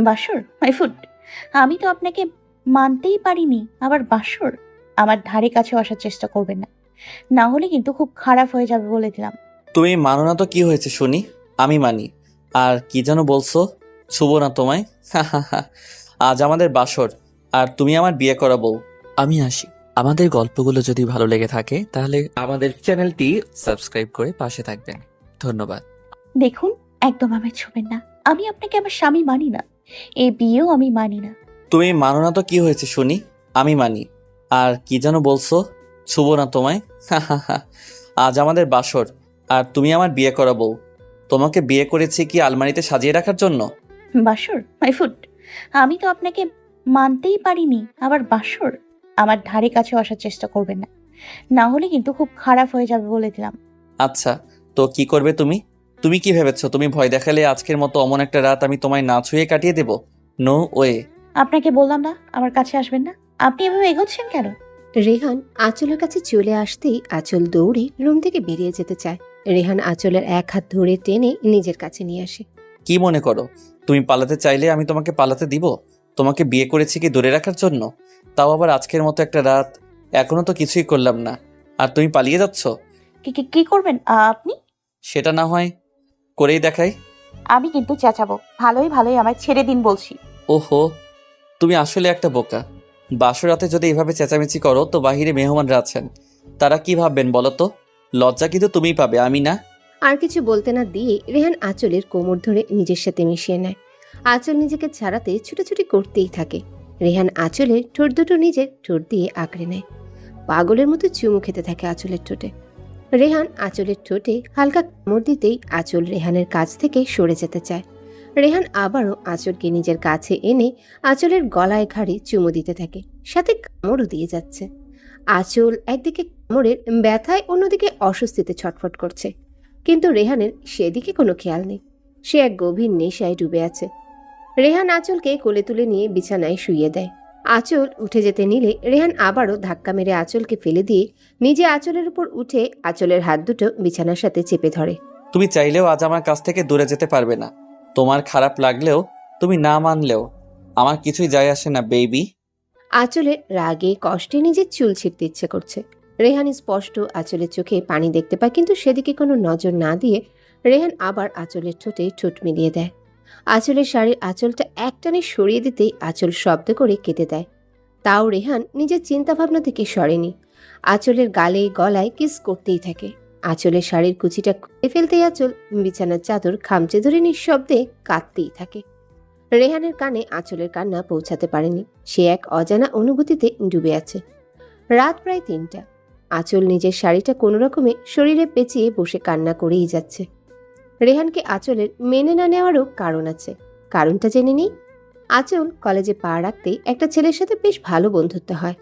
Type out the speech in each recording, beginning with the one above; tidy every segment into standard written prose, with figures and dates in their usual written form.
বাসর my food. আমি তো আপনাকে মানতেই পারিনি, আবার বাসর। আমার ধারে কাছেও আসার চেষ্টা করবেন না, না হলে কিন্তু খুব খারাপ হয়ে যাবে বলে দিলাম। তুমি মানো না তো কি হয়েছে শুনি? আমি মানি। আর কি যেন বলছো? ছুবো না তোমায়। আজ আমাদের বাসর, আর তুমি আমার বিয়ে করা বউ। আমি আসি। আমাদের গল্পগুলো যদি ভালো লেগে থাকে তাহলে আমাদের চ্যানেলটি সাবস্ক্রাইব করে পাশে থাকবেন। ধন্যবাদ। দেখুন, একদম আমায় ছুবেন না। আমি আপনাকে আমার স্বামী মানি না, এই বিয়েও আমি মানি না। তুমি মানো না তো কি হয়েছে শুনি? আমি মানি। আর কি যেন বলছো? ছুবো না তোমায়। আজ আমাদের বাসর, আর তুমি আমার বিয়ে করা বউ। তোমাকে বিয়ে করেছি কি আলমারিতে সাজিয়ে রাখার জন্য? বাসর মাই ফুড। আমি তো আপনাকে মানতেই পারিনি, আবার বাসর। আমার ধারে কাছেও আসার চেষ্টা করবেন না, না হলে কিন্তু খুব খারাপ হয়ে যাবে বলে দিলাম। আচ্ছা, তো কি করবে তুমি? তুমি কি ভেবেছো তুমি ভয় দেখালে আজকের মতো অমন একটা রাত আমি তোমায় না ছুঁয়ে কাটিয়ে দেব? No way. আপনাকে বললাম না আমার কাছে আসবেন না। আপনি এভাবে এগোচ্ছেন কেন? রেহান আঁচলের কাছে চলে আসতেই আঁচল দৌড়ে রুম থেকে বেরিয়ে যেতে চায়। রেহান আঁচলের এক হাত ধরে টেনে নিজের কাছে নিয়ে আসে। কি মনে করো তুমি পালাতে চাইলে আমি তোমাকে পালাতে দিব? তোমাকে বিয়ে করেছি কি দূরে রাখার জন্য? তাও আবার আজকের মতো একটা রাত। এখনো তো কিছুই করলাম না, আর তুমি পালিয়ে যাচ্ছ। কি কি কি করবেন আপনি? সেটা না হয় করেই দেখাই। আমি কিন্তু চেঁচাবো। ভালোই ভালোই আমায় ছেড়ে দিন বলছি। ওহো, তুমি আসলে একটা বোকা। বাসর রাতে যদি এভাবে চেঁচামেচি করো তো বাহিরে মেহমানরা আছেন, তারা কি ভাববেন বলো তো? লজ্জা কিন্তু তুমিই পাবে, আমি না। আর কিছু বলতে না দিয়ে রেহান আঁচলের কোমর ধরে নিজের সাথে মিশিয়ে নেয়। আঁচল নিজেকে ছাড়াতে ছুটোছুটি করতেই থাকে। রেহান আঁচলের ঠোঁট দুটো নিজের ঠোঁট দিয়ে আঁকড়ে নেয়। পাগলের মতো চুমু খেতে থাকে আঁচলের ঠোঁটে। রেহান আঁচলের ঠোঁটে হালকা কামড় দিতেই আঁচল রেহানের কাছ থেকে সরে যেতে চায়। রেহান আবারও আঁচলকে নিজের কাছে এনে আঁচলের গলায় ঘাড়ে চুমু দিতে থাকে, সাথে কামড়ও দিয়ে যাচ্ছে। আঁচল একদিকে কামড়ের ব্যথায়, অন্যদিকে অস্বস্তিতে ছটফট করছে, কিন্তু রেহানের সেদিকে কোনো খেয়াল নেই। সে এক গভীর নেশায় ডুবে আছে। রেহান আঁচলকে কোলে তুলে নিয়ে বিছানায় শুইয়ে দেয়। আঁচল উঠে যেতে নিলে রেহান আবারও ধাক্কা মেরে আঁচলকে ফেলে দিয়ে নিজে আঁচলের উপর উঠে আঁচলের হাত দুটো বিছানার সাথে চেপে ধরে। তুমি চাইলেও আজ আমার কাছ থেকে দূরে যেতে পারবে না। তোমার খারাপ লাগলেও, তুমি না মানলেও আমার কিছুই যায় আসে না বেবি। আঁচলের রাগে কষ্টে নিজের চুল ছিঁড়তে ইচ্ছে করছে। রেহান স্পষ্ট আঁচলের চোখে পানি দেখতে পায়, কিন্তু সেদিকে কোনো নজর না দিয়ে রেহান আবার আঁচলের ঠোঁটে ঠোঁট মিলিয়ে দেয়। আঁচলের শাড়ির আঁচলটা একটানে সরিয়ে দিতেই আঁচল শব্দ করে কেটে দেয়। তাও রেহান নিজের চিন্তাভাবনা থেকে সরেনি। আঁচলের গালে গলায় কিস করতেই থাকে। আঁচলের শাড়ির কুচিটা খুলে ফেলতেই আঁচল বিছানার চাদর খামচে ধরে নিঃশব্দে কাঁদতেই থাকে। রেহানের কানে আঁচলের কান্না পৌঁছাতে পারেনি। সে এক অজানা অনুভূতিতে ডুবে আছে। রাত প্রায় ৩টা। আঁচল নিজের শাড়িটা কোনো রকমে শরীরে পেঁচিয়ে বসে কান্না করেই যাচ্ছে। রেহানকে আঁচলের মেনে না নেওয়ারও কারণ আছে। কারণটা জেনে নিই। আঁচল কলেজে পা রাখতেই একটা ছেলের সাথে বেশ ভালো বন্ধুত্ব হয়।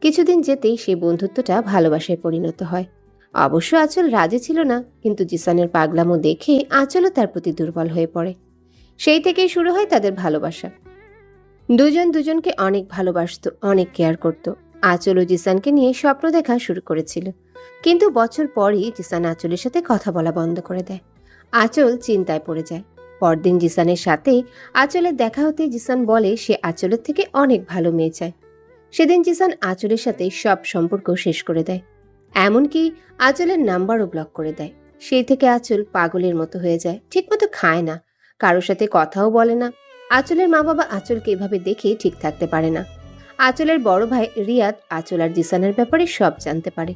কিছুদিন যেতেই সেই বন্ধুত্বটা ভালোবাসায় পরিণত হয়। অবশ্য আঁচল রাজি ছিল না, কিন্তু জিসানের পাগলামো দেখে আঁচলও তার প্রতি দুর্বল হয়ে পড়ে। সেই থেকেই শুরু হয় তাদের ভালোবাসা। দুজন দুজনকে অনেক ভালোবাসতো, অনেক কেয়ার করত। আঁচল ও জিসানকে নিয়ে স্বপ্ন দেখা শুরু করেছিল, কিন্তু বছর পরই জিসান আঁচলের সাথে কথা বলা বন্ধ করে দেয়। আঁচল চিন্তায় পড়ে যায়। পরদিন জিসানের সাথে আঁচলের দেখা হতে জিসান বলে সে আঁচলের থেকে অনেক ভালো মেয়ে চায়। সেদিন জিসান আঁচলের সাথে সব সম্পর্ক শেষ করে দেয়, এমনকি আঁচলের নাম্বারও ব্লক করে দেয়। সেই থেকে আঁচল পাগলের মতো হয়ে যায়, ঠিকমতো খায় না, কারোর সাথে কথাও বলে না। আঁচলের মা বাবা আঁচলকে এভাবে দেখে ঠিক থাকতে পারে না। আঁচলের বড় ভাই রিয়াদ আঁচল আর জিসানের ব্যাপারে সব জানতে পারে।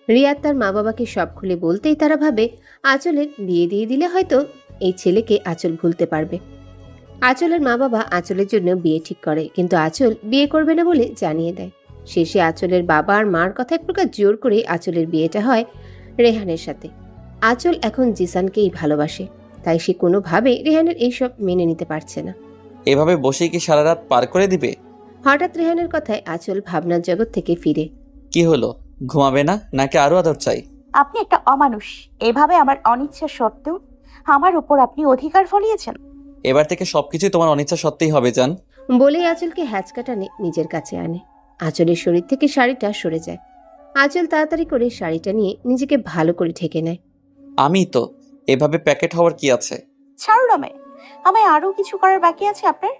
রিয়াদ তার মা বাবাকে সব খুলে বলতেই তারা ভাবে আঁচলের বিয়ে দিয়ে দিলে হয়তো এই ছেলেকে আঁচল ভুলতে পারবে। আঁচলের মা বাবা আঁচলের জন্য বিয়ে ঠিক করে, কিন্তু আঁচল বিয়ে করবে না বলে জানিয়ে দেয়। শেষে আঁচলের বাবা আর মার কথা এক প্রকার জোর করে আঁচলের বিয়েটা হয় রেহানের সাথে। আঁচল এখন জিসানকেই ভালোবাসে, তাই সে কোনোভাবে রেহানের এইসব মেনে নিতে পারছে না। এভাবে বসেই কি সারা রাত পার করে দিবে? হঠাৎ রেহানের কথায় আঁচল ভাবনার জগৎ থেকে ফিরে। কি হলো, ঘুমাবে না নাকি আরো আদর চাই? আপনি একটা অমানুষ। এভাবে আমার অনিচ্ছা সত্ত্বেও আমার উপর আপনি অধিকার ফলিয়েছেন। এবার থেকে সবকিছুই তোমার অনিচ্ছা সত্যিই হবে জান। বলেই আঁচলকে হ্যাচকা টানে নিজের কাছে আনে। আঁচলের শরীর থেকে শাড়িটা সরে যায়। আঁচল তাড়াতাড়ি করে শাড়িটা নিয়ে নিজেকে ভালো করে ঢেকে নেয়। আমি তো এভাবে প্যাকেট হওয়ার কি আছে? ছাড়ুন আমায়। আমায় আরও কিছু করার বাকি আছে আপনার।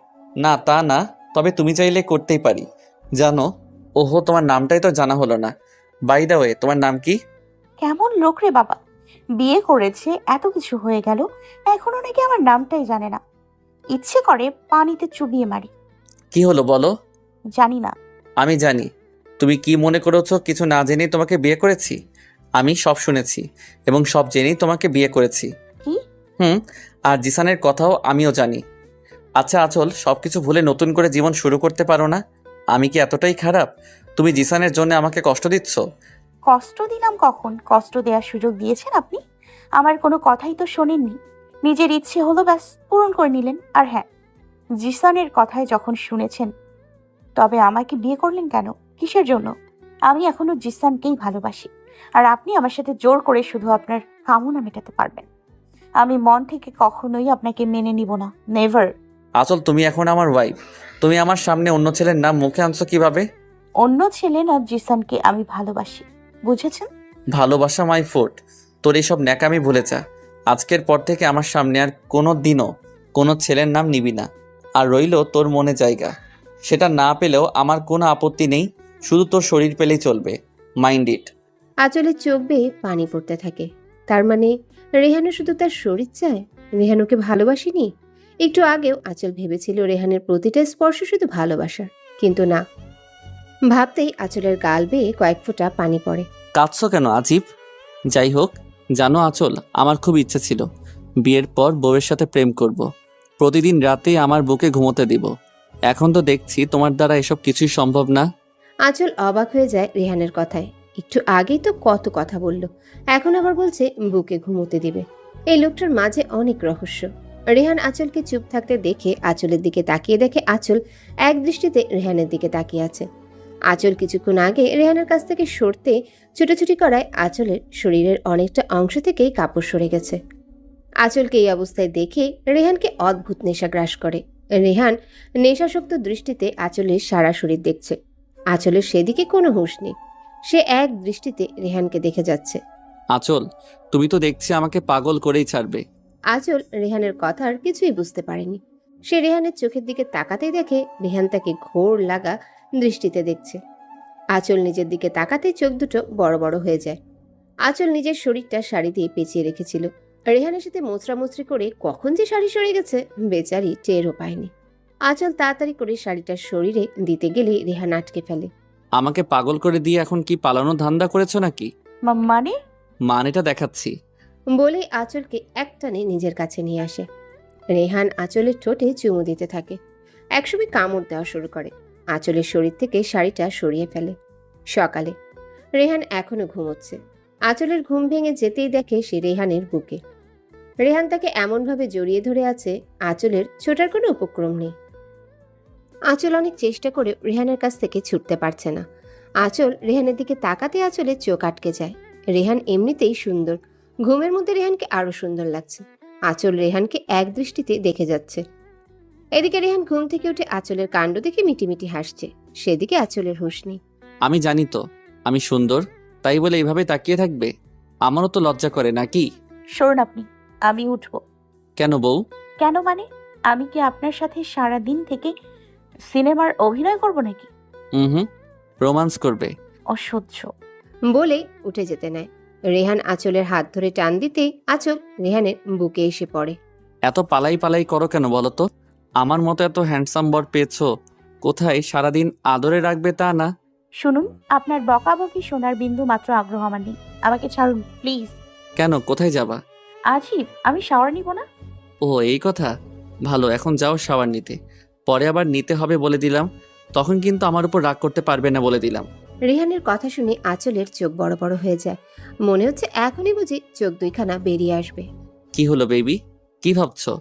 না তা না, তবে তুমি চাইলে করতেই পারি। জানো, ওহো তোমার নামটাই তো জানা হলো না। বাই দ্য ওয়ে, তোমার নাম কি? কেমন লোক রে বাবা, বিয়ে করেছে, এত কিছু হয়ে গেল, এখনো নাকি আমার নামটাই জানে না। ইচ্ছে করে পানিতে চুবিয়ে মারি। কি হলো বলো? জানি না। আমি জানি। তুমি কি মনে করেছো কিছু না জেনেই তোমাকে বিয়ে করেছি? আমি সব শুনেছি এবং সব জেনেই তোমাকে বিয়ে করেছি। কি? হুম। আর জিসানের কথাও আমিও জানি। আচ্ছা আচল, সবকিছু ভুলে নতুন করে জীবন শুরু করতে পারো না? আমি কি এতটাই খারাপ? তুমি জিসানের জন্য আমাকে কষ্ট দিচ্ছ? কষ্ট দিলাম কখন? কষ্ট দেওয়ার সুযোগ দিয়েছেন আপনি? আমার কোনো কথাই তো শোনেননি। নিজের ইচ্ছে হলো, ব্যাস পূরণ করে নিলেন। আর হ্যাঁ, জিসানের কথায় যখন শুনেছেন, তবে আমাকে বিয়ে করলেন কেন? কিসের জন্য? আমি এখনো জিসানকেই ভালোবাসি। আর আপনি আমার সাথে জোর করে শুধু আপনার কামনা মেটাতে পারবেন। আমি মন থেকে কখনোই আপনাকে মেনে নিব না, নেভার। আচল, তুমি এখন আমার ওয়াইফ। তুমি আমার সামনে অন্য ছেলের নাম মুখে আনছো কিভাবে? অন্য ছেলে না, জিসানকে আমি ভালোবাসি, বুঝেছেন? ভালোবাসা মাই ফুড। তোর এইসব ন্যাকামি ভুলে যা। আজকের পর থেকে আমার সামনে আর কোনো দিনও কোনো ছেলের নাম নিবি না। আর রইলো তোর মনে জায়গা, সেটা না পেলেও আমার কোনো আপত্তি নেই, শুধু তোর শরীর পেলেই চলবে। Mind it. আঁচলের চোখ বেয়ে পানি পড়তে থাকে। তার মানে রেহানও শুধু তার শরীর চায়? রেহান ওকে ভালোবাসেনি? একটু আগেও আঁচল ভেবেছিল রেহানের প্রতিটা স্পর্শ শুধু ভালোবাসার, কিন্তু না। ভাবতেই আঁচলের গাল বেয়ে কয়েক ফোঁটা পানি পড়ে। কাঁদছো কেন আজিব? যাই হোক, জানো আচল, আমার খুব ইচ্ছে ছিল বিয়ের পর বউয়ের সাথে প্রেম করব, প্রতিদিন রাতে আমার বুকে ঘুমোতে দিব। এখন তো দেখছি তোমার দ্বারা এসব কিছুই সম্ভব না। আঁচল অবাক হয়ে যায় রেহানের কথায়। একটু আগেই তো কত কথা বলল, এখন আবার বলছে বুকে ঘুমোতে দিবে। এই লোকটার মাঝে অনেক রহস্য। রেহান আঁচলকে চুপ থাকতে দেখে আঁচলের দিকে তাকিয়ে দেখে আঁচল এক দৃষ্টিতে রেহানের দিকে তাকিয়ে আছে। আঁচল কিছুক্ষণ আগে রেহানের কাছ থেকে সরতে ছুটোছুটি করায় আঁচলের শরীরের অনেকটা অংশ থেকেই কাপড় সরে গেছে। আঁচলকে এই অবস্থায় দেখে রেহানকে অদ্ভুত নেশা গ্রাস করে। রেহান নেশাসক্ত দৃষ্টিতে আঁচলের সারা শরীর দেখছে। আঁচলের সেদিকে কোনো হুঁশ নেই। সে এক দৃষ্টিতে রেহানকে দেখে যাচ্ছে। আচল, তুমি তো দেখছি আমাকে পাগল করেই ছাড়বে। আঁচল রেহানের কথার কিছুই বুঝতে পারেনি। সে রেহানের চোখের দিকে তাকাতেই দেখে রেহান তাকে ঘোর লাগা দৃষ্টিতে দেখছে। আঁচল নিজের দিকে তাকাতেই চোখ দুটো বড় বড় হয়ে যায়। আঁচল নিজের শরীরটা শাড়ি দিয়ে পেঁচিয়ে রেখেছিল। রেহানের সাথে মোচড়ামুচড়ি করে কখন যে শাড়ি সরে গেছে বেচারি টেরও পায়নি। আঁচল তাড়াতাড়ি করে শাড়িটার শরীরে দিতে গেলে রেহান আটকে ফেলে। আমাকে পাগল করে দিয়ে এখন কি পালানোর ধান্দা করেছো নাকি? মানে? মানেটা দেখাচ্ছি। বলে আঁচলকে একটানে নিজের কাছে নিয়ে আসে। রেহান আঁচলের ঠোঁটে চুমু দিতে থাকে। একসময় কামড় দেওয়া শুরু করে। আঁচলের শরীর থেকে শাড়িটা সরিয়ে ফেলে। সকালে রেহান এখনো ঘুমোচ্ছে। আঁচলের ঘুম ভেঙে যেতেই দেখে সে রেহানের বুকে। রেহান তাকে এমনভাবে জড়িয়ে ধরে আছে, আঁচলের ছোটার কোনো উপক্রম নেই। আঁচল অনেক চেষ্টা করে রেহানের কাছ থেকে ছুটতে পারছে না। আঁচল রেহানের দিকে তাকাতে আঁচলের চোখ আটকে যায়। রেহান এমনিতেই সুন্দর, ঘুমের মধ্যে রেহানকে আরো সুন্দর লাগছে। আঁচল রেহানকে এক দৃষ্টিতে দেখে যাচ্ছে। এদিকে রেহান ঘুম থেকে উঠে আঁচলের কাণ্ড দেখে মিটিমিটি হাসছে। সেদিকে আঁচলের হুঁশ নেই। আমি জানি তো আমি সুন্দর, তাই বলে এইভাবে তাকিয়ে থাকবে? আমারও তো লজ্জা করে নাকি? সরুন আপনি, আমি উঠবো। কেন বউ? কেন মানে? আমি কি আপনার সাথে সারা দিন থেকে সিনেমার অভিনয় করব নাকি? হুম, রোমান্স করবে। অসহ্য। বলে উঠে যেতে নেয়। রেহান আঁচলের হাত ধরে টান দিতেই আঁচল রেহানের বুকে এসে পড়ে। এত পালাই পালাই করো কেন বলো তো? আমার মতো এত হ্যান্ডসাম বর পেয়েছো, কোথায় সারাদিন আদরে রাখবে তা না। শুনুন, আপনার বকাবকি শোনার বিন্দু মাত্র আগ্রহ আমার নেই। আমাকে ছাড়ুন প্লিজ। কেন, কোথায় যাবা? আজিব, আমি শাওয়ার নিব না। ও এই কথা। ভালো, এখন যাও শাওয়ার নিতে, পরে আবার নিতে হবে বলে দিলাম। তখন কিন্তু আমার উপর রাগ করতে পারবে না বলে দিলাম। রেহানের কথা শুনে আঁচলের চোখ বড় বড় হয়ে যায়। মনে হচ্ছে এখনই বুঝি চোখ দুইখানা বেরিয়ে আসবে। কি হলো বেবি, কি ভাবছো?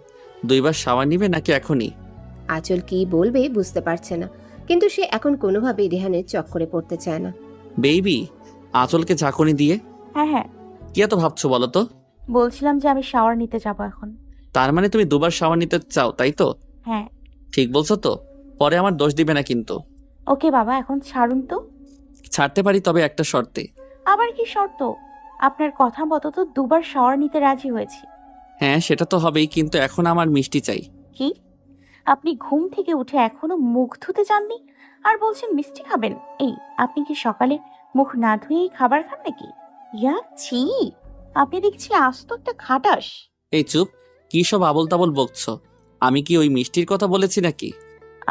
দুইবার শাওয়ার নিবে নাকি এখনই? আঁচল কি বলবে বুঝতে পারছে না, কিন্তু সে এখন কোনোভাবেই রেহানের চক্করে পড়তে চায় না। বেবি, আঁচলকে ঝাঁকুনি দিয়ে হ্যাঁ হ্যাঁ, কি এত ভাবছো বলো তো? বলছিলাম যে আমি শাওয়ার নিতে যাব এখন। তার মানে তুমি দুবার শাওয়ার নিতে চাও, তাই তো? হ্যাঁ। ঠিক বলছো তো? পরে আমার দোষ দিবে না কিন্তু। ওকে বাবা, এখন ছাড়ুন তো। ছাড়তে পারি, তবে একটা শর্তে। আবার কি শর্ত? আপনার কথা মতো তো দুবার শাওয়ার নিতে রাজি হয়েছি। হ্যাঁ সেটা তো হবেই, কিন্তু এখন আমার মিষ্টি চাই। কি? আপনি ঘুম থেকে উঠে এখনো মুখ ধুতে যাননি আর বলছেন মিষ্টি খাবেন? এই, আপনি কি সকালে মুখ না ধুয়েই খাবার খান নাকি? ইয়া, ছি! আপনি দেখছি আস্ত একটা খাটাস। এই চুপ, কি সব আবোল তাবোল বকছো? আমি কি ওই মিষ্টির কথা বলেছি নাকি?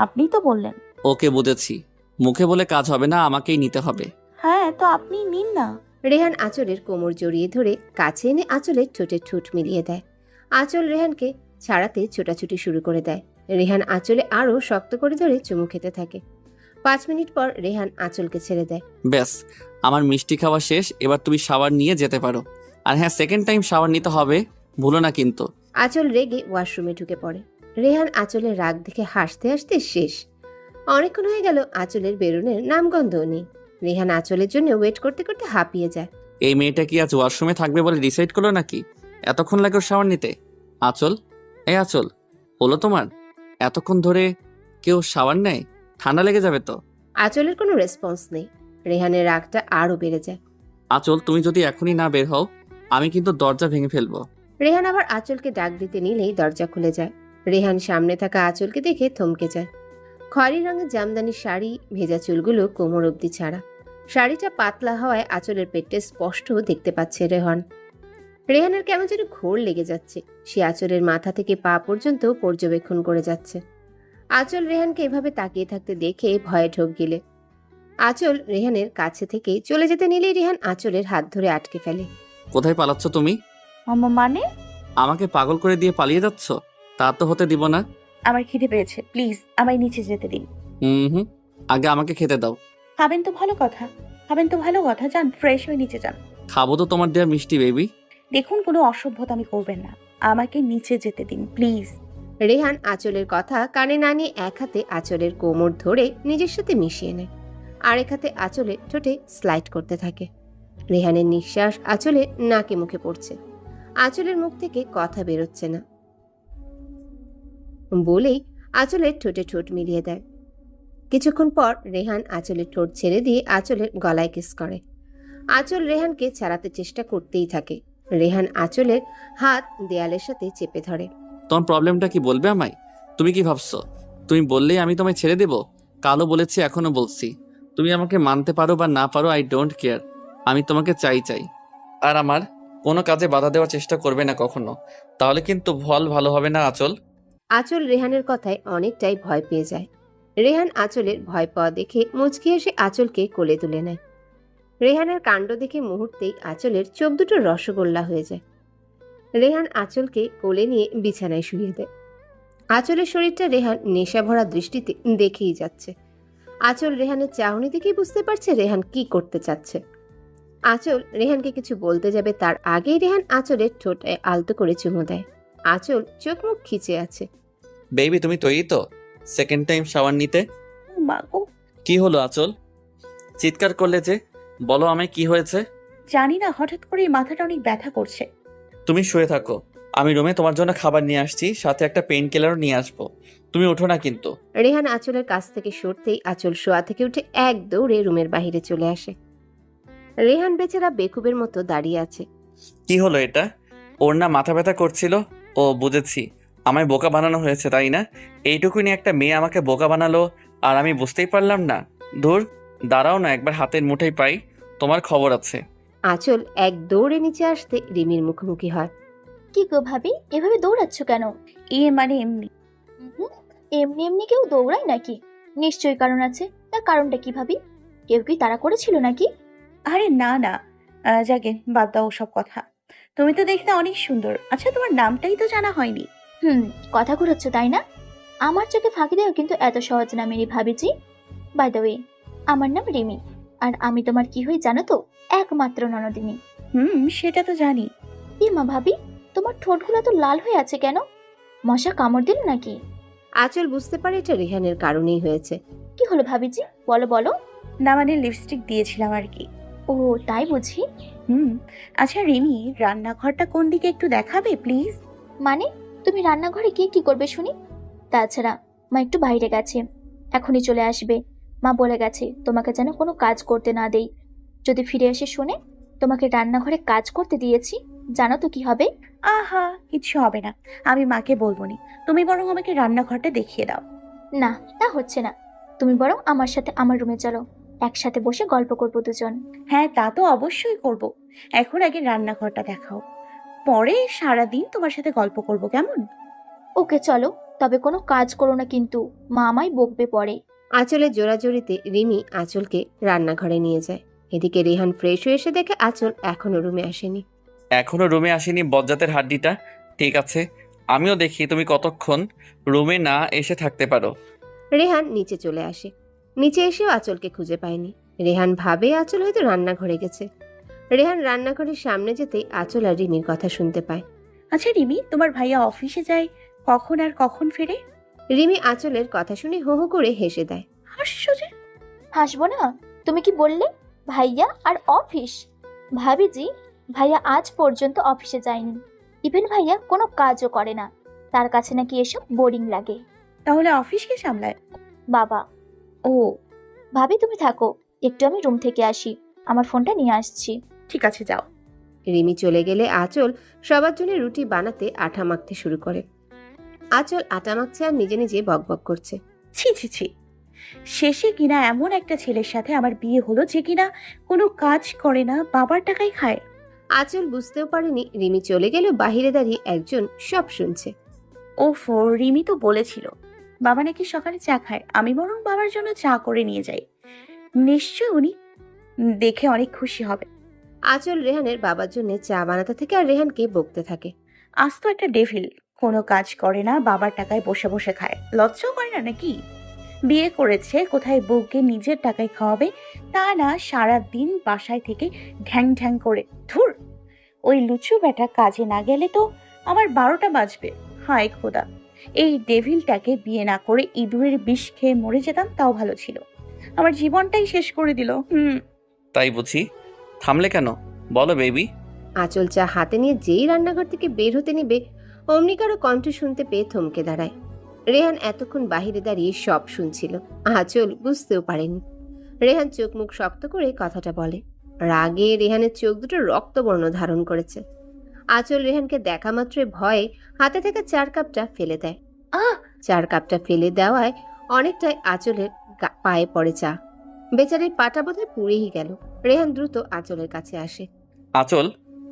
আপনি তো বললেন। ওকে বুঝেছি, মুখে বলে কাজ হবে না, আমাকেই নিতে হবে। হ্যাঁ, তো আপনি নিন না। রেহান আঁচলের কোমর জড়িয়ে ধরে কাছে এনে আঁচলের ঠোঁটে ঠোঁট মিলিয়ে দেয়। আঁচল রেহানকে ছাড়াতে ছোটাছুটি শুরু করে দেয়। রেহান আঁচলে আরও শক্ত করে ধরে চুমু খেতে থাকে। 5 মিনিট পর রেহান আঁচলকে ছেড়ে দেয়। ব্যাস, আমার মিষ্টি খাওয়া শেষ, এবার তুমি শাওয়ার নিয়ে যেতে পারো। আর হ্যাঁ, সেকেন্ড টাইম শাওয়ার নিতে হবে, ভুলো না কিন্তু। আঁচল রেগে ওয়াশরুমে ঢুকে পড়ে। রেহান আঁচলের রাগ দেখে হাসতে হাসতে শেষ। অনেকক্ষণ হয়ে গেল আঁচলের বেরোনের নামগন্ধও নেই। রেহান আঁচলের জন্য ওয়েট করতে করতে হাঁপিয়ে যায়। এই মেয়েটা কি আজ ওয়াশরুমে থাকবে বলে ডিসাইড করলো নাকি? এতক্ষণ লাগে ওর শাওয়ার নিতে। আঁচল, এই আঁচল, হলো তোমার? এতক্ষণ ধরে কেউ শাওয়ার নেয়? ঠান্ডা লেগে যাবে তো। আঁচলের কোনো রেসপন্স নেই। রেহানের রাগটা আরও বেড়ে যায়। আঁচল, তুমি যদি এখনই না বের হও, আমি কিন্তু দরজা ভেঙে ফেলবো। রেহান আবার আঁচলকে ডাক দিতে নিলেই দরজা খুলে যায়। রেহান সামনে থাকা আঁচলকে দেখে থমকে যায়। খয়েরি রঙের জামদানি শাড়ি, ভেজা চুলগুলো কোমর অবধি ছাড়া। শাড়িটা পাতলা হওয়ায় আঁচলের পেটে স্পষ্ট দেখতে পাচ্ছে রেহান। রেহানের কেমন যেন ঘোর লেগে যাচ্ছে। সে আঁচলের মাথা থেকে পা পর্যন্ত পর্যবেক্ষণ করে যাচ্ছে। আঁচল রেহানকে এভাবে তাকিয়ে থাকতে দেখে ভয়ে ঢোক গিলে। আঁচল রেহানের কাছে থেকে চলে যেতে নিলেই রেহান আঁচলের হাত ধরে আটকে ফেলে। কোথায় পালাচ্ছ তুমি? মানে? আমাকে পাগল করে দিয়ে পালিয়ে যাচ্ছ? তা তো হতে দিব না। আমার খিদে পেয়েছে, প্লিজ আমায় নিচে যেতে দিন। হুম, আগে আমাকে খেতে দাও। খাবেন তো ভালো কথা, খাবেন তো ভালো কথা, যান ফ্রেশ হয়ে নিচে যান। খাবো তো তোমার দেয়া মিষ্টি, বেবি। দেখুন, কোনো অসভ্যতামি করবেন না, আমাকে নিচে যেতে দিন প্লিজ। রেহান আঁচলের কথা কানে না নিয়ে এক হাতে আঁচলের কোমর ধরে নিজের সাথে মিশিয়ে নেয়। আরেক হাতে আঁচলের ঠোঁটে স্লাইড করতে থাকে। রেহানের নিঃশ্বাস আঁচলের নাকে মুখে পড়ছে। আঁচলের মুখ থেকে কথা বেরোচ্ছে না বলেই আঁচলের ঠোঁটে ঠোঁট মিলিয়ে দেয়। কিছুক্ষণ পর রেহান আঁচলের ঠোঁট ছেড়ে দিয়ে আঁচলের গলায় কিস করে। আঁচল রেহানকে ছাড়াতে চেষ্টা করতেই থাকে। রেহান আঁচলের হাত দেয়ালের সাথে চেপে ধরে। তোমার প্রবলেমটা কি বলবে আমায়? তুমি কি ভাবছো তুমি বললেই আমি তোমায় ছেড়ে দেব? কালও বলেছি, এখনো বলছি, তুমি আমাকে মানতে পারো বা না পারো, আই ডোন্ট কেয়ার। আমি তোমাকে চাই। আর আমার কোনো কাজে বাধা দেওয়ার চেষ্টা করবে না কখনো, তাহলে কিন্তু ভালো হবে না আঁচল। আঁচল রেহানের কথায় অনেকটাই ভয় পেয়ে যায়। রেহান আঁচলের ভয় পাওয়া দেখে মুচকি এসে আঁচলকে কোলে তুলে নেয়। রেহানের কাণ্ড দেখে মুহূর্তেই আঁচলের চোখ দুটো রসগোল্লা হয়ে যায়। রেহান আঁচলকে কোলে নিয়ে বিছানায় শুইয়ে দেয়। আঁচলের শরীরটা রেহান নেশা ভরা দৃষ্টিতে দেখেই যাচ্ছে। আঁচল রেহানের চাহনি দেখেই বুঝতে পারছে রেহান কি করতে চাচ্ছে। আঁচল রেহানকে কিছু বলতে যাবে তার আগেই রেহান আঁচলের ঠোঁটে আলতো করে চুমু দেয়। আঁচল চোখ মুখ খিচে আছে। বেবি, তুমি তৈরি তো সেকেন্ড টাইম শাওয়ার নিতে? ও মা গো! কি হলো আঁচল, চিৎকার করলে যে? বলো আমায় কি হয়েছে। জানি না, হঠাৎ করে মাথাটা অনেক ব্যথা করছে। তুমি শুয়ে থাকো, আমি রুমে তোমার জন্য খাবার নিয়ে আসছি, সাথে একটা পেইন কিলারও নিয়ে আসবো। তুমি ওঠো না কিন্তু। রেহান আঁচলের কাছ থেকে সরতেই আঁচল শোয়া থেকে উঠে এক দৌড়ে রুমের বাহিরে চলে আসে। রেহান বেচারা বেকুবের মতো দাঁড়িয়ে আছে। কি হলো এটা? ওর না মাথা ব্যথা করছিল? ও বুঝেছি, আমায় বোকা বানানো হয়েছে তাই না? এইটুকুনি একটা মেয়ে আমাকে বোকা বানালো আর আমি বুঝতেই পারলাম না। ধুর, দাঁড়াও না, একবার হাতের মুঠোয় পাই, তোমার খবর আছে। আঁচল এক দৌড়ে নিচে আসতে রিমির মুখোমুখি হয়। কি গো ভাবি, এভাবে দৌড়াচ্ছ কেন? মানে এমনি। হুম, এমনি এমনি কেউ দৌড়ায় নাকি? নিশ্চয়ই কারণ আছে। তার কারণটা কি ভাবি? কেউ কি তাড়া করেছিল নাকি? আরে না না, যাকে বাদ দাও সব কথা। তুমি তো দেখতে অনেক সুন্দর। আচ্ছা, তোমার নামটাই তো জানা হয়নি। কথা ঘুরাচ্ছ তাই না? আমার চোখে ফাঁকি দেওয়া কিন্তু এত সহজ না মেরি ভাবিজি। বাই দ্য ওয়ে, আমার নাম রিমি, আর আমি তোমার কি হই জানো তো? একমাত্র ননদিনী। সেটা তো জানি। মা ভাবি, তোমার ঠোঁটগুলো তো লাল হয়ে আছে কেন? মশা কামড় দিল নাকি? আঁচল বুঝতে পারে এটা রেহানের কারণেই হয়েছে। কি হলো ভাবিজি, বলো বলো। না মানে লিপস্টিক দিয়েছিলাম আর কি। ও তাই বুঝি। আচ্ছা রিমি, রান্নাঘরটা কোন দিকে একটু দেখাবে প্লিজ? মানে তুমি রান্নাঘরে গিয়ে কি করবে শুনি? তাছাড়া মা একটু বাইরে গেছে, এখনই চলে আসবে। মা বলে গেছে তোমাকে যেন কোনো কাজ করতে না দেই। যদি ফিরে এসে শুনে তোমাকে রান্নাঘরে কাজ করতে দিয়েছি, জানো তো কি হবে? আহা, কিচ্ছু হবে না। আমি মাকে বলবো নি। তুমি বরং আমাকে রান্নাঘরটা দেখিয়ে দাও। না, তা হচ্ছে না। তুমি বরং আমার সাথে আমার রুমে চলো, একসাথে বসে গল্প করবো দুজন। হ্যাঁ, তা তো অবশ্যই করব। এখন আগে রান্নাঘরটা দেখাও, পরে সারাদিন তোমার সাথে গল্প করব, কেমন? ওকে চলো, তবে কোনো কাজ করো না কিন্তু, মা আমায় বকবে পরে। আঁচলের জোরাজোরিতে রিমি আঁচলকে রান্নাঘরে নিয়ে যায়। এদিকে রেহান ফ্রেশ হয়ে এসে দেখে আঁচল এখনো রুমে আসেনি। এখনো রুমে আসেনি বজ্জাতের হাড্ডিটা। ঠিক আছে, আমিও দেখি তুমি কতক্ষণ রুমে না এসে থাকতে পারো। রেহান নিচে চলে আসে। নিচে এসেও আঁচলকে খুঁজে পায়নি। রেহান ভাবে আঁচল হয়তো রান্নাঘরে গেছে। রেহান রান্নাঘরের সামনে যেতেই আঁচল আর রিমির কথা শুনতে পায়। আচ্ছা রিমি, তোমার ভাইয়া অফিসে যায় কখন আর কখন ফেরে? রিমি আঁচলের কথা শুনে হো হো করে হেসে দেয়। আশ্চর্য। হাসবো না? তুমি কি বললে? ভাইয়া আর অফিস? ভাবিজি, ভাইয়া আজ পর্যন্ত অফিসে যায়নি। ইভেন ভাইয়া কোনো কাজও করে না, তার কাছে নাকি এসব বোরিং লাগে। তাহলে অফিস কে সামলায়? বাবা। ও, ভাবি তুমি থাকো, একটু আমি রুম থেকে আসি, আমার ফোনটা নিয়ে আসছি। ঠিক আছে, যাও। রিমি চলে গেলে আঁচল সবার জন্য রুটি বানাতে আটা মাখতে শুরু করে। আঁচল আটা মাখছে আর নিজে নিজে বকবক করছে। ছি ছি ছি, শেষে কিনা এমন একটা ছেলের সাথে আমার বিয়ে হলো যে কিনা কোনো কাজ করে না, বাবার টাকাই খায়। আঁচল বুঝতেও পারেনি রিমি চলে গেল বাহিরে দাঁড়িয়ে একজন সব শুনছে। ওফো, রিমি তো বলেছিল বাবা নাকি সকালে চা খায়। আমি বরং বাবার জন্য চা করে নিয়ে যাই, নিশ্চয় উনি দেখে অনেক খুশি হবে। আঁচল রেহানের বাবার জন্য চা বানাতে থাকে আর রেহানকে বকতে থাকে। আজ তো একটা ডেভিল, কোনো কাজ করে না, বাবার টাকায় বসে বসে খায়, লজ্জাও করে না নাকি? বিয়ে করেছে কোথায় বউকে নিজের টাকায় খাওয়াবে, তা না সারা দিন বাসায় থেকে ঢ্যাং ঢ্যাং করে। ধুর, ওই লুচু বেটা কাজে না গেলে তো আমার 12টা বাজবে। হায় খোদা, এই ডেভিলটাকে বিয়ে না করে ইঁদুরের বিষ খেয়ে মরে যেতাম তাও ভালো ছিল। আমার জীবনটাই শেষ করে দিল। তাই বুঝি? থামলে কেন, বলো বেবি। আঁচল চা হাতে নিয়ে যেই রান্নাঘর থেকে বের হতে নিবে অমনি কারো কণ্ঠ শুনতে পেয়ে থমকে দাঁড়ায়। রেহান এতক্ষণ বাহিরে দাঁড়িয়ে সব শুনছিল, আঁচল বুঝতেও পারেনি। রেহান চোখ মুখ শক্ত করে কথাটা বলে। রাগে রেহানের চোখ দুটো রক্তবর্ণ ধারণ করেছে। আঁচল রেহানকে দেখা মাত্রই ভয়ে হাতে থাকা চার কাপটা ফেলে দেয়। আহ! চার কাপটা ফেলে দেওয়ায় অনেকটাই আঁচলের পায়ে পড়ে চা। বেচারির পাটা বোধহয় পুড়েই গেল। রেহান দ্রুত আঁচলের কাছে আসে। আঁচল,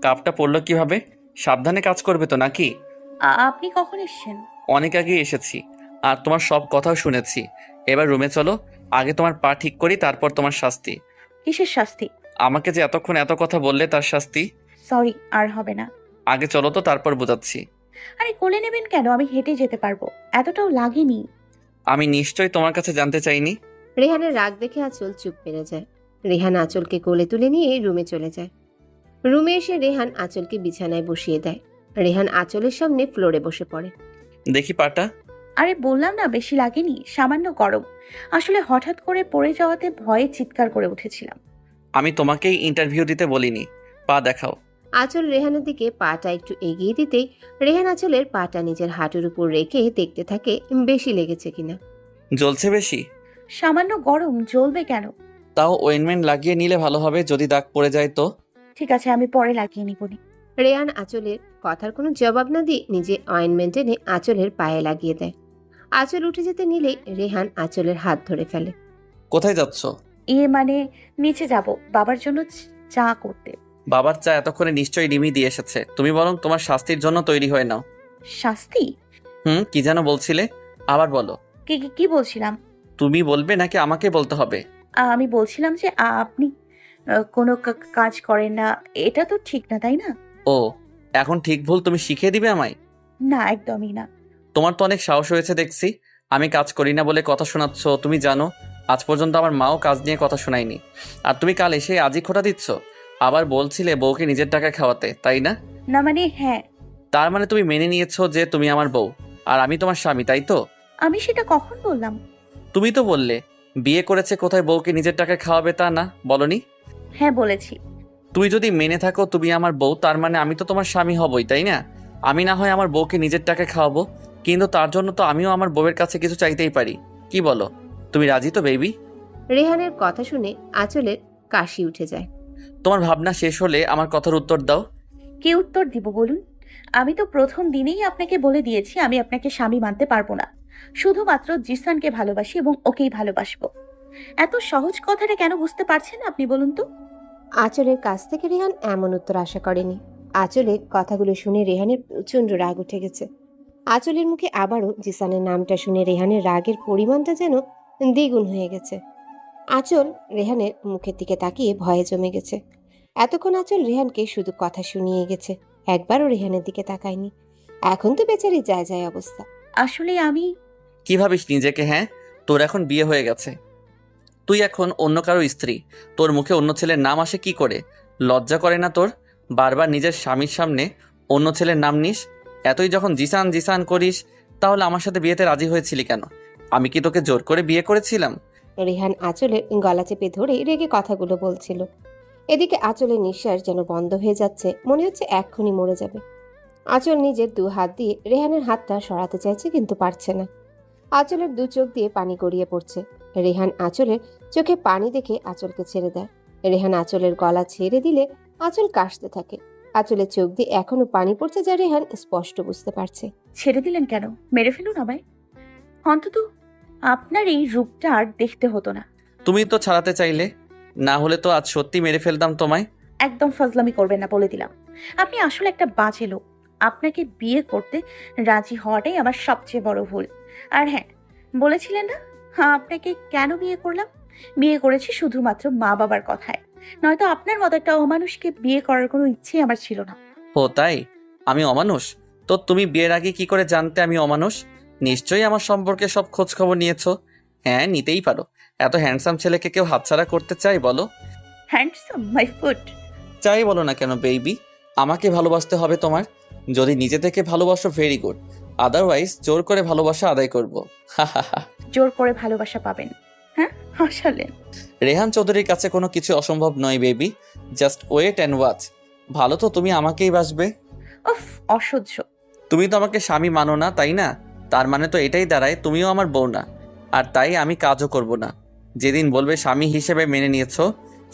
কাপটা পড়লো কিভাবে? সাবধানে কাজ করবে তো নাকি? আপনি কখন এসেছেন? অনেক আগে এসেছি, আর তোমার সব কথাও শুনেছি। এবার রুমে চলো, আগে তোমার পা ঠিক করি, তারপর তোমার শাস্তি। কিসের শাস্তি? আমাকে যে এতক্ষণ এত কথা বললে তার শাস্তি। সরি, আর হবে না। আগে চলো তো, তারপর বোঝাচ্ছি। আরে কোলে নেবেন কেন? আমি হেঁটে যেতে পারবো, এতটাও লাগেনি। আমি নিশ্চয়ই তোমার কাছে জানতে চাইনি। রেহানের রাগ দেখে আঁচল চুপ মেরে যায়। রেহান আঁচলকে কোলে তুলে নিয়ে রুমে চলে যায়। রুমে এসে রেহান আঁচলকে বিছানায় বসিয়ে দেয়। রেহান আঁচলের সামনে ফ্লোরে বসে পড়ে। দেখি পাটা। আরে বললাম না বেশি লাগেনি, সামান্য গরম। আসলে হঠাৎ করে পড়ে যাওয়াতে ভয়ে চিৎকার করে উঠেছিলাম। আমি তোমাকেই ইন্টারভিউ দিতে বলিনি। পা দেখাও। আঁচল রেহানের দিকে পাটা একটু এগিয়ে দিতেই রেহান আঁচলের পাটা নিজের হাঁটুর উপর রেখে দেখতে থাকে বেশি লেগেছে কিনা। জ্বলছে বেশি? সামান্য গরম, জ্বলবে কেন? তাও অয়েনমেন্ট লাগিয়ে নিলে ভালো হবে, যদি দাগ পড়ে যায় তো। ঠিক আছে, আমি পরে লাগিয়ে নিবনি। রেহান আঁচলের কথার কোনো জবাব না দিয়ে নিজে অয়েনমেন্ট এনে আঁচলের পায়ে লাগিয়ে দেয়। আঁচল উঠে যেতে নিলেই রেহান আঁচলের হাত ধরে ফেলে। কোথায় যাচ্ছ? মানে নিচে যাব, বাবার জন্য চা করতে। বাবার চা এতক্ষণে নিশ্চয়ই রিমি দিয়ে এসেছে, তুমি বরং তোমার শাস্তির জন্য তৈরি হয়ে নাও। শাস্তি? কি যেন বলছিলে, আবার বলো। কি কি কি বলছিলাম? তুমি বলবে নাকি আমাকে বলতে হবে? আমি বলছিলাম যে আপনি কোনো কাজ করেন না, এটা তো ঠিক না, তাই না? ও, এখন ঠিক ভুল তুমি শিখিয়ে দিবে আমায়? না, একদমই না। তোমার তো অনেক সাহস হয়েছে দেখছি। আমি কাজ করি না বলে কথা শোনাচ্ছ। তুমি জানো আজ পর্যন্ত আমার মাও কাজ নিয়ে কথা শোনায়নি, আর তুমি কাল এসে আজই খোটা দিচ্ছ। আবার বলছিলে বউকে নিজের টাকায় খাওয়াতে, তাই না? না মানে হ্যাঁ। তার মানে তুমি মেনে নিয়েছো যে তুমি আমার বউ আর আমি তোমার স্বামী, তাই তো? আমি সেটা কখন বললাম? তুমি তো বললে বিয়ে করেছে কোথায় বউকে নিজের টাকায় খাওয়াবে, তা না বলনি? হ্যাঁ বলেছি। তুই যদি মেনে থাকো তুমি আমার বউ, তার মানে আমি তো তোমার স্বামী হবই, তাই না? আমি না হয় আমার বউকে নিজের টাকায় খাওয়াবো, কিন্তু তার জন্য তো আমিও আমার বউয়ের কাছে কিছু চাইতেই পারি। কি বলো, তুমি রাজি তো বেবি? রেহানের কথা শুনে আঁচলের কাশি উঠে যায়। তোমার ভাবনা শেষ হলে আমার কথার উত্তর দাও। কি উত্তর দিব বলুন? আমি তো প্রথম দিনেই আপনাকে বলে দিয়েছি আমি আপনাকে স্বামী মানতে পারবো না। শুধুমাত্র জিসানকে ভালোবাসি এবং ওকেই ভালোবাসবো। এত সহজ কথাটা কেন বুঝতে পারছেন না আপনি বলুন তো? আঁচলের কাছ থেকে রেহান এমন উত্তর আশা করেনি। আঁচলের কথাগুলো শুনে রেহানের প্রচণ্ড রাগ উঠে গেছে। আঁচলের মুখে আবারও জিসানের নামটা শুনে রেহানের রাগের পরিমাণটা যেন দ্বিগুণ হয়ে গেছে। আঁচল রেহানের মুখের দিকে তাকিয়ে ভয়ে জমে গেছে। এতক্ষণ আঁচল রেহানকে শুধু কথা শুনিয়ে গেছে, একবারও রেহানের দিকে তাকায়নি। এখন তো বেচারি যায় যায় অবস্থা। আসলে আমি কি ভাবিস নিজেকে? হ্যাঁ, তোর এখন বিয়ে হয়ে গেছে, তুই এখন অন্য কারো স্ত্রী। তোর মুখে অন্য ছেলের নাম আসে কি করে? লজ্জা করে না তোর? বারবার নিজের স্বামীর সামনে অন্য ছেলের নাম নিস। এতই যখন জিসান জিসান করিস, তাহলে আমার সাথে বিয়েতে রাজি হয়েছিলি কেন? আমি কি তোকে জোর করে বিয়ে করেছিলাম? রেহান আঁচলের গলা চেপে ধরে রেগে কথাগুলো বলছিল। এদিকে আঁচলের নিঃশ্বাস যেন বন্ধ হয়ে যাচ্ছে, মনে হচ্ছে এক্ষুনি মরে যাবে। আঁচল নিজের দু হাত দিয়ে রেহানের হাতটা সরাতে চাইছে কিন্তু পারছে না। আঁচলের দু চোখ দিয়ে পানি গড়িয়ে পড়ছে। রেহান আঁচলের চোখে পানি দেখে আঁচলকে ছেড়ে দেয়। রেহান আঁচলের গলা ছেড়ে দিলে আঁচল কাশতে থাকে। আঁচলের চোখ দিয়ে এখনো পানি পড়ছে, যা রেহান স্পষ্ট বুঝতে পারছে। ছেড়ে দিলেন কেন? মেরে ফেলুন আমায়। অন্তত আপনার এই রূপটা আর দেখতে হতো না। তুমি তো ছাড়াতে চাইলে, না হলে তো আজ সত্যি মেরে ফেলতাম তোমায়। একদম ফাজলামি করবেন না বলে দিলাম। আপনি আসলে একটা বাজে লোক। আপনাকে বিয়ে করতে রাজি হওয়াটাই আমার সবচেয়ে বড় ভুল। আর হ্যাঁ, বলেছিলেন না আপনাকে কেন বিয়ে করলাম? বিয়ে করেছি শুধুমাত্র মা বাবার কথায়, নয়তো আপনার মতো একটা অমানুষকে বিয়ে করার কোনো ইচ্ছেই আমার ছিল না। ও তাই? আমি অমানুষ? তো তুমি বিয়ের আগে কি করে জানতে আমি অমানুষ? নিশ্চয়ই আমার সম্পর্কে সব খোঁজ খবর নিয়েছো। হ্যাঁ, নিতেই পারো। এত হ্যান্ডসাম ছেলেকে কেউ হাতছাড়া করতে চাই বলো? Handsome my foot. চাই বলো না কেন বেবি? আমাকে ভালোবাসতে হবে তোমার। যদি নিজে থেকে ভালোবাসো ভেরি গুড, আদারওয়াইজ জোর করে ভালোবাসা আদায় করবো। হা হা হা। জোর করে ভালোবাসা পাবেন? হ্যাঁ, হাসালেন। রেহান চৌধুরীর কাছে কোনো কিছু অসম্ভব নয় baby, just wait and watch. ভালো তো তুমি আমাকেই বাসবে। উফ, অসহ্য। তুমি তো আমাকে স্বামী মানো না, তাই না? তার মানে তো এটাই দাঁড়ায় তুমিও আমার বউ না। আর তাই আমি কাজও করব না। যেদিন বলবে স্বামী হিসেবে মেনে নিয়েছো,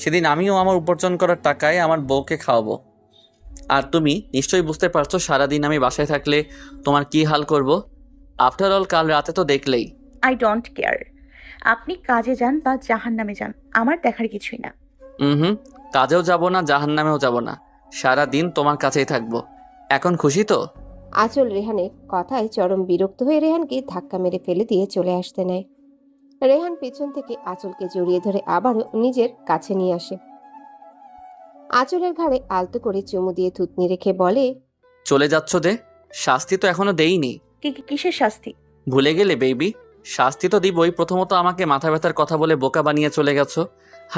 সেদিন আমিও আমার উপার্জন করার টাকায় আমার বউকে খাওয়াবো। আর তুমি নিশ্চয়ই বুঝতে পারছো সারাদিন আমি বাসায় থাকলে তোমার কি হাল করব। আফটার অল কাল রাতে তো দেখলেই। I don't care. আপনি কাজে যান বা জাহান্নামে যান, আমার দেখার কিছুই না। হুম, কাজেও যাব না, জাহান্নামেও যাব না, সারাদিন তোমার কাছেই থাকবো। এখন খুশি তো? আঁচল রেহানের কথায় চরম বিরক্ত হয়ে রেহানকে ধাক্কা মেরে ফেলে দিয়ে চলে আসতে নেয়। রেহান পেছন থেকে আঁচলকে জড়িয়ে ধরে আবারও নিজের কাছে নিয়ে আসে। আঁচলের ঘাড়ে আলতো করে চুমু দিয়ে থুতনি রেখে বলে, চলে যাচ্ছ যে? শাস্তি তো এখনো দেইনি। কিসের শাস্তি? ভুলে গেলে বেবি? শাস্তি তো দিবই। প্রথমত আমাকে মাথা ব্যথার কথা বলে বোকা বানিয়ে চলে গেছো,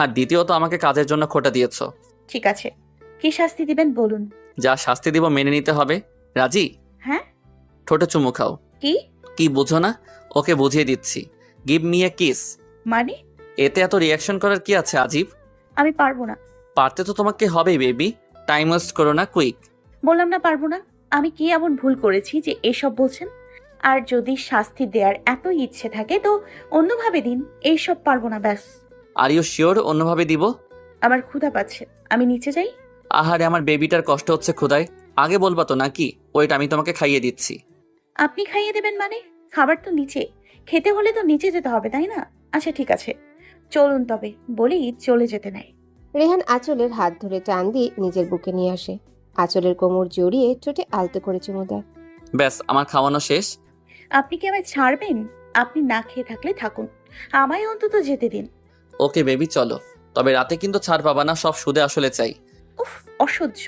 আর দ্বিতীয়ত আমাকে কাজের জন্য খোটা দিয়েছো। ঠিক আছে, কি শাস্তি দিবেন বলুন। যা শাস্তি দিব মেনে নিতে হবে। রাজি? হ্যাঁ। ঠোঁটে চুমু খাও। কি? কি বুঝো না? ওকে বুঝিয়ে দিচ্ছি। Give me a kiss. মানে? এতে এত রিয়াকশন করার কি আছে আজিব? আমি পারবো না। পারতে তো তোমাকে হবেই বেবি। টাইম ওয়েস্ট করো না, কুইক। বললাম না পারবো না। আমি কি এমন ভুল করেছি যে এসব বলছেন? আর যদি শাস্তি দেওয়ার এত ইচ্ছে থাকে তো অন্যভাবে দিন, এইসব পারবো না ব্যাস। আর ইউ শিওর অন্যভাবে দিব? আমার ক্ষুধা পাচ্ছে, আমি নিচে যাই। আহারে, আমার বেবিটার কষ্ট হচ্ছে ক্ষুধায়। আগে বলবা তো নাকি? ওয়েট, আমি তোমাকে খাইয়ে দিচ্ছি। আপনি খাইয়ে দেবেন মানে? খাবার তো নিচে, খেতে হলে তো নিচে যেতে হবে তাই না? আচ্ছা ঠিক আছে, চলুন তবে, বলেই চলে যেতে নেয়। রেহান আঁচলের হাত ধরে টান দিয়ে নিজের বুকে নিয়ে আসে। আঁচলের কোমর জড়িয়ে ঠোঁটে আলতো করে চুমু দেয়। ব্যাস, আমার খাওয়ানো শেষ। আপনি কি আমায় ছাড়বেন? আপনি না খেয়ে থাকলে থাকুন, আমায় অন্তত যেতে দিন। ওকে বেবি, চলো। তবে রাতে কিন্তু ছাড় পাবা না, সব সুদে আসলে চাই। উফ, অসহ্য,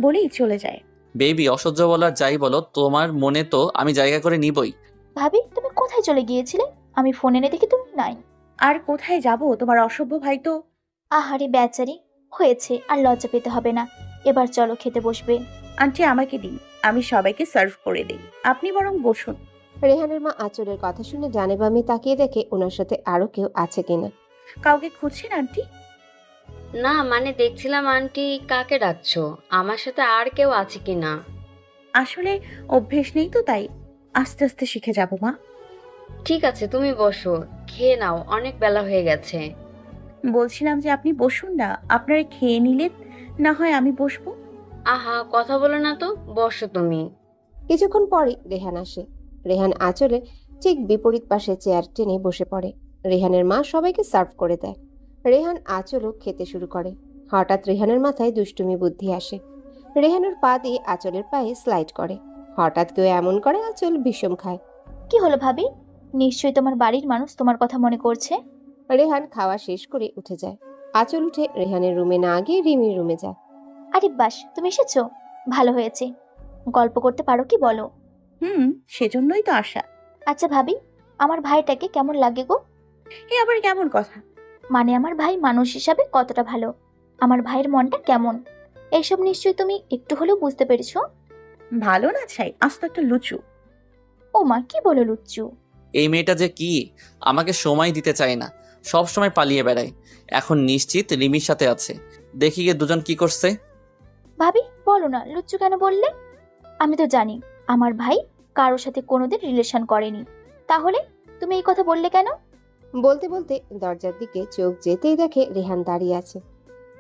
বলেই চলে যায়। বেবি, অসহ্য বলার যাই বলো, তোমার মনে তো আমি জায়গা করে নিবই। ভাবি তুমি কোথায় চলে গিয়েছিলে? আমি ফোন এনে দেখি তুমি নাই। আর কোথায় যাব? তোমার অসভ্য ভাই তো। আহারে বেচারি, হয়েছে, আর লজ্জা পেতে হবে না। এবার চলো খেতে বসবে। আন্টি আমাকে দিন, আমি সবাইকে সার্ভ করে দিই, আপনি বরং বসুন। রেহানের মা আঁচলের কথা শুনে ডানে বামে তাকিয়ে দেখে ওনার সাথে আরো কেউ আছে কিনা। কাউকে খুঁজছেন আন্টি? না, মানে দেখছিলাম আন্টি কাকে ডাকছো, আমার সাথে আর কেউ আছে কি না। আসলে অভ্যেস নেই তো, তাই আস্তে আস্তে শিখে যাব মা। ঠিক আছে, তুমি বসো, খেয়ে নাও, অনেক বেলা হয়ে গেছে। বলছিলাম যে আপনি বসুন না, আপনারা খেয়ে নিলে না হয় আমি বসবো। আহা, কথা বলো না তো, বসো তুমি। কিছুক্ষণ পরই রেহান আসে। রেহান আঁচলের ঠিক বিপরীত পাশে চেয়ার টেনে বসে পড়ে। রেহানের মা সবাইকে সার্ভ করে দেয়। রেহান আঁচলও খেতে শুরু করে। হঠাৎ রেহানের মাথায় দুষ্টুমি বুদ্ধি আসে। রেহানের পা দিয়ে আঁচলের পায়ে স্লাইড করে। হঠাৎ কেউ এমন করে আঁচল বিষম খায়। কি হলো ভাবি? নিশ্চয়ই তোমার বাড়ির মানুষ তোমার কথা মনে করছে। রেহান খাওয়া শেষ করে উঠে যায়। আঁচল উঠে রেহানের রুমে না গিয়ে রিমির রুমে যায়। আরে বাস, তুমি এসেছো, ভালো হয়েছে। গল্প করতে পারো কি বলো? সেজন্যই তো আসা। আচ্ছা ভাবি, আমার ভাইটাকে কেমন লাগে গো? এ আবার কেমন কথা? মানে আমার ভাই মানুষ হিসাবে কতটা ভালো, আমার ভাইয়ের মনটা কেমন, এইসব নিশ্চয়ই তুমি একটু হলেও বুঝতে পেরেছো। ভালো না চাই, আস্ত একটা লুচু। ও মা, কি বলো লুচ্চু? এই মেয়েটা যে কি, আমাকে সময় দিতে চায় না, সব সময় পালিয়ে বেড়ায়। এখন নিশ্চিত রিমির সাথে আছে। দেখি গিয়ে দুজন কি করছে। ভাবি বলো না, লুচ্চু কেন বললে? আমি তো জানি আমার ভাই কারোর সাথে কোনোদিন রিলেশন করেনি, তাহলে তুমি এই কথা বললে কেন? বলতে বলতে দরজার দিকে চোখ যেতেই দেখে রেহান দাঁড়িয়ে আছে।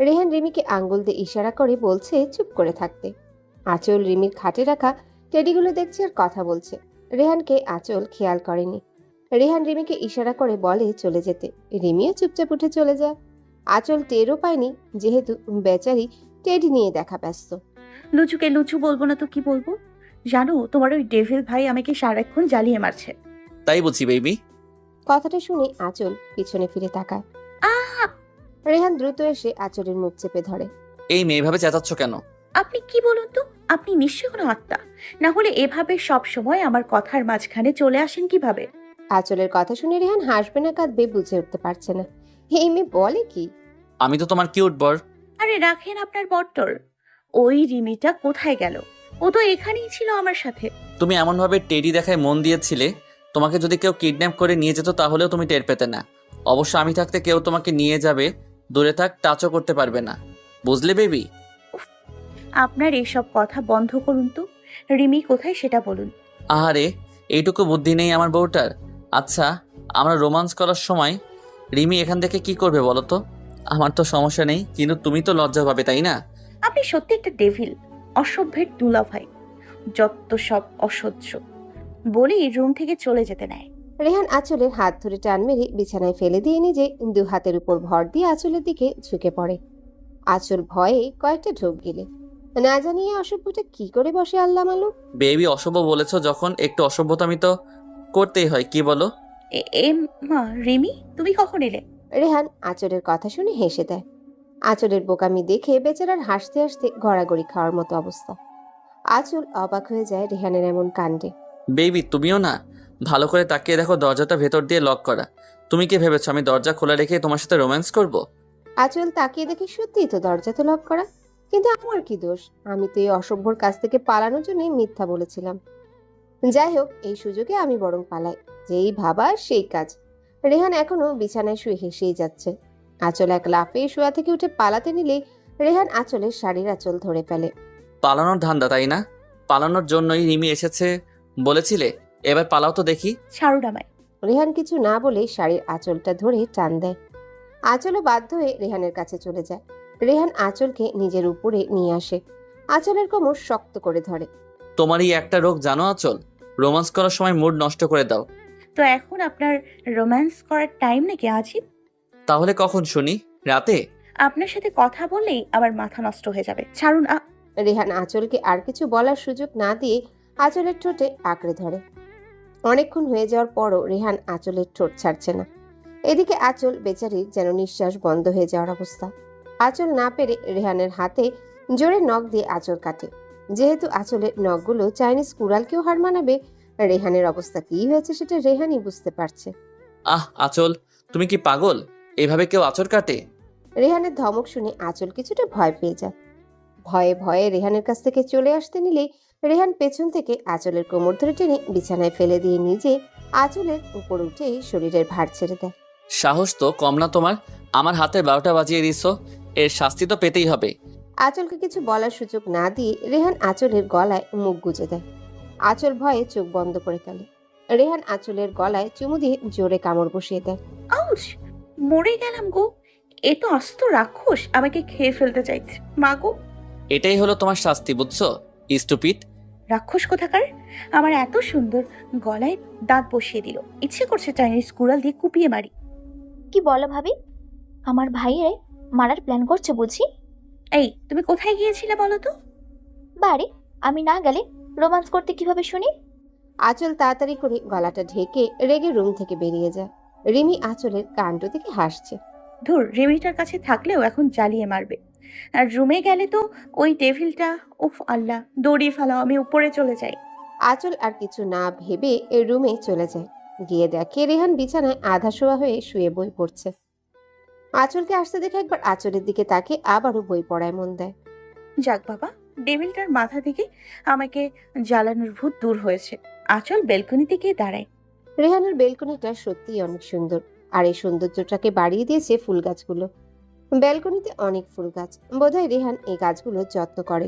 রেহান রিমিকে আঙ্গুল দিয়ে ইশারা করে বলছে চুপ করে থাকতে। আঁচল রিমির খাটে রাখা টেডিগুলো দেখছে আর কথা বলছে। রেহানকে আঁচল খেয়াল করেনি। রেহান রিমিকে ইশারা করে বলে চলে যেতে। রিমিও চুপচাপ উঠে চলে যায়। আঁচল টেরও পায়নি, যেহেতু বেচারি টেডি নিয়ে দেখা ব্যস্ত। লুচুকে লুচু বলবো না তো কি বলবো? জানো, তোমার ওই ডেভিল ভাই আমাকে সারাক্ষণ জ্বালিয়ে মারছে। তাই বুঝি বেবি? কথাটা শুনে আঁচল পিছনে ফিরে তাকায়। আহ! রেহান দ্রুত এসে আঁচলের মুখ চেপে ধরে। এই মেয়ে এভাবে চেঁচাচ্ছ কেন? আপনি কি বলুন তো? আপনি নিশ্চয়ই কোনো আত্মা, না হলে এভাবে সব সময় আমার কথার মাঝখানে চলে আসেন কিভাবে? আঁচলের কথা শুনে রেহান হাসবে না কাঁদবে বুঝে উঠতে পারছে না। এই মেয়ে বলে কি? আমি তো তোমার কিউট বর। আরে রাখেন আপনার বট্টর। ওই রিমিটা কোথায় গেল? ও তো এখানেই ছিল আমার সাথে। তুমি এমনভাবে টেডি দেখায় মন দিয়েছিলে, তোমাকে যদি কেউ কিডন্যাপ করে নিয়ে যেত তাহলেও তুমি টের পেতে না। অবশ্য আমি থাকতে কেউ তোমাকে নিয়ে যাবে, দূরে থাক, টাচও করতে পারবে না। বুঝলে বেবি? আপনার এইসব কথা বন্ধ করুন তো। রিমি কোথায় সেটা বলুন। আহারে, এইটুকু বুদ্ধি নেই আমার বউটার। আচ্ছা, আমরা রোমান্স করার সময় রিমি এখান থেকে কি করবে বলো তো? আমার তো সমস্যা নেই, কিন্তু তুমি তো লজ্জা পাবে, তাই না? আপনি সত্যি একটা ডেভিল, অসভ্যের দুলাভাই, যত সব অসহ্য। বলেই রুম থেকে চলে যেতে নেয়। রেহান আঁচলের হাত ধরে টান মেরে বিছানায় ফেলে দিয়ে নিজে দু হাতের উপর ভর দিয়ে আঁচলের দিকে ঝুঁকে পড়ে। আঁচল ভয়ে কয়েকটা ঢোক গিলে। না জানিয়ে অসভ্যটা কি করে বসে আল্লাহ মালুম। বেবি, অসভ্য বলেছো যখন, একটু অসভ্যতামি তো করতেই হয়, কি বলো? এ মা, রিমি তুমি কখন এলে? রেহান আঁচলের কথা শুনে হেসে দেয়। আঁচলের বোকামি দেখে বেচারার হাসতে হাসতে গড়াগড়ি খাওয়ার মতো অবস্থা। আঁচল অবাক হয়ে যায় রেহানের এমন কাণ্ডে। বেবি, তুমিও না, ভালো করে তাকিয়ে দেখো, দরজাটা ভেতর দিয়ে লক করা। তুমি কি ভেবেছো আমি দরজা খোলা রেখে তোমার সাথে রোম্যান্স করব? আঁচল তাকিয়ে দেখে সত্যিই তো দরজা তো লক করা। কিন্তু আমার কি দোষ? আমি তো এই অসভ্যর কাছ থেকে পালানোর জন্য মিথ্যা বলেছিলাম। যাই হোক, এই সুযোগে আমি বরং পালাই। যেই ভাবা সেই কাজ। রেহান এখনো বিছানায় শুয়ে হেসেই যাচ্ছে। আঁচল এক লাফে শোয়া থেকে উঠে পালাতে নিলেই রেহান আঁচলের শাড়ির আঁচল ধরে ফেলে। পালানোর ধান্দা, তাই না? পালানোর জন্যই রিমি এসেছে বলেছিলে, এবার পালাও তো দেখি। ছাড়ুন আমায়। রেহান কিছু না বলে শাড়ির আঁচলটা ধরে টান দেয়। আঁচলও বাধ্য হয়ে রেহানের কাছে চলে যায়। রেহান আঁচলকে নিজের উপরে নিয়ে আসে। আঁচলের কোমর শক্ত করে ধরে। তোমারই একটা রোগ জানো আঁচল, রোম্যান্স করার সময় মুড নষ্ট করে দাও। তো এখন আপনার রোম্যান্স করার টাইম নাকি আজিব? তাহলে কখন শুনি? রাতে? আপনার সাথে কথা বললেই আমার মাথা নষ্ট হয়ে যাবে। ছাড়ুন। রেহান আঁচলকে আর কিছু বলার সুযোগ না দিয়ে আঁচলের ঠোঁটে আঁকড়ে ধরে। অনেকক্ষণ হয়ে যাওয়ার পরও রেহান আঁচলের ঠোঁট ছাড়ছে না। এদিকে আঁচল বেচারির যেন নিঃশ্বাস বন্ধ হয়ে যাওয়ার অবস্থা। আঁচল না পেরে রেহানের হাতে জোরে নখ দিয়ে আঁচল কাটে। যেহেতু আঁচলের নখগুলো চাইনিজ কুড়ালকেও হার মানাবে, রেহানের অবস্থা কি হয়েছে সেটা রেহানই বুঝতে পারছে। আহ আঁচল, তুমি কি পাগল? এভাবে কেউ আঁচড় কাটে? রেহানের ধমক শুনে আঁচল কিছুটা ভয় পেয়ে যায়। ভয়ে ভয়ে রেহানের কাছ থেকে চলে আসতে নিলেই রেহান পেছন থেকে আঁচলের কোমর ধরে টেনে বিছানায় ফেলে দিয়ে নিজে আঁচলের উপর উঠে শরীরের ভার ছেড়ে দেয়। সাহস তো কম না তোমার, আমার হাতে 12টা বাজিয়ে দিছো, এর শাস্তি তো পেতেই হবে। আঁচলকে কিছু বলার সুযোগ না দিয়ে রেহান আঁচলের গলায় মুখ গুজে দেয়। আঁচল ভয়ে চোখ বন্ধ করে ফেলে। রেহান আঁচলের গলায় চুমু দিয়ে জোরে কামড় বসিয়ে দেয়। আউচ! মরে গেলাম গো। এ তো আস্ত রাক্ষস, আমাকে খেয়ে ফেলতে চাইছে। মা গো! এটাই হলো তোমার শাস্তি, বুঝছো স্টুপিড? রাক্ষস কোথাকার! আমার এত সুন্দর গলায় দাঁত বসিয়ে দিল, ইচ্ছে করছে চাইনিজ কুড়াল দিয়ে কুপিয়ে মারি। কি বলো ভাবি? আমার ভাইয়ের মারার প্ল্যান করছে বুঝি? এই, তুমি কোথায় গিয়েছিলে বলো তো? বাড়ি। আমি না গেলে রোমান্স করতে কিভাবে শুনি? আঁচল তাড়াতাড়ি করে গলাটা ঢেকে রেগে রুম থেকে বেরিয়ে যায়। রিমি আঁচলের কাণ্ড থেকে হাসছে। ধুর, রেমিটার কাছে থাকলেও এখন জ্বালিয়ে মারবে। আর রুমে গেলে তো ওই টেবিলটা, উফ আল্লাহ, দড়িয়ে ফেলাও, আমি উপরে চলে যাই। আঁচল আর কিছু না ভেবে রুমে চলে যায়। গিয়ে দেখে রেহান বিছানায় আধা শোয়া হয়ে শুয়ে বই পড়ছে। আঁচলকে আসতে দেখে একবার আঁচলের দিকে তাকে আবারও বই পড়ায় মন দেয়। যাক বাবা, টেবিলটার মাথা থেকে আমাকে জ্বালানোর ভূত দূর হয়েছে। আঁচল বেলকনিতে গিয়ে দাঁড়ায়। রেহানের বেলকনিটা সত্যিই অনেক সুন্দর, আর এই সৌন্দর্যটাকে বাড়িয়ে দিয়েছে ফুল গাছগুলো। ব্যালকনিতে অনেক ফুল গাছ, বোধহয় রেহান এই গাছগুলোর যত্ন করে।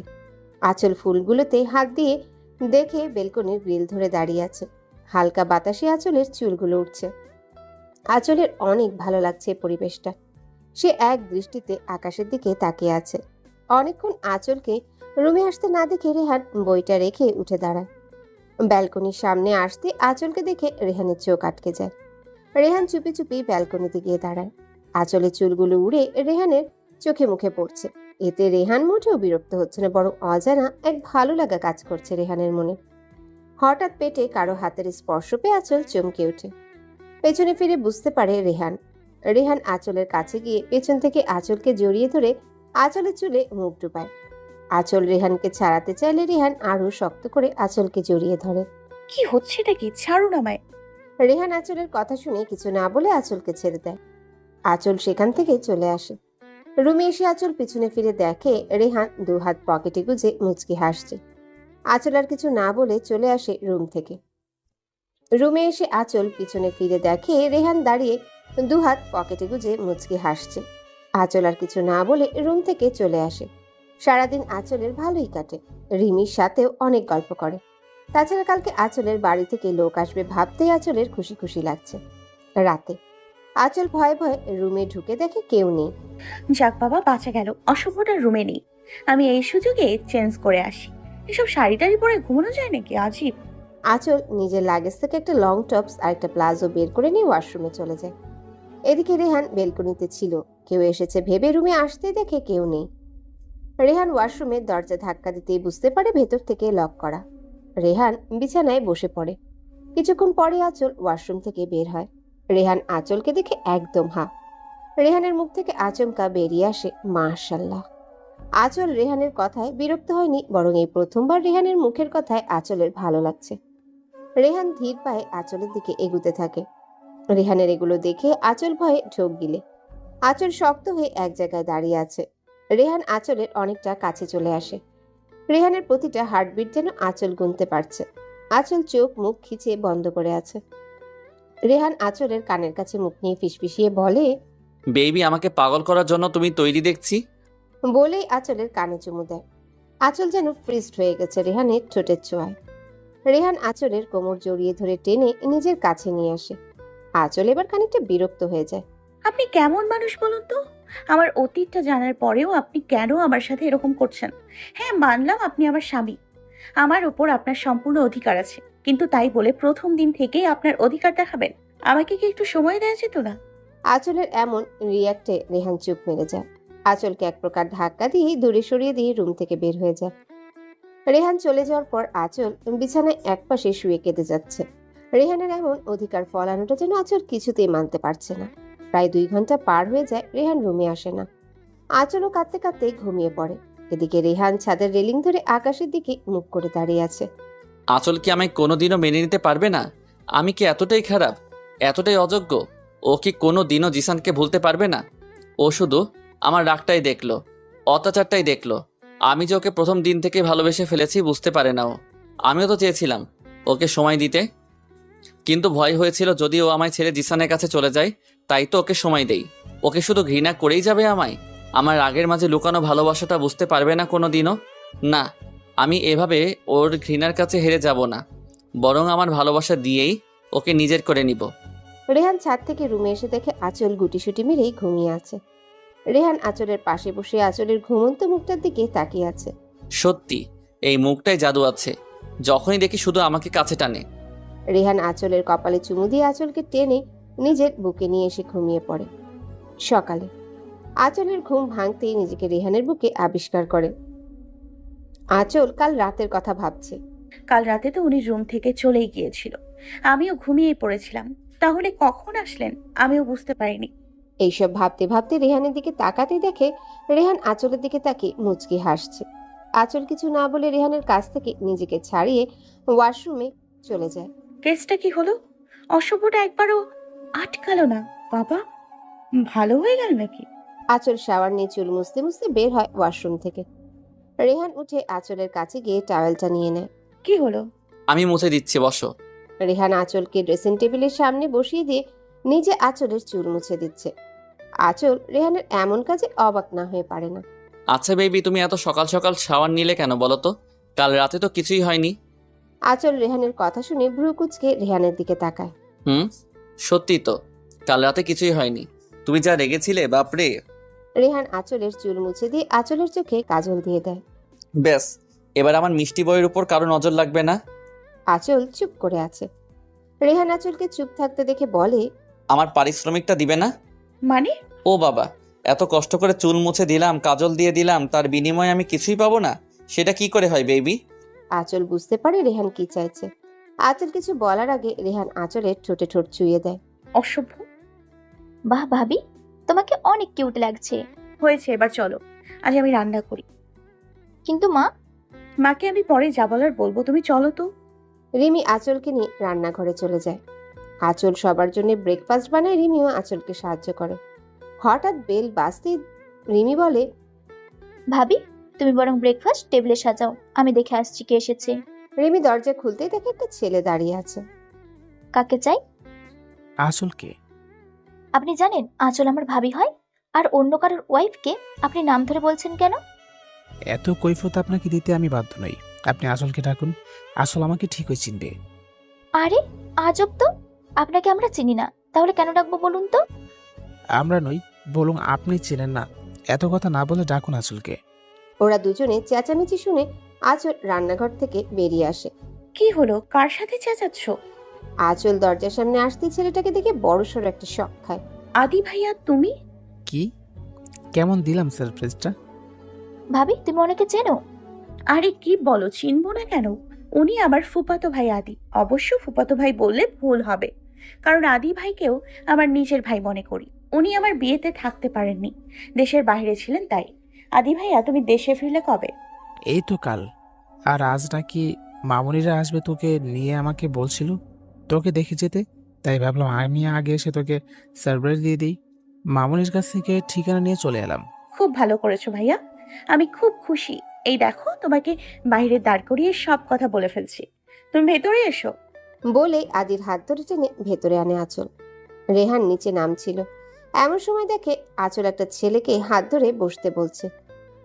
আঁচল ফুলগুলোতে হাত দিয়ে দেখে বেলকনির গ্রিল ধরে দাঁড়িয়ে আছে। হালকা বাতাসে আঁচলের চুলগুলো উঠছে। আঁচলের অনেক ভালো লাগছে এই পরিবেশটা। সে এক দৃষ্টিতে আকাশের দিকে তাকিয়ে আছে। অনেকক্ষণ আঁচলকে রুমে আসতে না দেখে রেহান বইটা রেখে উঠে দাঁড়ায়। ব্যালকনির সামনে আসতে আঁচলকে দেখে রেহানের চোখ আটকে যায়। রেহান চুপি চুপি ব্যালকনিতে গিয়ে দাঁড়ায়। আঁচলের চুলগুলো উড়ে রেহানের চোখে মুখে পড়ছে। এতে রেহান মোটেও বিরক্ত হচ্ছে না, বরং অজানা এক ভালো লাগা কাজ করছে রেহানের মনে। হঠাৎ পেটে কারো হাতের স্পর্শ পেয়ে আঁচল চমকে ওঠে। পেছনে ফিরে বুঝতে পারে রেহান। রেহান আঁচলের কাছে গিয়ে পেছন থেকে আঁচলকে জড়িয়ে ধরে আঁচলের চুলে মুখ ডুবায়। আঁচল রেহানকে ছাড়াতে চাইলে রেহান আরো শক্ত করে আঁচলকে জড়িয়ে ধরে। কি হচ্ছেটা কি? ছাড়ুন আমায়। রেহান আঁচলের কথা শুনে কিছু না বলে আঁচলকে ছেড়ে দেয়। আঁচল সেখান থেকে চলে আসে। রুমে এসে আঁচল পিছনে ফিরে দেখে রেহান দু হাত পকেটে গুজে মুচকি হাসছে। আঁচল আর কিছু না বলে চলে আসে রুম থেকে। রুমে এসে আঁচল পিছনে ফিরে দেখে রেহান দাঁড়িয়ে দু হাত পকেটে গুজে মুচকি হাসছে। আঁচল আর কিছু না বলে রুম থেকে চলে আসে। সারাদিন আঁচলের ভালোই কাটে। রিমির সাথেও অনেক গল্প করে। তাছাড়া কালকে আঁচলের বাড়ি থেকে লোক আসবে ভাবতেই আঁচলের খুশি খুশি লাগছে। রাতে আঁচল ভয়ে ভয়ে রুমে ঢুকে দেখে কেউ নেই। যাক বাবা, বাঁচা গেল। অশুভটার রুমে নেই। আমি এই সুযোগে চেঞ্জ করে আসি। এসব শাড়ি টাড়ি পরে ঘুমানো যায় নাকি? আজীব। আঁচল নিজের লাগেজ থেকে একটা লং টপস আর একটা প্লাজো বের করে নিয়ে ওয়াশরুমে চলে যায়। এদিকে রেহান বেলকনিতে ছিল। কেউ এসেছে ভেবে রুমে আসতে দেখে কেউ নেই। রেহান ওয়াশরুমের দরজা ধাক্কা দিতেই বুঝতে পারে ভেতর থেকে লক করা। রেহান বিছানায় বসে পড়ে। কিছুক্ষণ পরে আঁচল ওয়াশরুম থেকে বের হয়। রেহান আঁচলকে দেখে একদম হা। রেহানের মুখ থেকে আচমকা বেরিয়ে আসে মাশাআল্লাহ। আঁচল রেহানের কথায় বিরক্ত হয়নি, বরং এই প্রথমবার রেহানের মুখের কথায় আঁচলের ভালো লাগছে। রেহান ধীর পায়ে আঁচলের দিকে এগুতে থাকে। রেহানের এগুলো দেখে আঁচল ভয়ে ঢোক গিলে। আঁচল শক্ত হয়ে এক জায়গায় দাঁড়িয়ে আছে। রেহান আঁচলের অনেকটা কাছে চলে আসে। রেহানের প্রতিটা হার্টবিট যেন আঁচল গুনতে পারছে। আঁচল চোখ মুখ খিচে বন্ধ করে আছে। রেহান আঁচলের কানের কাছে মুখ নিয়ে ফিসফিসিয়ে বলে, বেবি, আমাকে পাগল করার জন্য তুমি তৈরি দেখছি। বলেই আঁচলের কানে চুমু দেয়। আঁচল যেন ফ্রিজড হয়ে গেছে রেহানের ঠোঁটের ছোঁয়ায়। রেহান আঁচলের কোমর জড়িয়ে ধরে টেনে নিজের কাছে নিয়ে আসে। আঁচল এবার খানিকটা বিরক্ত হয়ে যায়। আপনি কেমন মানুষ বলুন তো? আমার অতীতটা জানার পরেও আপনি কেন আমার সাথে এরকম করছেন? হ্যাঁ, মানলাম আপনি আমার স্বামী। আমার উপর আপনার সম্পূর্ণ অধিকার আছে, কিন্তু তাই বলে প্রথম দিন থেকেই আপনার অধিকার দেখাবেন? আমাকে কি একটু সময় দেওয়া যেত না? আঁচলের এমন রিয়াক্টে রেহান চুপ মেরে যায়। আঁচলকে এক প্রকার ধাক্কা দিয়ে দূরে সরিয়ে দিয়ে রুম থেকে বের হয়ে যায়। রেহান চলে যাওয়ার পর আঁচল বিছানায় একপাশে শুয়ে কেঁদে যাচ্ছে। রেহানের এমন অধিকার ফলানোটা যেন আঁচল কিছুতেই মানতে পারছে না। প্রায় 2 ঘন্টা পার হয়ে যায়, রেহান রুমে আসে না। আঁচলও কাঁদতে কাঁদতে ঘুমিয়ে পড়ে। এদিকে রেহান ছাদের রেলিং ধরে আকাশের দিকে মুখ করে দাঁড়িয়ে আছে। আঁচল কি আমায় কোনোদিনও মেনে নিতে পারবে না? আমি কি এতটাই খারাপ, এতটাই অযোগ্য? ও কি কোনো দিনও জিসানকে ভুলতে পারবে না? ও শুধু আমার রাগটাই দেখলো, অত্যাচারটাই দেখলো। আমি যে ওকে প্রথম দিন থেকে ভালোবেসে ফেলেছি বুঝতে পারে না ও। আমিও তো চেয়েছিলাম ওকে সময় দিতে, কিন্তু ভয় হয়েছিল যদি ও আমায় ছেড়ে জিসানের কাছে চলে যায়, তাই তো ওকে সময় দেই। ওকে শুধু ঘৃণা করেই যাবে আমায়? আমার রাগের মাঝে লুকানো ভালোবাসাটা বুঝতে পারবে না কোনো দিনও? না, আমি এভাবে ওর ঘৃণার কাছে হেরে যাব না, বরং আমার ভালোবাসা দিয়েই ওকে নিজের করে নিব। রেহান ছাদ থেকে রুমে এসে দেখে আঁচল গুটিসুটি মেরেই ঘুমিয়ে আছে। রেহান আঁচলের পাশে বসে আঁচলের ঘুমন্ত মুখটার দিকে তাকিয়ে আছে। সত্যি এই মুখটায় জাদু আছে, যখনই দেখি শুধু আমাকে কাছে টানে। রেহান আঁচলের কপালে চুমু দিয়ে আঁচলকে টেনে নিজের বুকে নিয়ে এসে ঘুমিয়ে পড়ে। সকালে আঁচলের ঘুম ভাঙতেই নিজেকে রেহানের বুকে আবিষ্কার করে। আঁচল কাল রাতের কথা ভাবছে। কাল রাতে তো উনি রুম থেকে চলেই গিয়েছিল, আমিও ঘুমিয়ে পড়েছিলাম। তাহলে কখন আসলেন আমিও বুঝতে পারিনি। এইসব ভাবতে ভাবতে রেহানের দিকে তাকাতে দেখে রেহান আঁচলের দিকে তাকিয়ে মুচকি হাসছে। আঁচল কিছু না বলে রেহানের কাছ থেকে নিজেকে ছাড়িয়ে ওয়াশরুমে চলে যায়। কেসটা কি হলো? অশুভটা একবারও আটকালো না বাবা? ভালো হয়ে গেল নাকি? আঁচল শাওয়ার নিয়ে চুল মুছতে মুছতে বের হয় ওয়াশরুম থেকে। রেহান উঠে আঁচলের কাছে গিয়ে টাওয়েলটা নিয়ে নেয়। কি হলো? আমি মুছে দিচ্ছি, বসো। রেহান আঁচলকে ড্রেসিং টেবিলের সামনে বসিয়ে দিয়ে নিজে আঁচলের চুল মুছে দিচ্ছে। আঁচল রেহানের এমন কাজে অবাক না হয়ে পারে না। আচ্ছা বেবি, তুমি এত সকাল সকাল শাওয়ার নিলে কেন বলো তো? কাল রাতে তো কিছুই হয়নি। আঁচল রেহানের কথা শুনে ভ্রু কুঁচকে রেহানের দিকে তাকায়। সত্যি তো, কাল রাতে কিছুই হয়নি। তুমি যা রেগেছিলে বাপরে। রেহান আঁচলের চুল মুছে দিয়ে আঁচলের চোখে কাজল দিয়ে দেয়। ব্যাস, এবার আমার মিষ্টি বইয়ের উপর কারো নজর লাগবে না। আঁচল চুপ করে আছে। রেহান আঁচলকে চুপ থাকতে দেখে বলে, আমার পারিশ্রমিকটা দিবে না? মানে? ও বাবা, এত কষ্ট করে চুল মুছে দিলাম, কাজল দিয়ে দিলাম, তার বিনিময়ে আমি কিছুই পাবো না? সেটা কি করে হয় বেবি? আঁচল বুঝতে পারে রেহান কি চাইছে। আঁচল কিছু বলার আগে রেহান আঁচলের ঠোঁটে ঠোঁট চুইয়ে দেয়। অসভ্য। বাহ ভাবি, তোমাকে অনেক কিউট লাগছে। হয়েছে, এবার চলো, আজ আমি রান্না করি। কিন্তু মা। মাকে আমি পরে যা বলার বলবো, তুমি চলো তো। রিমি আঁচলকে নিয়ে রান্নাঘরে চলে যায়। আঁচল সবার জন্য ব্রেকফাস্ট বানায়, রিমিও আঁচলকে সাহায্য করে। হঠাৎ বেল বাজতেই রিমি বলে, ভাবি, তুমি বরং ব্রেকফাস্ট টেবিলে সাজাও, আমি দেখে আসছি কে এসেছে। রিমি দরজা খুলতেই দেখে একটা ছেলে দাঁড়িয়ে আছে। কাকে চাই? আসলকে আপনি জানেন আঁচল আমার ভাবি হয়, আর অন্য কারোর ওয়াইফকে আপনি নাম ধরে বলছেন কেন? এত কৈফত আপনাকে দিতে আমি বাধ্য নই। আপনি আসলকে ডাকুন, আসল আমাকে ঠিকই চিনবে। আরে আজব তো, আপনাকে আমরা চিনি না, তাহলে কেন ডাকবো বলুন তো? আমরা নই, বলুন আপনি চেনেন না। এত কথা না বলে ডাকুন আসলকে। ওরা দুজনে চেঁচামেচি শুনে আঁচল রান্নাঘর থেকে বেরিয়ে আসে। কি হলো, কার সাথে চেঁচাচ্ছ? আঁচল দরজার সামনে আসতে ছেলেটাকে দেখে বড়সড় একটা শক খায়। আদি ভাইয়া তুমি? কি কেমন দিলাম সারপ্রাইজটা? ভাবি, তুমি ওনাকে চেনো? আরে কি বলো, চিনবো না কেন? উনি আমার ফুফাতো ভাই আদি। অবশ্য ফুফাতো ভাই বললে ভুল হবে, কারণ আদি ভাইকেও আমার নিজের ভাই মনে করি। উনি আমার বিয়েতে থাকতে পারেননি, দেশের বাইরে ছিলেন তাই। আদি ভাইয়া তুমি দেশে ফিরলে কবে? এই তো কাল। আর আজ নাকি মামুনিরা আসবে তোকে নিয়ে, আমাকে বলছিল তোকে দেখে যেতে। তাই ভাবলাম আমি আগে এসে তোকে সারপ্রাইজ দিয়ে দিই। মামুনির কাছ থেকে ঠিকানা নিয়ে চলে এলাম। খুব ভালো করেছো ভাইয়া, আমি খুব খুশি। এই দেখো, তোমাকে বাইরে দাঁড় করিয়ে সব কথা বলে ফেলছি, তুমি ভেতরে এসো। বলে আদির হাত ধরে টেনে ভেতরে আনে আঁচল। রেহান নিচে নামছিল, এমন সময় দেখে আঁচল একটা ছেলেকে হাত ধরে বসতে বলছে।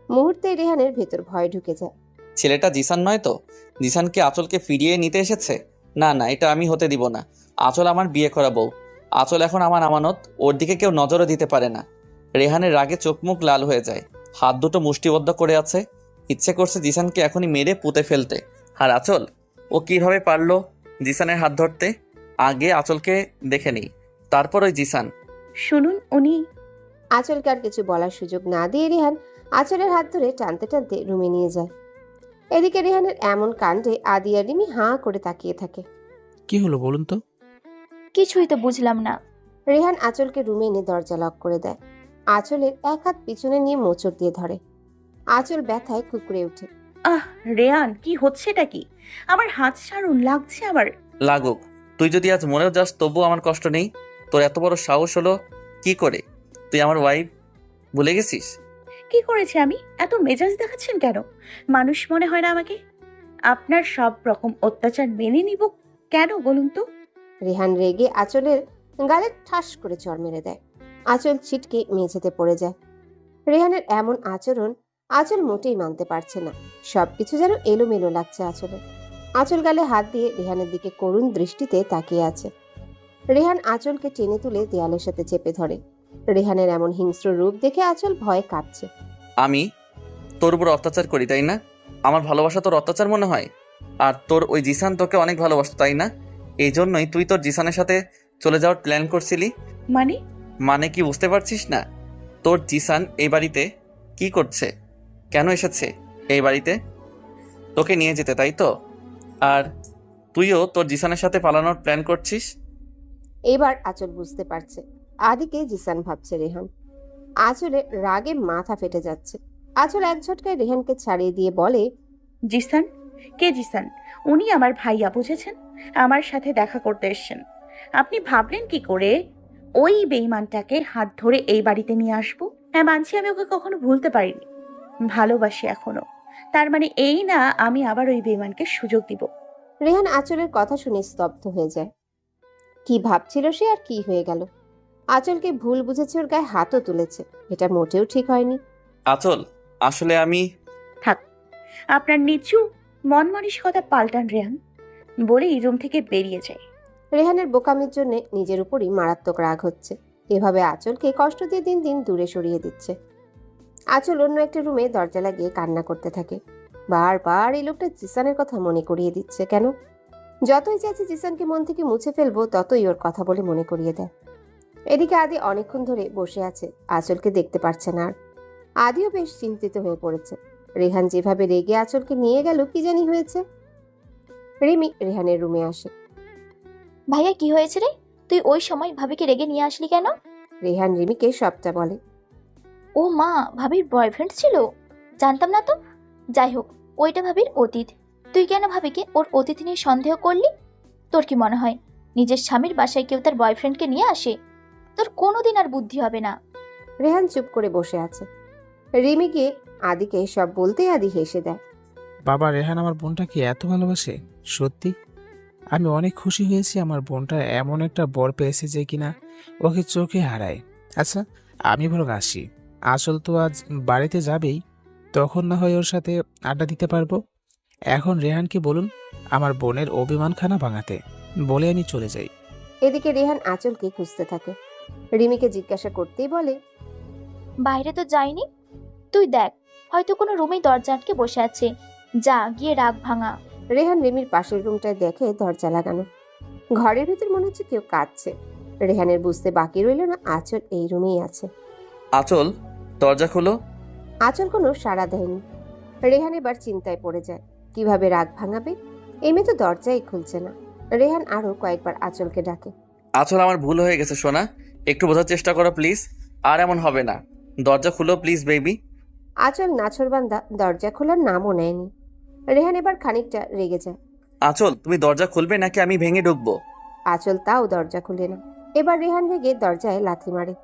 মুহূর্তে রেহানের ভেতর ভয় ঢুকে যায়। ছেলেটা জিসান নয় তো? জিসানকে আঁচলকে ফিরিয়ে নিতে এসেছে? না না, এটা আমি হতে দিব না। আঁচল আমার বিয়ে করা বউ, আঁচল এখন আমার আমানত, ওর দিকে কেউ নজরও দিতে পারে না। রেহানের রাগে চোখ মুখ লাল হয়ে যায়, হাত দুটো মুষ্টিবদ্ধ করে আছে। ইচ্ছে করছে জিসানকে এখনই মেরে পুঁতে ফেলতে। আর আঁচল, ও কিভাবে পারলো জিসানের হাত ধরতে? আগে আঁচলকে দেখে নিই, তারপর ওই জিসান। শুনুন, উনি। আঁচলকে আর কিছু বলার সুযোগ না দিয়ে রেহান আঁচলের হাত ধরে টানতে টানতে রুমে নিয়ে যায়। এদিকে রেহানের এমন কাণ্ডে আদি আর রিমি হাঁ করে তাকিয়ে থাকে। কি হলো বলুন তো? কিছুই তো বুঝলাম না। রেহান আঁচলকে রুমে এনে দরজা লক করে দেয়। আঁচলের এক হাত পিছনে নিয়ে মোচড় দিয়ে ধরে। আঁচল ব্যথায় কুকড়ে ওঠে। আহ রেয়ান, কি হচ্ছেটা কি? আমার হাত ছাড়ুন, লাগছে আমার। লাগুক, তুই যদি আজ মরেও যাস তবুও আমার কষ্ট নেই। তোর এত বড় সাহস হলো কি করে? তুই আমার ওয়াইফ ভুলে গেছিস? কি করেছে আমি? এত মেজাজ দেখাচ্ছেন কেন? মানুষ মনে হয় না আমাকে? আপনার সব রকম অত্যাচার মেনে নিব কেন বলুন তো? রেহান রেগে আঁচলের গালে ঠাস করে চড় মেরে দেয়। আঁচল ছিটকে মেঝেতে পড়ে যায়। রেহানের এমন আচরণ আঁচল মোটেই মানতে পারছে না। সবকিছু যেন এলোমেলো লাগছে আঁচলের। আঁচল গালে হাত দিয়ে রেহানের দিকে করুণ দৃষ্টিতে তাকিয়ে আছে। রেহান আঁচলকে টেনে তুলে দেয়ালের সাথে চেপে ধরে। রেহানের এমন হিংস্র রূপ দেখে আঁচল ভয়ে কাঁপছে। আমি তোর উপর অত্যাচার করি তাই না? আমার ভালোবাসা তোর অত্যাচার মনে হয়? আর তোর ওই জিসান তোকে অনেক ভালোবাসতো তাই না? এই জন্যই তুই তোর জিসানের সাথে চলে যাওয়ার প্ল্যান করছিলি। মানে? মানে কি বুঝতে পারছিস না? তোর জিসান এই বাড়িতে কি করছে? কেন এসেছে এই বাড়িতে? তোকে নিয়ে যেতে, তাই তো? আর তুইও তোর জিসানের সাথে পালানোর প্ল্যান করছিস। এবার আঁচল বুঝতে পারছে আদিকে জিসান ভাবছে রেহান। আঁচলে রাগে মাথা ফেটে যাচ্ছে। আঁচল এক ঝটকায় রেহানকে ছাড়িয়ে দিয়ে বলে, জিসান? কে জিসান? উনি আমার ভাইয়া, বুঝেছেন? আমার সাথে দেখা করতে এসেছেন। আপনি ভাবলেন কি করে ওই বেঈমানটাকে হাত ধরে এই বাড়িতে নিয়ে আসবো? হ্যাঁ, মানছি আমি ওকে কখনো ভুলতে পারিনি, ভালোবাসি এখনো। তার মানে এই না আমি আবার ওই বেঈমানকে সুযোগ দিব। রেহান আঁচলের কথা শুনে স্তব্ধ হয়ে যায়। কি ভাবছিল সে আর কি হয়ে গেল? আঁচলকে ভুল বুঝেছে, ওর গায়ে হাতও তুলেছে। এটা মোটেও ঠিক হয়নি। আচল, আসলে আমি থাক, আপনার নিচু মন মানসিকতা পাল্টান রেহান, বলে এই রুম থেকে বেরিয়ে যায়। রেহানের বোকামির জন্য নিজের উপরই মারাত্মক রাগ হচ্ছে। এভাবে আঁচলকে কষ্ট দিয়ে দিন দিন দূরে সরিয়ে দিচ্ছে। আঁচল অন্য একটা রুমে দরজা লাগিয়ে কান্না করতে থাকে। বারবার এই লোকটা জিসানের কথা মনে করিয়ে দিচ্ছে কেন? যতই চাইছে জিসানকে মন থেকে মুছে ফেলবো, ততই ওর কথা বলে মনে করিয়ে দেয়। এদিকে আদি অনেকক্ষণ ধরে বসে আছে, আঁচলকে দেখতে পারছে না আর। আদিও বেশ চিন্তিত হয়ে পড়েছে। রেহান যেভাবে রেগে আঁচলকে নিয়ে গেল, কি জানি হয়েছে। রিমি রেহানের রুমে আসে। ভাইয়া কি হয়েছে রে? তুই ওই সময় ভাবিকে রেগে নিয়ে আসলি কেন? রেহান রিমিকে সবটা বলে। ও মা, ভাবির বয়ফ্রেন্ড ছিল? জানতাম না তো। যাই হোক, ওইটা ভাবির অতীত। তুই কেন ভাবিকে ওর অতীত নিয়ে সন্দেহ করলি? তোর কি মনে হয় নিজের স্বামীর বাসায় কেউ তার বয়ফ্রেন্ডকে নিয়ে আসে? তোর কোনোদিন আর বুদ্ধি হবে না। রেহান চুপ করে বসে আছে। রিমি গিয়ে আদিকে সব বলতেই আদি হেসে দেয়। বাবা, রেহান আমার বোনটাকে এত ভালোবাসে? সত্যি আমি অনেক খুশি হয়েছি আমার বোনটা এমন একটা বর পেয়েছে যে কিনা ওকে চোখে হারায়। আচ্ছা, আমি বরং আসি। আসল তো আজ বাড়িতে যাবেই, তখন না হয় ওর সাথে আড্ডা দিতে পারবো। এখন রেহানকে বলুন আমার বোনের অভিমানখানা ভাঙাতে, বলে আমি চলে যাই। এদিকে রেহান আঁচলকে খুঁজতে থাকে। রিমিকে জিজ্ঞাসা করতেই বলে, বাইরে তো যাইনি। তুই দেখ, হয়তো কোনো রুমেই দরজা আটকে বসে আছে। যা গিয়ে রাগ ভাঙা। রেহান রিমির পাশের রুমটায় দেখে দরজা লাগানো। ঘরের ভিতর মনে হচ্ছে কেউ কাঁদছে। রেহানের বুঝতে বাকি রইল না আঁচল এই রুমেই আছে। আচল, দরজা খোলো। আঁচল কোনো সাড়া দেয়নি। রেহান এবার চিন্তায় পড়ে যায়, কিভাবে রাগ ভাঙাবে। এই মেয়ে তো দরজাই খুলছে না। রেহান আরো কয়েকবার আঁচলকে ডাকে। আচল, আমার ভুল হয়ে গেছে সোনা, একটু বোঝার চেষ্টা করো প্লিজ। আর এমন হবে না, দরজা খুলো প্লিজ বেবি। আঁচল নাছরবান্দা দরজা খোলার নামও নেয়নি। রেহান এবার খানিকটা রেগে যায়। আচল, তুমি দরজা খুলবে নাকি আমি ভেঙে ঢুকবো? আঁচল তাও দরজা খুলে না। এবার রেহান রেগে দরজায় লাথি মারে।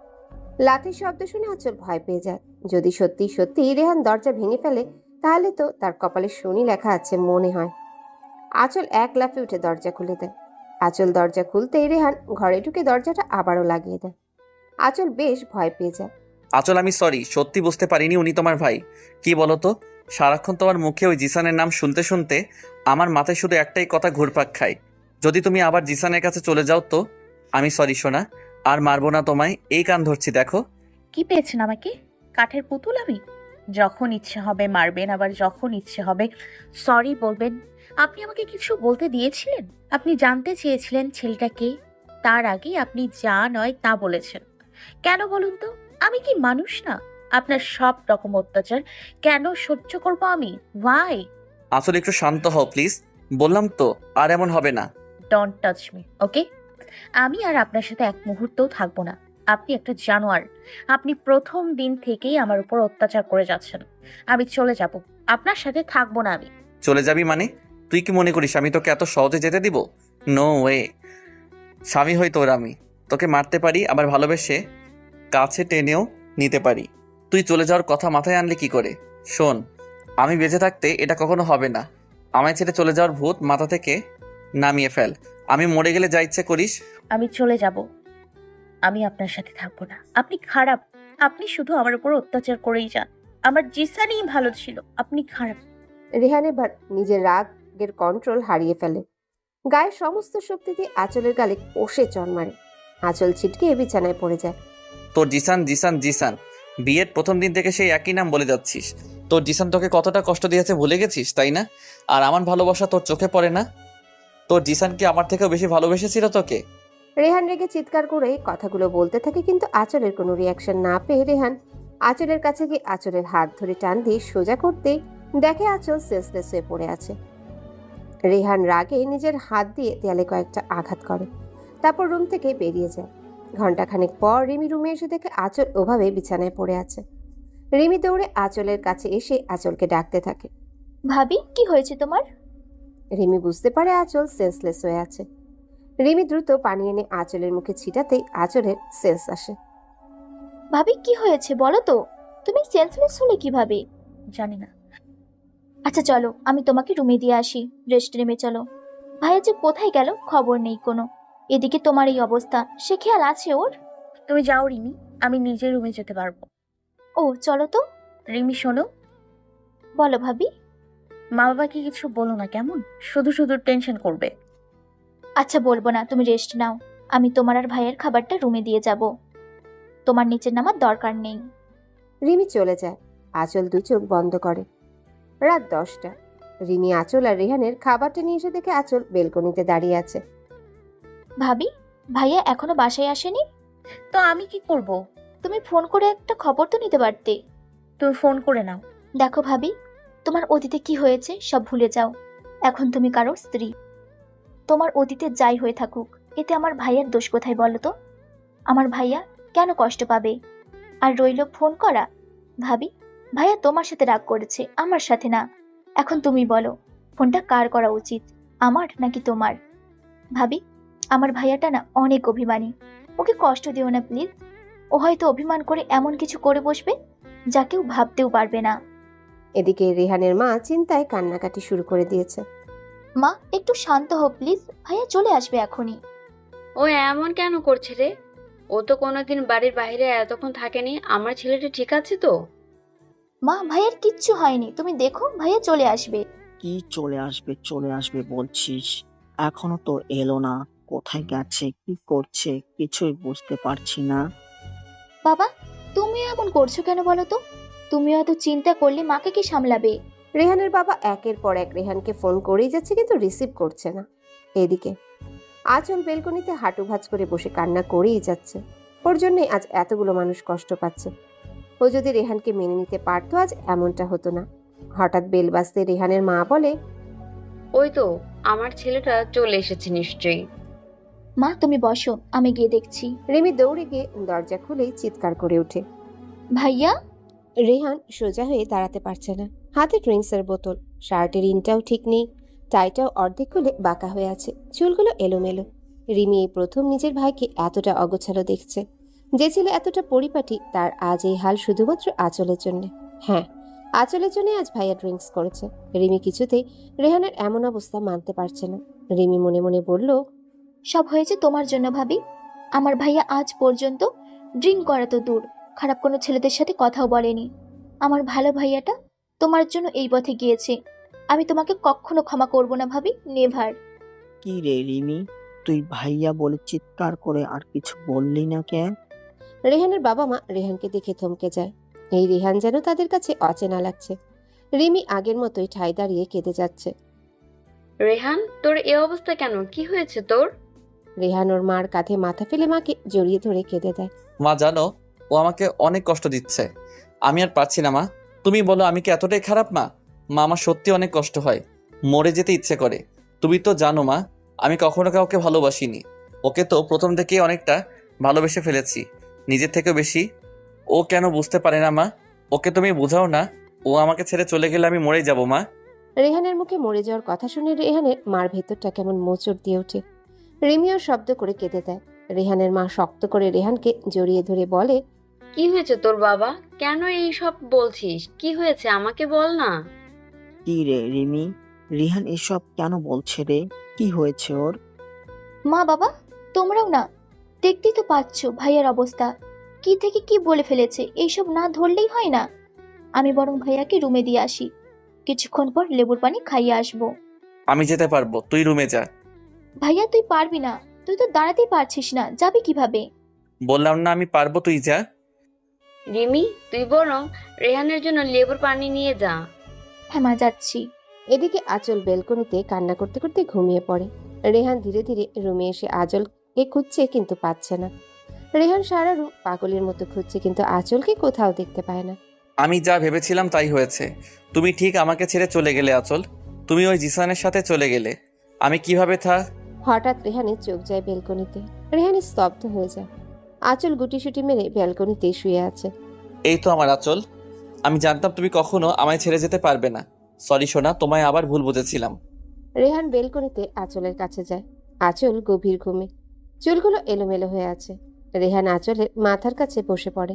লাথির শব্দ শুনে আঁচল ভয় পেয়ে যায়। যদি সত্যি সত্যি রেহান দরজা ভেঙে ফেলে, তাহলে তো তার কপালে শনি লেখা আছে মনে হয়। আঁচল এক লাফে উঠে দরজা খুলে দেয়। আঁচল দরজা খুলতেই রেহান ঘরে ঢুকে দরজাটা আবারও লাগিয়ে দেয়। আঁচল বেশ ভয় পেয়ে যায়। আচল, আমি সরি, সত্যি বুঝতে পারিনি উনি তোমার ভাই। কি বলো তো, সারাক্ষণ তোমার মুখে ওই জিসানের নাম শুনতে শুনতে আমার মাথায় শুধু একটাই কথা ঘুরপাক খায়। যদি তুমি আবার জিসানের কাছে চলে যাও তো? আমি সরি সোনা, আর মারবো না তোমায়, এই কান ধরছি দেখো। কি পেয়েছেন আমাকে? কাঠের পুতুল আমি? যখন ইচ্ছে হবে মারবেন, আবার যখন ইচ্ছে হবে সরি বলবেন। আপনি আমাকে কিছু বলতে দিয়েছিলেন? আপনি জানতে চেয়েছিলেন ছেলেটা কে? তার আগে আপনি যা নয় তা বলেছেন। কেন বলুন তো? আমি কি মানুষ না? আপনার সব রকম অত্যাচার কেন সহ্য করব আমি? ওয়াই? আচল, একটু শান্ত হও প্লিজ, বললাম তো আর এমন হবে না। ডোন্ট টাচ মি, ওকে? আমি আর আপনার সাথে এক মুহূর্তও থাকবো না। আপনি একটা জানোয়ার। আপনি প্রথম দিন থেকেই আমার উপর অত্যাচার করে যাচ্ছেন। আমি চলে যাব, আপনার সাথে থাকবো না আমি। চলে যাবি মানে? তুই কি মনে করিস আমি তোকে এত সহজে যেতে দিব? No way. স্বামী হই তোর আমি, তোকে মারতে পারি, আবার ভালোবেসে কাছে টেনেও নিতে পারি। তুই চলে যাওয়ার কথা মাথায় আনলি কি করে? শোন, আমি বেঁচে থাকতে এটা কখনো হবে না। আমায় ছেড়ে চলে যাওয়ার ভূত মাথা থেকে নামিয়ে ফেল। আমি মরে গেলে যা ইচ্ছে করিস। আমি চলে যাব, আমি আপনার সাথে থাকবো না। আপনি খারাপ। আপনি শুধু আমার উপর অত্যাচার করেই যান। আমার জিসানই ভালো ছিল, আপনি খারাপ। রেহান এবার নিজের রাগের কন্ট্রোল হারিয়ে ফেলে। গায়ের সমস্ত শক্তি দিয়ে আঁচলের গালে কষে চড় মারে। আঁচল ছিটকে বিছানায় পড়ে যায়। তোর জিসান জিসান জিসান, বিয়ের প্রথম দিন থেকে সেই একই নাম বলে যাচ্ছিস। তোর জিসান তোকে কতটা কষ্ট দিয়েছে ভুলে গেছিস, তাই না? আর আমার ভালোবাসা তোর চোখে পড়ে না? তোর জিসান কি আমার থেকেও বেশি ভালোবেসেছিল তোকে? রেহান রেগে চিৎকার করে কথাগুলো বলতে থাকে, কিন্তু আঁচলের কোনো রিয়াকশন না পেয়ে রেহান আঁচলের কাছে গিয়ে আঁচলের হাত ধরে টান দিয়ে সোজা করতেই দেখে আঁচল সেন্সলেস হয়ে পড়ে আছে। রেহান রাগে নিজের হাত দিয়ে দেয়ালে কয়েকটা আঘাত করে, তারপর রুম থেকে বেরিয়ে যায়। ঘন্টাখানেক পর রিমি রুমে এসে দেখে আঁচল ওভাবে বিছানায় পড়ে আছে। রিমি দৌড়ে আঁচলের কাছে এসে আঁচলকে ডাকতে থাকে। ভাবি কি হয়েছে তোমার? রিমি বুঝতে পারে আঁচল সেন্সলেস হয়ে আছে। রিমি দ্রুত পানি এনে আঁচলের মুখে ছিটাতেই আঁচলের সেন্স আসে। ভাবি কি হয়েছে বলো তো, তুমি সেলসলেস হলে কিভাবে? জানি না। আচ্ছা চলো আমি তোমাকে রুমে দিয়ে আসি, রেস্ট রুমে চলো। ভাইয়া যে কোথায় গেল খবর নেই কোনো। এদিকে তোমার এই অবস্থা, সে খেয়াল আছে ওর? তুমি যাও রিমি, আমি নিজে রুমে যেতে পারবো। ও চলো তো। রিমি শোনো, বলো ভাবি। মা বাবাকে কিছু বলো না কেমন, শুধু শুধু টেনশন করবে। আচ্ছা বলবো না, তুমি রেস্ট নাও। আমি তোমার আর ভাইয়ের খাবারটা রুমে দিয়ে যাব, তোমার নিচে নামার দরকার নেই। রিমি চলে যায়। আঁচল দু চোখ বন্ধ করে। রাত 10টা। রিমি আঁচল আর রেহানের খাবারটা নিয়ে এসে দেখে আঁচল বেলকনিতে দাঁড়িয়ে আছে। ভাবি, ভাইয়া এখনো বাসায় আসেনি? তো আমি কি করব? তুমি ফোন করে একটা খবর তো নিতে পারতে। তুমি ফোন করে নাও। দেখো ভাবি, তোমার অতীতে কি হয়েছে সব ভুলে যাও। এখন তুমি কারো স্ত্রী। তোমার অতীতে যাই হয়ে থাকুক, এতে আমার ভাইয়ার দোষ কোথায় বলো তো? আমার ভাইয়া কেন কষ্ট পাবে? আর রইল ফোন করা। ভাবি, ভাইয়া তোমার সাথে রাগ করেছে, আমার সাথে না। এখন তুমি বলো, ফোনটা কার করা উচিত, আমার নাকি তোমার? ভাবি, আমার ভাইয়াটা না অনেক অভিমানী, ওকে কষ্ট দিও না প্লিজ। ও হয়তো অভিমান করে এমন কিছু করে বসবে যা কেউ ভাবতেও পারবে না। এদিকে রেহানের মা চিন্তায় কান্নাকাটি শুরু করে দিয়েছে। মা একটু শান্ত হও প্লিজ, ভাইয়া চলে আসবে এখনই। ও এমন কেন করছে রে? ও তো কোনোদিন বাড়ির বাইরে এতক্ষণ থাকেনি। আমার ছেলেটা ঠিক আছে তো? মা ভাইয়ার কিচ্ছু হয়নি, তুমি দেখো ভাইয়া চলে আসবে। কি চলে আসবে বলছিস? এখনো তো এলো না। কোথায় গেছে, কি করছে কিছুই বুঝতে পারছি না। বাবা, তুমি এমন করছো কেন বলো তো? তুমি এত চিন্তা করলে মাকে কি সামলাবে? রেহানের বাবা একের পর এক রেহানকে ফোন করেই যাচ্ছে, কিন্তু রিসিভ করছে না। এদিকে আঁচল বেলকনিতে হাঁটু ভাঁজ করে বসে কান্না করেই যাচ্ছে। ওর জন্যই আজ এতগুলো মানুষ কষ্ট পাচ্ছে। ও যদি রেহানকে মেনে নিতে পারতো আজ এমনটা হতো না। হঠাৎ বেল বাজতে রেহানের মা বলে, ওই তো আমার ছেলেটা চলে এসেছে নিশ্চয়ই। মা তুমি বসো, আমি গিয়ে দেখছি। রিমি দৌড়ে গিয়ে দরজা খুলেই চিৎকার করে ওঠে। ভাইয়া। রেহান সোজা হয়ে দাঁড়াতে পারছে না। হাতে ড্রিঙ্কসের বোতল, শার্টের ইনটাও ঠিক নেই, টাইটাও অর্ধেক খুলে বাঁকা হয়ে আছে, চুলগুলো এলোমেলো। রিমি এই প্রথম নিজের ভাইকে এতটা অগোছালো দেখছে। যে ছেলে এতটা পরিপাটি, তার আজ এই হাল শুধুমাত্র আঁচলের জন্য। হ্যাঁ, আঁচলের জন্য আজ ভাইয়া ড্রিঙ্কস করেছে। রিমি কিছুতেই রেহানের এমন অবস্থা মানতে পারছে না। রিমি মনে মনে বলল, সব হয়েছে তোমার জন্য ভাবি। আমার ভাইয়া আজ পর্যন্ত ড্রিঙ্ক করা তো দূর, খারাপ কোনো ছেলেদের সাথে কথাও বলেনি। আমার ভালো ভাইয়াটা তোমার জন্য এই পথে গিয়েছে। আমি তোমাকে কখনো ক্ষমা করব না ভাবি, নেভার। কি রে রিমি, তুই ভাইয়া বলে চিৎকার করে আর কিছু বললি না কেন? রেহানের বাবা মা রেহানকে দেখে থমকে যায়। এই রেহান যেন তাদের কাছে অচেনা লাগছে। রিমি আগের মতোই ঠায় দাঁড়িয়ে কেঁদে যাচ্ছে। রেহান, তোর এ অবস্থা কেন? কি হয়েছে তোর? রেহান ওর মার কাঁধে মাথা ফেলে মাকে জড়িয়ে ধরে কেঁদে দেয়। মা জানো, ও আমাকে অনেক কষ্ট দিচ্ছে। আমি আর পারছি না মা। তুমি বলো আমি কি এতটাই খারাপ মা? মা, আমার সত্যি অনেক কষ্ট হয়, মরে যেতে ইচ্ছে করে। তুমি তো জানো মা, আমি কখনো কাউকে ভালোবাসিনি। ওকে তো প্রথম থেকেই অনেকটা ভালোবেসে ফেলেছি, নিজের থেকেও বেশি। ও কেন বুঝতে পারে না মা? ওকে তুমি বোঝাও না। ও আমাকে ছেড়ে চলে গেলে আমি মরেই যাব মা। রেহানের মুখে মরে যাওয়ার কথা শুনে রেহানের মার ভেতরটা কেমন মোচড় দিয়ে ওঠে। রিমিও শব্দ করে কেঁদে দেয়। রেহানের মা শক্ত করে রেহানকে জড়িয়ে ধরে বলে, কি হয়েছে তোর বাবা? কেন এই সব বলছিস? কি হয়েছে আমাকে বল না। কি রে রিমি, রিহান এসব কেন বলছে রে? কি হয়েছে ওর? মা বাবা, তোমরাও না, দেখতেই তো পাচ্ছ ভাইয়ার অবস্থা। কি থেকে কি বলে ফেলেছে, এইসব না ধরলেই হয় না। আমি বরং ভাইয়াকে রুমে দিয়ে আসি, কিছুক্ষণ পর লেবুর পানি খাইয়ে আসবো। আমি যেতে পারবো, তুই রুমে যা। ভাইয়া তুই পারবি না, তুই তো দাঁড়াতেই পারছিস না, যাবি কিভাবে? বললাম না আমি পারবো, তুই যা। রিমি, তুই বরং রেহানের জন্য লেবুর পানি নিয়ে যা। হ্যাঁ মা, যাচ্ছি। এদিকে আঁচল বেলকনিতে কান্না করতে করতে ঘুমিয়ে পড়ে। রেহান ধীরে ধীরে রুমে এসে আঁচলকে খুঁজছে কিন্তু পাচ্ছে না। রেহান সারা রুম পাগলের মতো খুঁজছে কিন্তু আঁচলকে কোথাও দেখতে পায় না। আমি যা ভেবেছিলাম তাই হয়েছে। তুমি ঠিক আমাকে ছেড়ে চলে গেলে আঁচল। তুমি ওই জিসানের সাথে চলে গেলে। আমি কিভাবে হঠাৎ রেহানের চোখ যায় বেলকনিতে। রেহান স্তব্ধ হয়ে যায়। আঁচল গুটিসুটি মেরে ব্যালকনিতে শুয়ে আছে। এই তো আমার আঁচল। আমি জানতাম তুমি কখনো আমায় ছেড়ে যেতে পারবে না। সরি সোনা, তোমায় আবার ভুল বুঝেছিলাম। রেহান বেলকনিতে আঁচলের কাছে যায়। আঁচল গভীর ঘুমে, চুলগুলো এলোমেলো হয়ে আছে। রেহান আঁচলের মাথার কাছে বসে পড়ে।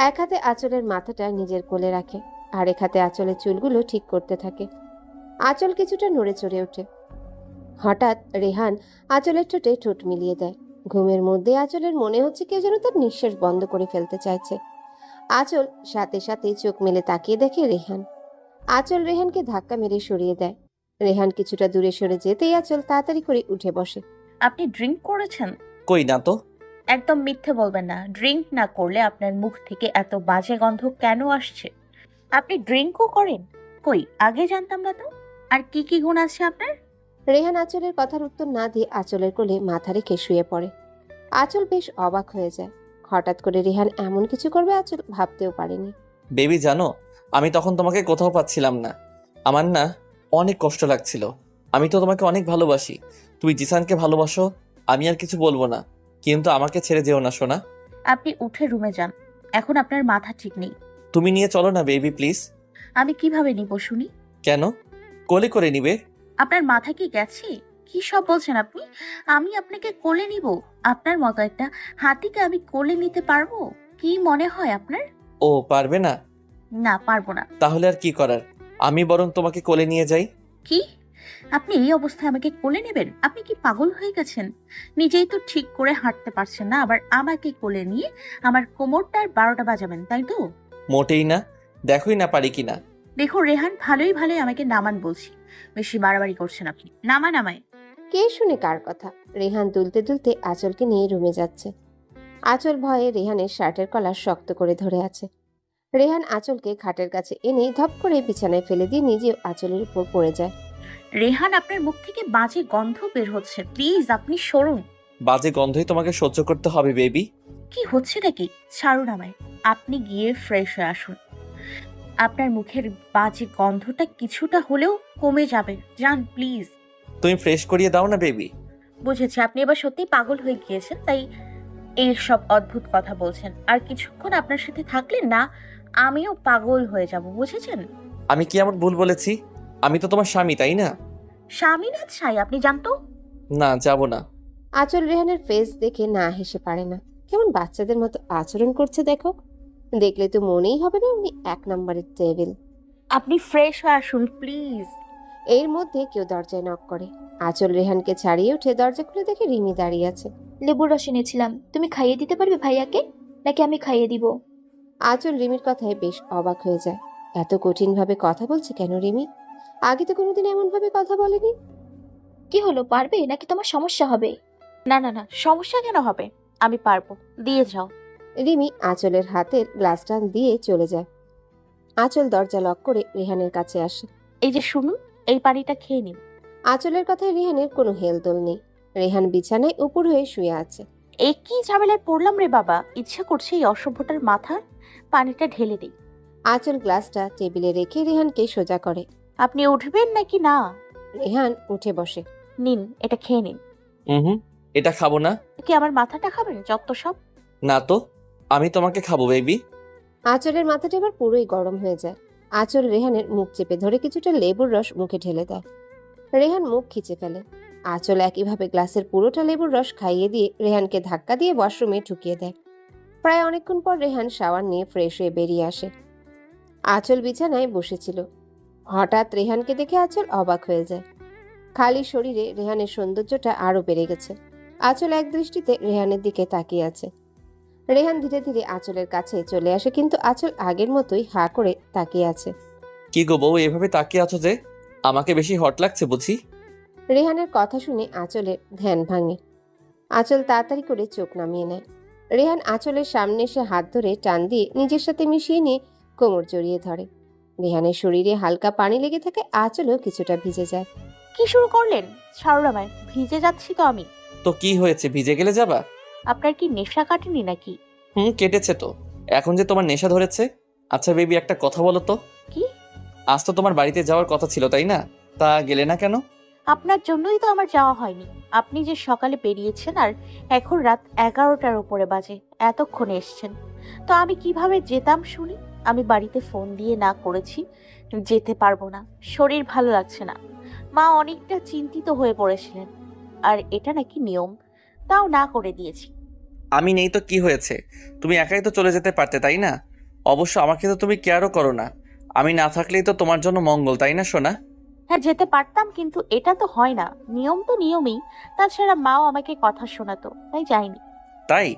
এক হাতে আঁচলের মাথাটা নিজের কোলে রাখে, আরেক হাতে আঁচলের চুলগুলো ঠিক করতে থাকে। আঁচল কিছুটা নড়ে চড়ে ওঠে। হঠাৎ রেহান আঁচলের ঠোঁটে ঠোঁট মিলিয়ে দেয়। ঘুমের মধ্যে আঁচলের মনে হচ্ছে কেউ যেন তার নিঃশ্বাস বন্ধ করে ফেলতে চাইছে। আঁচল সাথে সাথে চোখ মেলে তাকিয়ে দেখে রেহান। আঁচল রেহানকে ধাক্কা মেরে সরিয়ে দেয়। রেহান কিছুটা দূরে সরে যেতেই আঁচল তাড়াতাড়ি করে উঠে বসে। আপনি ড্রিঙ্ক করেছেন? কই না তো। একদম মিথ্যে বলবেন না। ড্রিঙ্ক না করলে আপনার মুখ থেকে এত বাজে গন্ধ কেন আসছে? আপনি ড্রিঙ্কও করেন? কই, আগে জানতাম না তো। আর কি কি গুণ আছে আপনার? রেহান আঁচলের কথার উত্তর না দিয়ে আঁচলের কোলে মাথা রেখে শুয়ে পড়ে। আঁচল বেশ অবাক হয়ে যায়। হঠাৎ করে রেহান এমন কিছু করবে আঁচল ভাবতেও পারেনি। বেবি জানো, আমি তখন তোমাকে কোথাও পাচ্ছিলাম না। আমার না অনেক কষ্ট লাগছিল। আমি তো তোমাকে অনেক ভালোবাসি। তুমি জিসানকে ভালোবাসো, আমি আর কিছু বলবো না। কিন্তু আমাকে ছেড়ে যেও না সোনা। আপনি উঠে রুমে যান। এখন আপনার মাথা ঠিক নেই। তুমি নিয়ে চলো না বেবি প্লিজ। আমি কিভাবে নিব শুনি? কেন? কোলে করে নিবে? আপনার মাথা কি গেছে? কি সব বলছেন আপনি? আমি আপনাকে কোলে নিব? আপনার মতো একটা হাতিকে আমি কোলে নিতে পারবো? কি মনে হয় আপনার? ও পারবে না? না, পারবো না। তাহলে আর কি করার, আমি বরং তোমাকে কোলে নিয়ে যাই। কি? আপনি এই অবস্থায় আমাকে কোলে নেবেন? আপনি কি পাগল হয়ে গেছেন? নিজেই তো ঠিক করে হাঁটতে পারছেন না, আবার আমাকে কোলে নিয়ে আমার কোমরটার 12টা বাজাবেন, তাই তো? মোটেই না, দেখোই না পারি কিনা। দেখুন রেহান, ভালোই ভালোই আমাকে নামান বলছি। বেশি বাড়াবাড়ি করছেন আপনি। নামান আমায়। কে শুনে কার কথা? রেহান দুলতে দুলতে আঁচলকে নিয়ে রুমে যাচ্ছে। আঁচল ভয়ে রেহানের শার্টের কলার শক্ত করে ধরে আছে। রেহান আঁচলকে খাটের কাছে এনে ধপ করে বিছানায় ফেলে দিয়ে নিজেও আঁচলের উপর পড়ে যায়। রেহান, আপনার মুখ থেকে বাজে গন্ধ বের হচ্ছে, প্লিজ আপনি সরুন। বাজে গন্ধই তোমাকে সহ্য করতে হবে বেবি। কি হচ্ছে নাকি? ছাড়ুন আমায়। আপনি গিয়ে ফ্রেশ হয়ে আসুন। আপনার মুখের বাজে গন্ধটা কিছুটা হলেও কমে যাবে। যান প্লিজ। তুমি ফ্রেশ করিয়ে দাও না বেবি। বুঝেছি, আপনি এবার সত্যি পাগল হয়ে গিয়েছেন, তাই এই সব অদ্ভুত কথা বলছেন। আর কিছুক্ষণ আপনার সাথে থাকলে না আমিও পাগল হয়ে যাব, বুঝেছেন? আমি কি এমন ভুল বলেছি? আমি তো তোমার স্বামী, তাই না? স্বামী না ছাই, আপনি জানতো। না, যাব না। আঁচল রেহানের ফেস দেখে না হেসে পারে না। কেমন বাচ্চাদের মতো আচরণ করছে দেখো। দেখলে তো মনেই হবে না উনি 1 নম্বরের টেবিল। আপনি ফ্রেশ হয়ে আসুন প্লিজ। এর মধ্যে কেউ দরজায় নক করে। আঁচল রেহানকে ছাড়িয়ে উঠে দরজা খুলে দেখে রিমি দাঁড়িয়ে আছে। লেবুর রস এনেছিলাম, তুমি খাইয়ে দিতে পারবে ভাইয়াকে, নাকি আমি খাইয়ে দিব? আঁচল রিমির কথায় বেশ অবাক হয়ে যায়। এত কঠিন ভাবে কথা বলছে কেন রিমি? আগে তো কোনোদিন এমন ভাবে কথা বলেনি। কি হলো, পারবে নাকি তোমার সমস্যা হবে? না না না, সমস্যা কেন হবে? আমি পারবো, দিয়ে যাও। রিমি আঁচলের হাতের গ্লাসটা দিয়ে চলে যায়। আঁচল দরজা লক করে রেহানের কাছে আসে। এই যে শুনুন, এই পানিটা খেয়ে নিন। আঁচলের কথায় রেহানের কোনো হেলদোল নেই। রেহান বিছানায় উপর হয়ে শুয়ে আছে। এই কি ঝামেলায় পড়লাম রে বাবা! ইচ্ছা করছে এই অসভ্যটার মাথার পানিটা ঢেলে দিই। আঁচল গ্লাসটা টেবিলে রেখে রেহানকে সোজা করে। আপনি উঠবেন নাকি না? রেহান উঠে বসে। নিন, এটা খেয়ে নিন। হুম, এটা খাবো না। কি আমার মাথাটা খাবেন? যত সব। না তো, আমি তোমাকে খাবো বেবি। আঁচলের মাথাটা এবার পুরোই গরম হয়ে যায়। আঁচল রেহানের মুখ চেপে ধরে কিছুটা লেবুর রস মুখে ঢেলে দেয়। রেহান মুখ খিচে ফেলে। আঁচল একইভাবে গ্লাসের পুরোটা লেবুর রস খাইয়ে দিয়ে রেহানকে ধাক্কা দিয়ে ওয়াশরুমে ঢুকিয়ে দেয়। প্রায় অনেকক্ষণ পর রেহান শাওয়ার নিয়ে ফ্রেশ হয়ে বেরিয়ে আসে। আঁচল বিছানায় বসেছিল। হঠাৎ রেহানকে দেখে আঁচল অবাক হয়ে যায়। খালি শরীরে রেহানের সৌন্দর্যটা আরো বেড়ে গেছে। আঁচল এক দৃষ্টিতে রেহানের দিকে তাকিয়ে আছে। রেহান ধীরে ধীরে আঁচলের কাছে চলে আসে, কিন্তু আঁচল আগের মতোই হা করে তাকিয়ে আছে। কি গো বউ, এভাবে তাকিয়ে আছো যে? আমাকে বেশি হট লাগছে বুঝি? রেহানের কথা শুনে আঁচলের ধ্যান ভাঙে। আঁচল তাড়াতাড়ি করে চোখ নামিয়ে নেয়। রেহান আঁচলের সামনে এসে হাত ধরে টান দিয়ে নিজের সাথে মিশিয়ে নিয়ে কোমর জড়িয়ে ধরে। রেহানের শরীরে হালকা পানি লেগে থাকে, আঁচলও কিছুটা ভিজে যায়। কি শুরু করলেন? ছাড়ুন আমায়, ভিজে যাচ্ছি তো আমি। তো কি হয়েছে, ভিজে গেলে যাবা? আপনার কি নেশা কাটেনি নাকি? কেটেছে তো। এখন যে তোমার নেশা ধরেছে। আচ্ছা বেবি, একটা কথা বলো তো। কি? আজ তো তোমার বাড়িতে যাওয়ার কথা ছিল, তাই না? তা গেলে না কেন? আপনার জন্যই তো আমার যাওয়া হয়নি। আপনি যে সকালে বেরিয়েছেন আর এখন রাত 11টার উপরে বাজে, এতক্ষণে এসছেন। তো আমি কিভাবে যেতাম শুনি? আমি বাড়িতে ফোন দিয়ে না করেছি যেতে পারবো না, শরীর ভালো লাগছে না। মা অনেকটা চিন্তিত হয়ে পড়েছিলেন, আর এটা নাকি নিয়ম, তাও না করে দিয়েছি। আমি নেই তো কি হয়েছে? তুমি একাই তো চলে যেতে পারতে, তাই না? অবশ্য আমাকে তো তুমি কেয়ারও করো না। আমি না থাকলেই তো তোমার জন্য মঙ্গল, তাই না সোনা? হ্যাঁ, যেতে পারতাম, কিন্তু এটা তো হয় না। নিয়ম তো নিয়মই। তাছাড়া মাও আমাকে কথা শোনাতো, তাই যাইনি। তাই?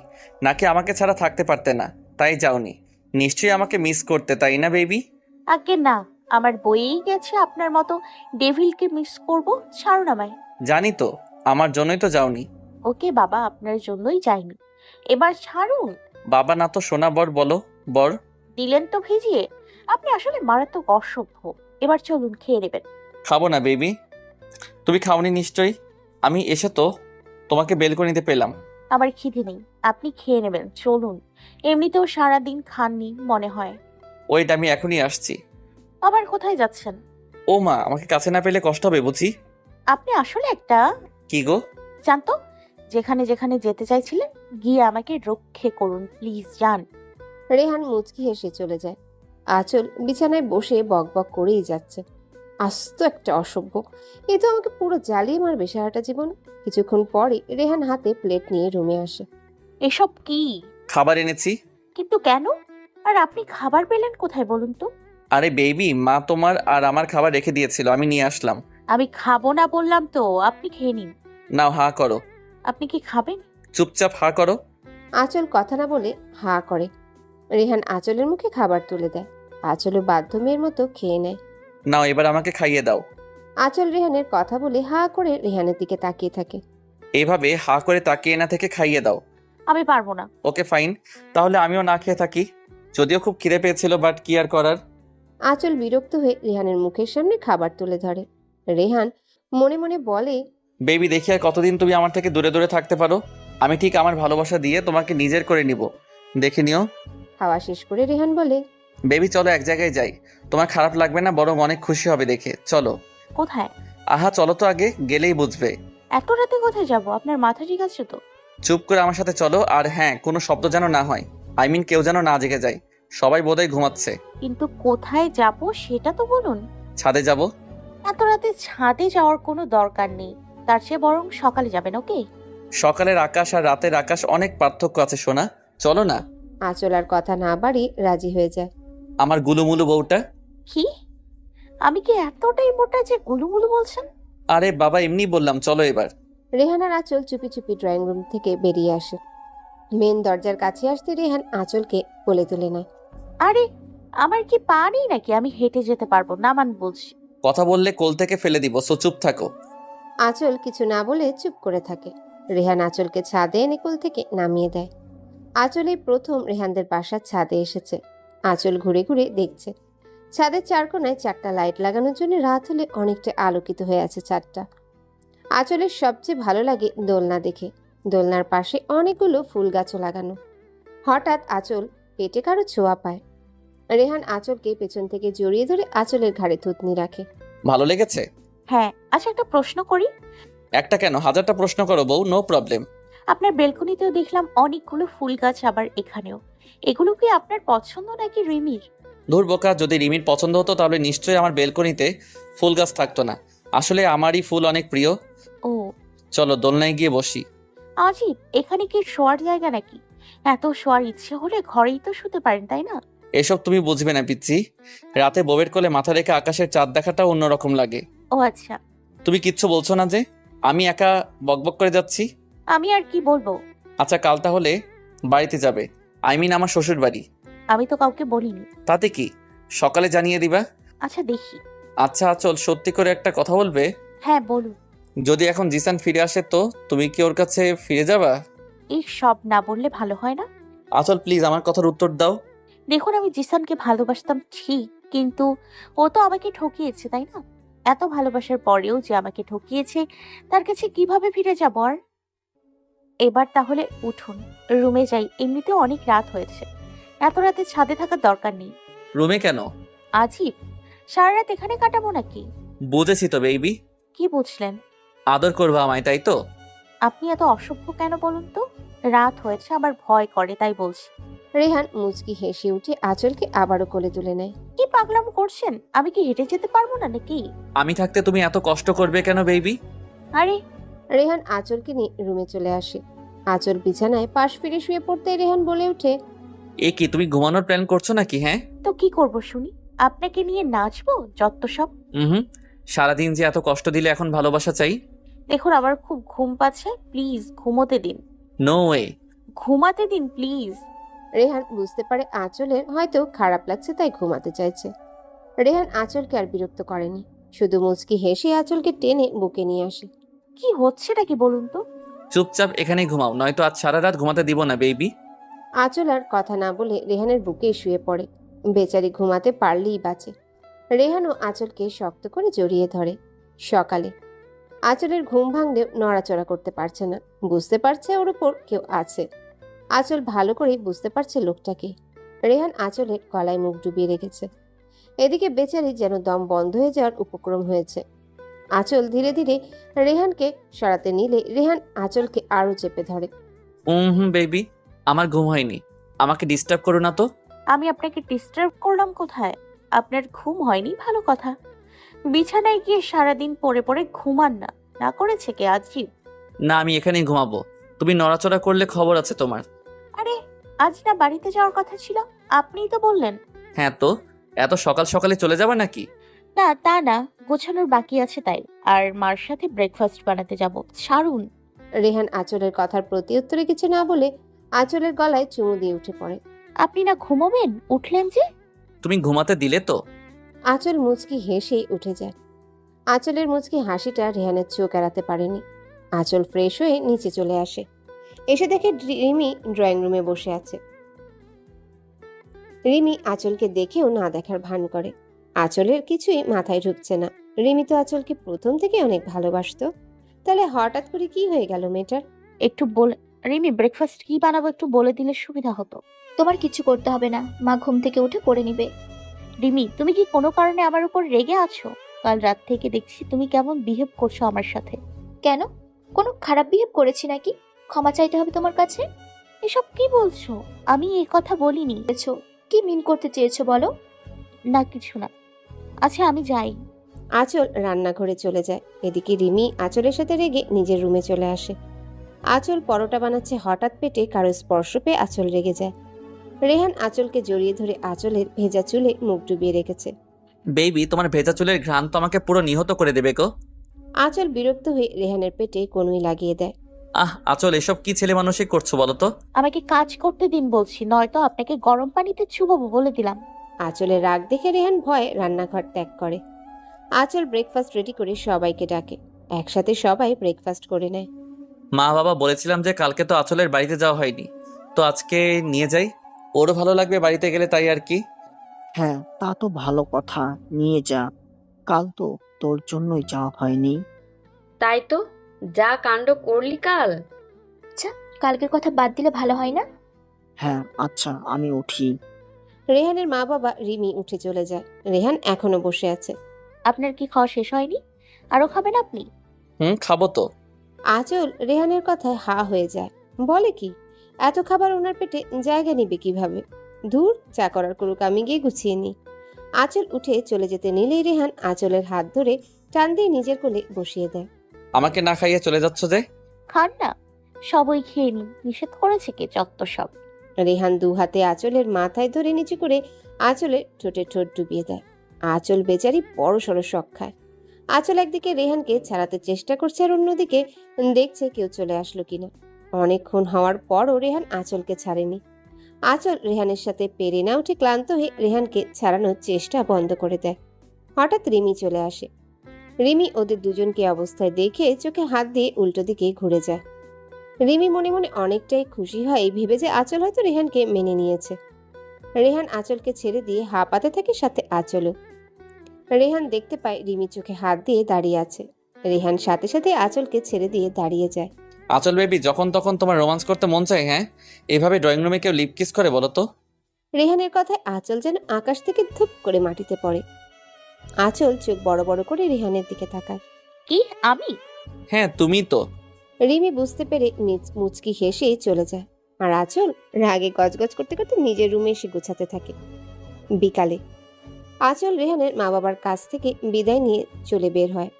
নাকি আমাকে ছাড়া থাকতে পারতে না, তাই যাওনি? নিশ্চয়ই আমাকে মিস করতে, তাই না বেবি? আগে না, আমার বইয়েই গেছে আপনার মতো ডেভিলকে মিস করব। ছাড়ুন আমায়। জানি তো, আমার জন্যই তো যাওনি। ওকে বাবা, আপনার জন্যই যাইনি, এবার ছাড়ুন। বাবা না তো সোনা, বর বলো। বর। দিলেন তো ভিজিয়ে। আপনি আসলে মারাত্মক অসভ্য। এবার চলুন, খেয়ে নেবেন। খাবো না বেবি। তুমি খাওনি নিশ্চয়ই। আমি এসে তো তোমাকে বেলকনিতে পেলাম। আমার খিদে নেই, আপনি খেয়ে নেবেন, চলুন। এমনিতেও সারাদিন খাননি মনে হয়। ওয়েট, আমি এখনই আসছি। আবার কোথায় যাচ্ছেন? ও মা, আমাকে কাছে না পেলে কষ্ট হবে বুঝি। আপনি আসলে একটা কি গো? জানতো, যেখানে যেখানে যেতে চাইছিলেন গিয়ে আমাকে রক্ষে করুন প্লিজ, যান। রেহান মুচকি হেসে চলে যায়। আঁচল বিছানায় বসে বকবক করেই যাচ্ছে। আস্ত একটা অসভ্য, এ তো আমাকে পুরো জ্বালিয়ে মারবে সারাটা জীবন। কিছুক্ষণ পরই রেহান হাতে প্লেট নিয়ে রুমে আসে। এসব কি? খাবার এনেছি। কিন্তু কেন? আর আপনি খাবার পেলেন কোথায় বলুন তো? আরে বেবি, মা তোমার আর আমার খাবার রেখে দিয়েছিল, আমি নিয়ে আসলাম। আমি খাবো না বললাম তো, আপনি খেয়ে নিন। নাও, হা করো। আপনি কি খাবেন? চুপচাপ হা করো। আঁচল কথা না বলে হা করে। রেহান আঁচলের মুখে খাবার তুলে দেয়। আঁচলও বাধ্য মেয়ের মতো খেয়ে নেয়। নাও, এবার আমাকে খাইয়ে দাও। আঁচল রেহানের কথা বলে হা করে রেহানের দিকে তাকিয়ে থাকে। এইভাবে হা করে তাকিয়ে না থেকে খাইয়ে দাও। আমি পারবো না। ওকে ফাইন, তাহলে আমিও না খেয়ে থাকি। যদিও খুব খিদে পেয়েছিল, বাট কি আর করার। আঁচল বিরক্ত হয়ে রেহানের মুখের সামনে খাবার তুলে ধরে। রেহান মনে মনে বলে, বেবি, দেখি আর কতদিন তুমি আমার থেকে দূরে দূরে থাকতে পারো। আমি ঠিক আমার ভালোবাসা দিয়ে তোমাকে নিজের করে নিব, দেখে নিও। খাওয়া শেষ করে রেহান বলে, বেবি চলো এক জায়গায় যাই, তোমার খারাপ লাগবে না, বরং অনেক খুশি হবে দেখে। চলো। কোথায়? আহা চলো তো, আগে গেলেই বুঝবে। এত রাতে কোথায় যাব? আপনার মাথা ঠিক আছে তো? চুপ করে আমার সাথে চলো, আর হ্যাঁ, কোনো শব্দ যেন না হয়। আই মিন কেউ যেন না জেগে যায়। সবাই বোধহয় ঘুমাচ্ছে। কিন্তু কোথায় যাব সেটা তো বলুন। ছাদে যাব। এত রাতে ছাদে যাওয়ার কোনো দরকার নেই, তার চেয়ে বরং সকালে যাবেন, ওকে? সকালের আকাশ আর রাতের আকাশ অনেক পার্থক্য আছে সোনা, চলো না। আঁচল আর কথা না বাড়ি রাজি হয়ে যায়। আমার গুলুমুলু বউটা। কি? আমি কি এতটাই মোটা যে গুলুমুলু বলছেন? আরে বাবা, এমনি বললাম, চলো এবার। রেহান আর আঁচল চুপি চুপি ড্রয়িং রুম থেকে বেরিয়ে আসে। মেন দরজার কাছে আসতে রেহান আঁচলকে কোলে তুলে নেয়। আরে, আমার কি পা নেই নাকি? আমি হেঁটে যেতে পারবো, নামান বলছি। কথা বললে কোল থেকে ফেলে দিব, সো চুপ থাকো। আঁচল কিছু না বলে চুপ করে থাকে। রেহান আঁচলকে ছাদে এনে কোল থেকে নামিয়ে দেয়। আঁচল এই প্রথম রেহানদের বাসার ছাদে এসেছে। আঁচল ঘুরে ঘুরে দেখছে। ছাদের চার কোনায় 4টা লাইট লাগানোর জন্য রাত হলে অনেকটা আলোকিত হয়ে আছে ছাদটা। আঁচলের সবচেয়ে ভালো লাগে দোলনা দেখে। দোলনার পাশে অনেকগুলো ফুল গাছও লাগানো। হঠাৎ আঁচল পেটে কারো ছোঁয়া পায়। রেহান আঁচলকে পেছন থেকে জড়িয়ে ধরে আঁচলের ঘাড়ে থুতনি রাখে। ভালো লেগেছে? হ্যাঁ। আচ্ছা, একটা প্রশ্ন করি। একটা কেন, হাজারটা প্রশ্ন করো বউ, নো প্রবলেম। আপনার বেলকনিতেও দেখলাম অনেকগুলো ফুল গাছ, আবার এখানেও। এগুলো কি আপনার পছন্দ নাকি রিমির? ধুর বোকা, যদি রিমির পছন্দ হতো তাহলে নিশ্চয়ই আমার বেলকনিতে ফুল গাছ থাকতো না। আসলে আমারই ফুল অনেক প্রিয়। ও, চলো দোলনায় গিয়ে বসি। আজিব, এখানে কি শোয়ার জায়গা নাকি? এত শোয়ার ইচ্ছে হলে ঘরেই তো শুতে পারেন, তাই না? এসব তুমি বুঝবে না পিচ্ছি। রাতে বউয়ের কোলে মাথা রেখে আকাশের চাঁদ দেখাটাও অন্যরকম লাগে। ও আচ্ছা। তুমি কিচ্ছু বলছো না যে? আমি একা বকবক করে যাচ্ছি। আমি আর কি বলবো? আচ্ছা, কাল তাহলে বাড়িতে যাবে, আই মিন আমার শ্বশুর বাড়ি। আমি তো কাউকে বলিনি। তাতে কি, সকালে জানিয়ে দিবা। আচ্ছা, দেখি। আচ্ছা চল, সত্যি করে একটা কথা বলবে? হ্যাঁ, বলুন। যদি এখন জিসান ফিরে আসে তো তুমি কি ওর কাছে ফিরে যাবা? এই সব না বললে ভালো হয় না? আঁচল প্লিজ আমার কথার উত্তর দাও। দেখুন, আমি জিসানকে ভালোবাসতাম ঠিক, কিন্তু ও তো আমাকে ঠকিয়েছে, তাই না? এত ভালোবাসার পরেও যে আমাকে ঠকিয়েছে, তার কাছে কিভাবে ফিরে যাব আর? এবার তাহলে উঠুন, রুমে যাই। এমনিতেও অনেক রাত হয়েছে, এত রাতে ছাদে থাকার দরকার নেই। রুমে কেন? আজিব, সারা রাত এখানে কাটাবো নাকি? বুঝেছি তো বেবি। কি বুঝলেন? আদর করবা আমায়, তাই তো? আপনি এত অসভ্য কেন বলুন তো? রাত হয়েছে, আবার ভয় করে, তাই বলছি। রেহান মুচকি হেসে উঠে আঁচলকে আবারও কোলে তুলে নেয়। কি পাগলামো করছেন? আমি কি হেঁটে যেতে পারবো না নাকি? আমি থাকতে তুমি এত কষ্ট করবে কেন বেবি? আরে রেহান আঁচলকে নিয়ে রুমে চলে আসে। আঁচল বিছানায় পাশ ফিরে শুয়ে পড়তে রেহান বলে ওঠে, এ কি তুমি ঘুমানোর প্ল্যান করছো নাকি? হ্যাঁ। তো কি করব শুনি? আপনাকে নিয়ে নাচবো যত সব। হুম। সারাদিন যে এত কষ্ট দিলে এখন ভালোবাসা চাই? দেখুন, আমার খুব ঘুম পাচ্ছে, প্লিজ ঘুমোতে দিন। No way. ঘুমাতে দিন প্লিজ। রেহান বুঝতে পারে আঁচলের হয়তো খারাপ লাগছে, তাই ঘুমাতে চাইছে। রেহান আঁচলকে আর বিরক্ত করেনি, শুধু মুচকি হেসে আঁচলকে টেনে বুকে নিয়ে আসে। কি হচ্ছেটা কি বলুন তো? চুপচাপ এখানেই ঘুমাও, নয়তো আজ সারা রাত ঘুমাতে দিব না বেবি। আঁচল আর কথা না বলে রেহানের বুকেই শুয়ে পড়ে। বেচারি ঘুমাতে পারলেই বাঁচে। রেহানও আঁচলকে শক্ত করে জড়িয়ে ধরে। সকালে আঁচলের ঘুম ভাঙলেও নড়াচড়া করতে পারছে না। বুঝতে পারছে ওর উপর কেউ আছে। আঁচল ভালো করেই বুঝতে পারছে লোকটাকে। রেহান আঁচলের গলায় মুখ ডুবিয়ে রেখেছে। এদিকে বেচারি যেন দম বন্ধ হয়ে যাওয়ার উপক্রম হয়েছে। আঁচল ধীরে ধীরে রেহানকে সরাতে নিলে রেহান আঁচলকে আরো চেপে ধরে। বেবি, আমার ঘুম হয়নি, আমাকে ডিস্টার্ব করো না তো। আমি আপনাকে ডিস্টার্ব করলাম কোথায়? আপনার ঘুম হয়নি ভালো কথা, বিছানায় গিয়ে সারাদিন পড়ে পড়ে ঘুমান না, না করেছে কে আজিব? না, আমি এখানেই ঘুমাবো। তুমি নড়াচড়া করলে খবর আছে তোমার। আরে, আজ না বাড়িতে যাওয়ার কথা ছিল? আপনিই তো বললেন। হ্যাঁ তো, এত সকাল সকালে চলে যাবে নাকি? না তা না, গোছানোর বাকি আছে তাই। আর মার সাথে ব্রেকফাস্ট বানাতে যাব। ছাড়ুন। রেহান আঁচলের কথার প্রতি উত্তরে কিছু না বলে আঁচলের গলায় চুমু দিয়ে উঠে পড়ে। আপনি না ঘুমোবেন, উঠলেন যে? তুমি ঘুমাতে দিলে তো? আঁচল মুচকি হেসেই উঠে যায়। আঁচলের মুচকি হাসিটা রেহানের চোখ এড়াতে পারেনি। আঁচল ফ্রেশ হয়ে নিচে চলে আসে। এসে দেখে রিমি ড্রয়িং রুমে বসে আছে। রিমি আঁচলকে দেখেও না দেখার ভান করে। আঁচলের কিছুই মাথায় ঢুকছে না। রিমি তো আঁচলকে প্রথম থেকে অনেক ভালোবাসতো, তাহলে হঠাৎ করে কি হয়ে গেল মেয়েটার? একটু বলে, রিমি ব্রেকফাস্ট কি বানাবো একটু বলে দিলে সুবিধা হতো। তোমার কিছু করতে হবে না, মা ঘুম থেকে উঠে করে নিবে। রিমি, তুমি কি কোনো কারণে আমার উপর রেগে আছো? কাল রাত থেকে দেখছি তুমি কেমন বিহেভ করছো আমার সাথে। কেন? কোনো খারাপ বিহেভ করেছি নাকি? ক্ষমা চাইতে হবে তোমার কাছে? এসব কি বলছো? আমি এই কথা বলিনি। বলেছো, কি মিন করতে চেয়েছো বলো? না কিছু না। আচ্ছা আমি যাই। আঁচল রান্নাঘরে চলে যায়। এদিকে রিমি আঁচলের সাথে রেগে নিজের রুমে চলে আসে। আঁচল পরোটা বানাচ্ছে, হঠাৎ পেটে কারো স্পর্শ পেয়ে আঁচল রেগে যায়। রেহান আঁচলকে জড়িয়ে ধরে আঁচলের ভেজা চুলে মুখ ডুবিয়ে রেখেছে। বেবি, তোমার ভেজা চুলের ঘ্রাণ তো আমাকে পুরো নিহত করে দেবে গো। আঁচল বিরক্ত হয়ে রেহানের পেটে কনুই লাগিয়ে দেয়। আঁচল, এসব কি ছেলে মানুষই করছো বলো তো? আমাকে কাজ করতে দিন বলছি, নয়তো আপনাকে গরম পানিতে চুবাবো বলে দিলাম। আঁচলের রাগ দেখে রেহান ভয়ে রান্নাঘর ত্যাগ করে। আঁচল ব্রেকফাস্ট রেডি করে সবাইকে ডাকে। একসাথে সবাই ব্রেকফাস্ট করে নেয়। মা বাবা বলেছিলাম যে কালকে তো আঁচলের বাড়িতে যাওয়া হয়নি, তো আজকে নিয়ে যাই, ওরও ভালো লাগবে বাড়িতে গেলে, তাই আর কি। হ্যাঁ, তা তো ভালো কথা, নিয়ে যা। কাল তো তোর জন্যই যাওয়া হয়নি। তাই তো, যা কাণ্ড করলি কাল। আচ্ছা, কালকের কথা বাদ দিলে ভালো হয় না? হ্যাঁ আচ্ছা, আমি উঠি। রেহানের মা বাবা রিমি উঠে চলে যায়। রেহান এখনো বসে আছে। আপনার কি খাওয়া শেষ হয়নি? আরো খাবেন আপনি? খাবো তো। আঁচল রেহানের কথায় হা হয়ে যায়। বলে কি, এত খাবার ওনার পেটে জায়গা নিবে কিভাবে? দূর, চা করার করুক, আমি গিয়ে গুছিয়ে নিই। আঁচল উঠে চলে যেতে নিলেই রেহান আঁচলের হাত ধরে টান দিয়ে নিজের কোলে বসিয়ে দেয়। আমাকে না খাইয়ে চলে যাচ্ছ যে? খান না, সবই খেয়ে নিন, নিষেধ করেছে কে যত সব। রেহান দু হাতে আঁচলের মাথায় ধরে নিচু করে আঁচলের ঠোঁটে ঠোঁট ডুবিয়ে দেয়। আঁচল বেচারি বড় সড়ো শখ খায়। আঁচল একদিকে রেহানকে ছাড়াতে চেষ্টা করছে, আর অন্যদিকে দেখছে কেউ চলে আসলো কিনা। অনেকক্ষণ হওয়ার পরও রেহান আঁচলকে ছাড়েনি। আঁচল রেহানের সাথে পেরে না উঠে ক্লান্ত হয়ে রেহানকে ছাড়ানোর চেষ্টা বন্ধ করে দেয়। হঠাৎ রিমি চলে আসে। রিমি ওদের দুজনকে অবস্থায় দেখে চোখে হাত দিয়ে উল্টো দিকে ঘুরে যায়। রিমি মনে মনে অনেকটাই খুশি হয় এই ভেবে যে আঁচল হয়তো রেহানকে মেনে নিয়েছে। রেহান আঁচলকে ছেড়ে দিয়ে হাঁপাতে থাকে, সাথে আঁচলও। রেহান দেখতে পায় রিমি চোখে হাত দিয়ে দাঁড়িয়ে আছে। রেহান সাথে সাথে আঁচলকে ছেড়ে দিয়ে দাঁড়িয়ে যায়। আচল বেবি, যখন তখন তোমার রোমান্স করতে মন চায়? হ্যাঁ, এভাবে ড্রয়িং রুমে কেউ লিপ কিস করে বলো তো? রেহানের কথায় আঁচল যেন আকাশ থেকে ধুপ করে মাটিতে পড়ে। আঁচল চোখ বড় বড় করে রেহানের দিকে তাকায়। কি আমি? হ্যাঁ, তুমি তো। রিমি বুঝতে পেরে মুচকি হেসে চলে যায়। আর আঁচল রাগে গজগজ করতে করতে নিজের রুমে এসে গোছাতে থাকে। বিকালে আঁচল রেহানের মা বাবার কাছ থেকে বিদায় নিয়ে চলে বের হয়।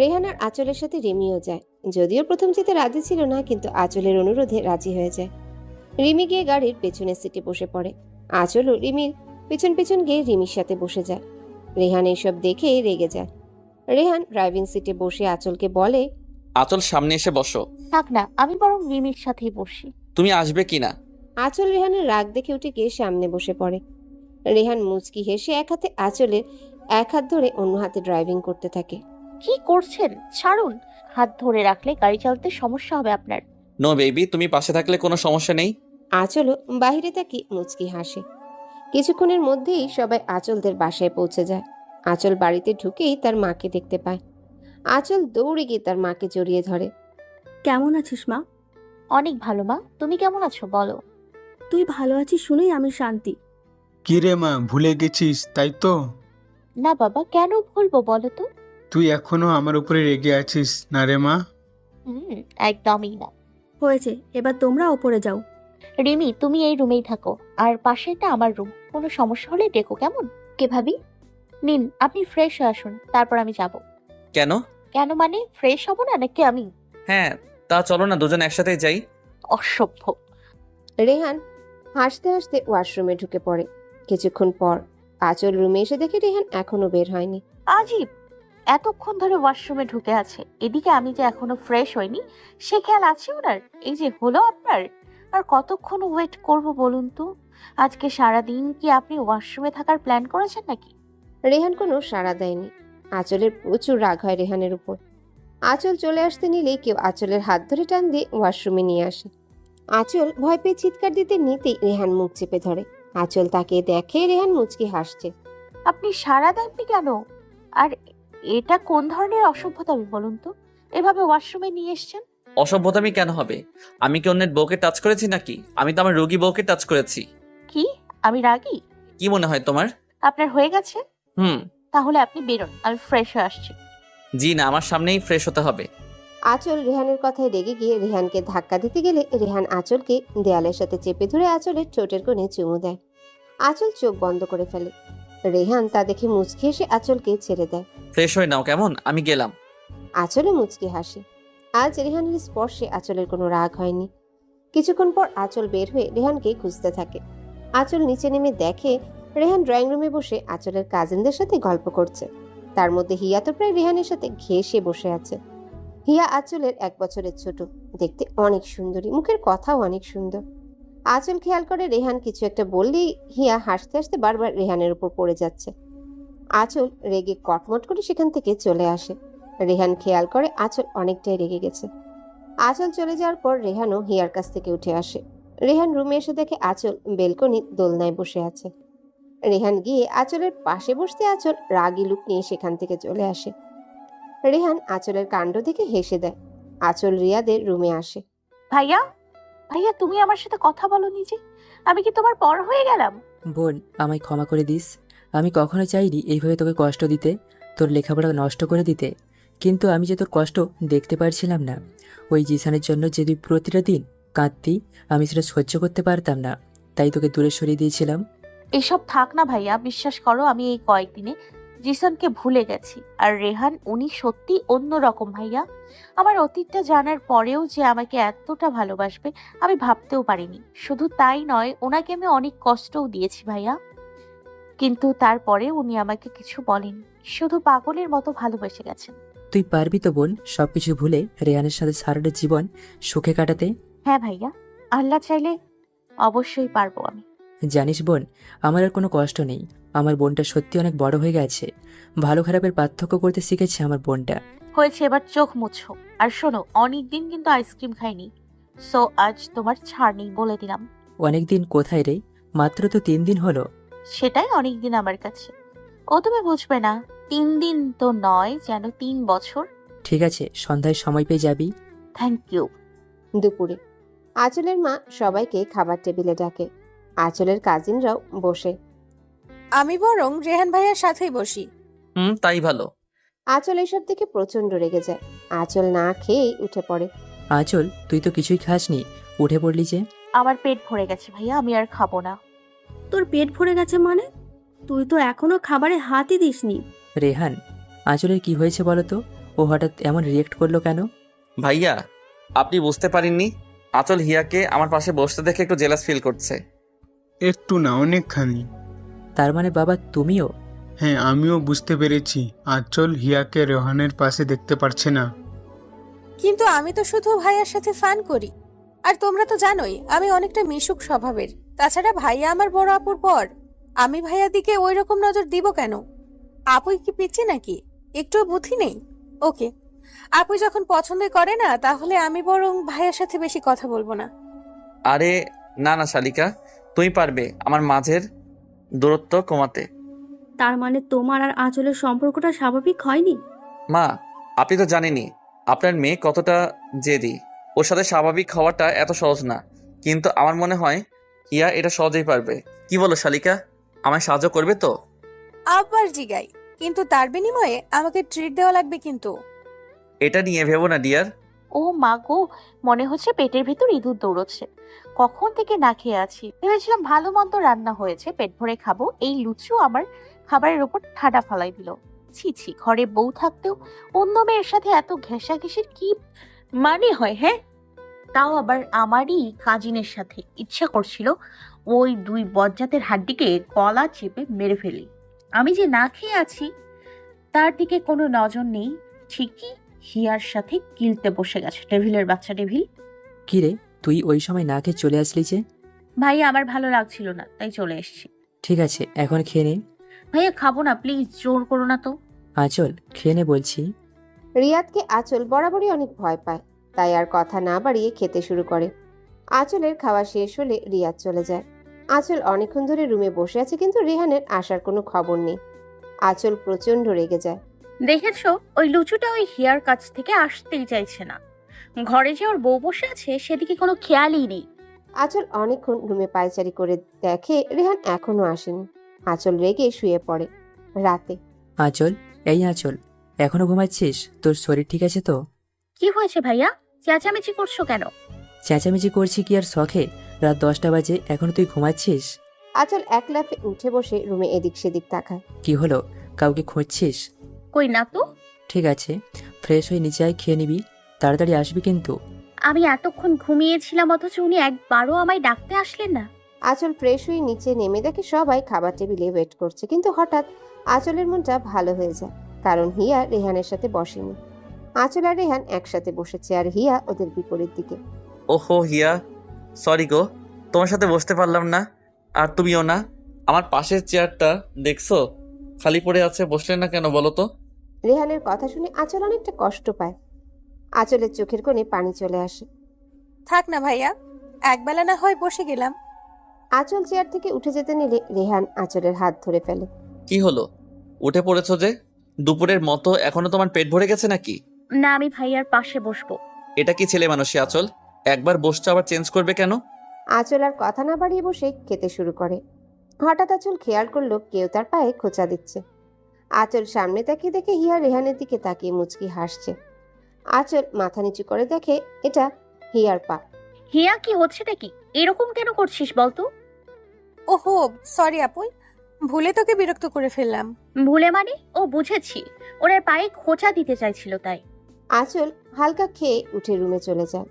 রেহান আর আঁচলের সাথে রিমিও যায়। যদিও প্রথম যেতে রাজি ছিল না, কিন্তু আঁচলের অনুরোধে রাজি হয়ে যায়। রিমি গিয়ে গাড়ির পেছনের সিটে বসে পড়ে। আঁচলও রিমির পেছন পেছন গিয়ে রিমির সাথে বসে যায়। রেহান এইসব দেখে রেগে যায়। রেহান ড্রাইভিং সিটে বসে আঁচলকে বলে, আচল, সামনে এসে বসো। থাক না, আমি বরং রিমির সাথেই বসি। তুমি আসবে কি না? আঁচল রেহানের রাগ দেখে উঠে গিয়ে সামনে বসে পড়ে। রেহান মুচকি হেসে এক হাতে আঁচলের এক হাত ধরে অন্য হাতে ড্রাইভিং করতে থাকে। কি করছেন? ছাড়ুন। হাত ধরে রাখলে গাড়ি চালাতে সমস্যা হবে আপনার। নো বেবি, তুমি পাশে থাকলে কোনো সমস্যা নেই। আঁচলও বাহিরে তাকিয়ে মুচকি হাসে। কিছুক্ষণের মধ্যেই সবাই আঁচলদের বাসায় পৌঁছে যায়। আঁচল বাড়িতে ঢুকেই তার মাকে দেখতে পায়। আঁচল দৌড়ে গিয়ে তার মাকে জড়িয়ে ধরে। কেমন আছিস মা? অনেক ভালো মা, তুমি কেমন আছো বলো? তুই ভালো আছিস শুনেই আমি শান্তি। কি রে মা, ভুলে গেছিস তাই তো? না বাবা, কেন ভুলবো বলো তো? তুই এখনো আমার উপরে রেগে আছিস না রে মা? একদমই না। হয়েছে, এবার তোমরা ওপরে যাও। রিমি, তুমি এই রুমেই থাকো, আর পাশেটা আমার রুম। কোনো সমস্যা হলে ডেকো, কেমন? কে ভাবি? নিন, আপনি ফ্রেশ হয়ে আসুন, তারপর আমি যাব। কেন? কেন মানে, ফ্রেশ হব না নাকি আমি? হ্যাঁ, তা চলো না দুজন একসাথে যাই। অসভ্য। রেহান হাসতে হাসতে ওয়াশরুমে ঢুকে পড়ে। কিছুক্ষণ পর আঁচল রুমে এসে দেখে রেহান এখনো বের হয়নি। আজীব, এতক্ষণ ধরে ওয়াশরুমে ঢুকে আছে, এদিকে আমি যে এখনো ফ্রেশ হইনি সে খেয়াল আছে ওনার? এই যে হলো আপনার। আর কতক্ষণ ওয়েট করব বলুন তো? আজকে সারাদিন কি আপনি ওয়াশরুমে থাকার প্ল্যান করেছেন নাকি? রেহান কোনো সাড়া দেয়নি। আঁচলের প্রচুর রাগ হয় রেহানের উপর। আঁচল চলে আসতে নিলে কেউ আঁচলের হাত ধরে টান দিয়ে ওয়াশরুমে নিয়ে আসে। আঁচল ভয় পেয়ে চিৎকার দিতে নিতেই রেহান মুখ চেপে ধরে। আঁচল তাকে দেখে রেহান মুচকি হাসছে। আপনি সাড়া দেননি কেন? আর এটা কোন ধরনের অসভ্যতামি বলুন তো? এভাবে ওয়াশরুমে নিয়ে এসছেন। অসভ্যতামি কেন হবে? আমি কি অন্যের বউকে টাচ করেছি নাকি? আমি তো আমার রোগী বউকে টাচ করেছি। কি আমি রাগী? কি মনে হয় তোমার? আপনার হয়ে গেছে? হুম। তাহলে আপনি বেরোন, আমি ফ্রেশ হয়ে আসছি। জি না, আমার সামনেই ফ্রেশ হতে হবে। আঁচল রেহানের কথায় রেগে গিয়ে রেহানকে ধাক্কা দিতে গেলে রেহান আঁচলকে দেয়ালের সাথে চেপে ধরে আঁচলের ঠোঁটের কোণে চুমু দেয়। আঁচল চোখ বন্ধ করে ফেলে। রেহান তা দেখে মুচকি হেসে আঁচলকে ছেড়ে দেয়। ফ্রেশ হয়ে নাও কেমন, আমি গেলাম। আঁচলে মুচকি হাসে। আজ রেহানের স্পর্শে আঁচলের কোনো রাগ হয়নি। কিছুক্ষণ পর আঁচল বের হয়ে রেহানকে খুঁজতে থাকে। আঁচল নিচে নেমে দেখে রেহান ড্রয়িং রুমে বসে আঁচলের কাজিনদের সাথে গল্প করছে। তার মধ্যে হিয়া তো প্রায় রেহানের সাথে ঘেঁষে বসে আছে। হিয়া আঁচলের 1 বছরের ছোট, দেখতে অনেক সুন্দরী, মুখের কথাও অনেক সুন্দর। আঁচল খেয়াল করে রেহান কিছু একটা বললেই হিয়া হাসতে হাসতে বারবার রেহানের উপর পড়ে যাচ্ছে। আঁচল রেগে কটমট করে সেখান থেকে চলে আসে। রেহান খেয়াল করে আঁচল অনেকটাই রেগে গেছে। আঁচল চলে যাওয়ার পর রেহানও হিয়ার কাছ থেকে উঠে আসে। রেহান রুমে এসে দেখে আঁচল বেলকনি দোলনায় বসে আছে। রেহান গিয়ে আঁচলের পাশে বসতে আঁচল রাগী লুক নিয়ে সেখান থেকে চলে আসে। রেহান আঁচলের কাণ্ড দেখে হেসে দেয়। আঁচল রিয়াদের রুমে আসে। ভাইয়া, ভাইয়া তুমি আমার সাথে কথা বলোনি যে? আমি কি তোমার পর হয়ে গেলাম? বোন, আমায় ক্ষমা করে দিস। আমি কখনো চাইনি এইভাবে তোকে কষ্ট দিতে, তোর লেখাপড়া নষ্ট করে দিতে। কিন্তু আমি যে তোর কষ্ট দেখতে পারছিলাম না। ওই জিসানের জন্য যে তুই প্রতিটা দিন কাঁদতি, আমি সেটা সহ্য করতে পারতাম না, তাই তোকে দূরে সরিয়ে দিয়েছিলাম। এসব থাক না ভাইয়া, বিশ্বাস করো আমি এই কয়েকদিনে জিসনকে ভুলে গেছি। আর রেহান উনি সত্যি অন্যরকম ভাইয়া। আমার অতীতটা জানার পরেও যে আমাকে এতটা ভালোবাসবে আমি ভাবতেও পারিনি। শুধু তাই নয়, ওনাকে আমি অনেক কষ্টও দিয়েছি ভাইয়া, কিন্তু তারপরে উনি আমাকে কিছু বলেনি, শুধু পাগলের মতো ভালোবেসে গেছেন। তুই পারবি তো বোন সবকিছু ভুলে রেহানের সাথে সারাটা জীবন সুখে কাটাতে? হ্যাঁ ভাইয়া, আল্লাহ চাইলে অবশ্যই পারবো আমি। জানিস বোন, আমার আর কোনো কষ্ট নেই। আমার বোনটা সত্যি অনেক বড় হয়ে গেছে। ভালো খারাপের পার্থক্য করতে শিখেছে আমার বোনটা। হয়েছে, এবার চোখ মুছো। আর শোনো, অনেক দিন কিন্তু আইসক্রিম খাইনি, সো আজ তোমার ছাড় নেই, বলে দিলাম। অনেক দিন কোথায় রে? মাত্র তো 3 দিন হলো। সেটাই অনেক দিন আমার কাছে। ও তুমি বুঝবে না, 3 দিন তো নয়, যেন 3 বছর। ঠিক আছে, সন্ধ্যায় সময় পেয়ে যাবি। Thank you. দুপুরে আঁচলের মা সবাইকে খাবার টেবিলে ডাকে। আঁচলের কাজিনরাও বসে। আমি বরং রেহান ভাইয়ার সাথেই বসি। তাই ভালো। আঁচল এসব দেখে প্রচন্ড রেগে যায়। আঁচল না খেয়েই উঠে পড়ে। আঁচল, তুই তো কিছুই খাসনি, উঠে পড়লি যে? আমার পেট ভরে গেছে ভাইয়া, আমি আর খাবো না। তোর পেট ভরে গেছে মানে? তুই তো এখনো খাবারে হাতই দিসনি। রেহান, আঁচলের কি হয়েছে বলো তো? ও হঠাৎ এমন রিয়েক্ট করলো কেন? ভাইয়া, আপনি বুঝতে পারেননি? আঁচল হিয়াকে আমার পাশে বসতে দেখে একটু জেলাস ফিল করছে। একটু না, অনেকখানি। তার মানে বাবা তুমিও? হ্যাঁ, আমিও বুঝতে পেরেছি। আঁচল হিয়াকে রেহানের পাশে দেখতে পারছে না। কিন্তু আমি তো শুধু ভাইয়ার সাথে ফান করি। আর তোমরা তো জানোই আমি অনেকটা মিশুক স্বভাবের। তাছাড়া ভাইয়া আমার বড় আপুর পর। আমি ভাইয়ার দিকে ওই রকম নজর দিব কেন? আপুই কি পিচ্ছি নাকি? একটুও বুদ্ধি নেই? ওকে, আপু যখন পছন্দ করে না, তাহলে আমি বরং ভাইয়ার সাথে বেশি কথা বলবো না। আরে না না শালিকা, তুমি পারবে আমার মাঝের দূরত্ব কমাতে। তার মানে তোমার আর আঁচলের সম্পর্কটা স্বাভাবিক হয়নি? মা, আপনি তো জানেনই আপনার মেয়ে কতটা জেদি। ওর সাথে স্বাভাবিক হওয়াটা এত সহজ না, কিন্তু আমার মনে হয় হিয়া এটা সহজেই পারবে। কি বলো শালিকা, আমায় সাহায্য করবে তো? আবার জিগাই, কিন্তু তার বিনিময়ে আমাকে ট্রিট দেওয়া লাগবে কিন্তু। এটা নিয়ে ভেবো না ডিয়ার। ও মা গো, মনে হচ্ছে পেটের ভেতর ইঁদুর দৌড়চ্ছে। কখন থেকে না খেয়ে আছি, ভেবেছিলাম ভালো মন্দ রান্না হয়েছে, পেট ভরে খাবো। এই লুচু আমার খাবারের ওপর ঠাডা ফালাই দিল। ছি ছি, ঘরে বউ থাকতেও অন্য মেয়ের সাথে এত ঘেঁষাঘেঁষির কি মানে হয়? হ্যাঁ, তাও আবার আমারই কাজিনের সাথে। ইচ্ছা করছিল ওই 2 বজ্জাতের হাড্ডিকে গলা চেপে মেরে ফেলি। আমি যে না খেয়ে আছি তার দিকে কোনো নজর নেই। ঠিকই হিয়ার সাথে গিলতে বসে গেছে, ডেভিলের বাচ্চা ডেভিল। কি রে, তুই ওই সময় না খেয়ে চলে আসলি যে? ভাইয়া, আমার ভালো লাগছিল না, তাই চলে এসেছি। ঠিক আছে, এখন খেয়ে নে। ভাইয়া খাবো না, প্লিজ, জোর করো না তো। আঁচল, খেয়ে নে বলছি। রিয়াদকে আঁচল বরাবরই অনেক ভয় পায়, তাই আর কথা না বাড়িয়ে খেতে শুরু করে। আঁচলের খাওয়া শেষ হলে রিয়াদ চলে যায়। আঁচল অনেকক্ষণ ধরে রুমে বসে আছে, কিন্তু রেহানের আসার কোনো খবর নেই। আঁচল প্রচন্ড রেগে যায়। দেখেছো, ওই লুচুটা ওই হিয়ার কাছ থেকে আসতেই চাইছে না। ঘরে যে ওর বউ বসে আছে সেদিকে কোনো খেয়ালই নেই। আঁচল অনেকক্ষণ রুমে পায়চারি করে দেখে রেহান এখনো আসেনি। আঁচল রেগে শুয়ে পড়ে। রাতে আঁচল, এই আঁচল, এখনো ঘুমাচ্ছিস? তোর শরীর ঠিক আছে তো? কি হয়েছে ভাইয়া, চেঁচামেচি করছো কেন? চেঁচামেচি করছি কি আর শখে? রাত 10টা বাজে, এখনো তুই ঘুমাচ্ছিস? আঁচল এক লাফে উঠে বসে রুমে এদিক সেদিক তাকায়। কি হলো, কাউকে খুঁজছিস? কই না তো। ঠিক আছে, ফ্রেশ হয়ে নিচে আয়, খেয়ে নিবি। তাড়াতাড়ি আসবি কিন্তু। আমি এতক্ষণ ঘুমিয়েছিলাম, অথচ উনি একবারও আমায় ডাকতে আসলেন না। আঁচল ফ্রেশ হয়ে নিচে নেমে দেখে সবাই খাবার টেবিলে ওয়েট করছে, কিন্তু হঠাৎ আঁচলের মনটা ভালো হয়ে যায়, কারণ হিয়া রেহানের সাথে বসেনি। আঁচল আর রেহান একসাথে বসেছে, আর হিয়া ওদের বিপরীত দিকে। ওহো হিয়া, সরি গো, তোমার সাথে বসতে পারলাম না। আর তুমিও না। আমার পাশের চেয়ারটা দেখছো খালি পড়ে আছে, বসলে না কেন বলো তো? রেহানের কথা শুনে আঁচল অনেকটা কষ্ট পায়। আঁচলের চোখের কোণে পানি চলে আসে। থাক না ভাইয়া, একবেলা না হয় বসে গেলাম। আঁচল চেয়ার থেকে উঠে যেতে নিলে রেহান আঁচলের হাত ধরে ফেলে। কি হলো, উঠে পড়েছো যে? দুপুরের মতো এখনো তোমার পেট ভরে গেছে নাকি? না, আমি ভাইয়ার পাশে বসবো। এটা কি ছেলে মানুষই আঁচল? একবার বসছো আবার চেঞ্জ করবে কেন? আঁচল আর কথা না বাড়িয়ে বসে খেতে শুরু করে। হঠাৎ আঁচল খেয়াল করলো কেউ তার পায়ে খোঁচা দিচ্ছে। আঁচল সামনে তাকিয়ে দেখে হিয়া রেহানের দিকে তাকিয়ে মুচকি হাসছে। আঁচল মাথা নিচু করে দেখে এটা হিয়ার পা। হিয়া, কি হচ্ছেটা কি? এরকম কেন করছিস বলতো? ওহো সরি আপুই, ভুলে তোকে বিরক্ত করে ফেললাম। ভুলে মানে? ও বুঝেছি, ওনার পায়ে খোঁচা দিতে চাইছিল তাই। আঁচল হালকা খেয়ে উঠে রুমে চলে যায়।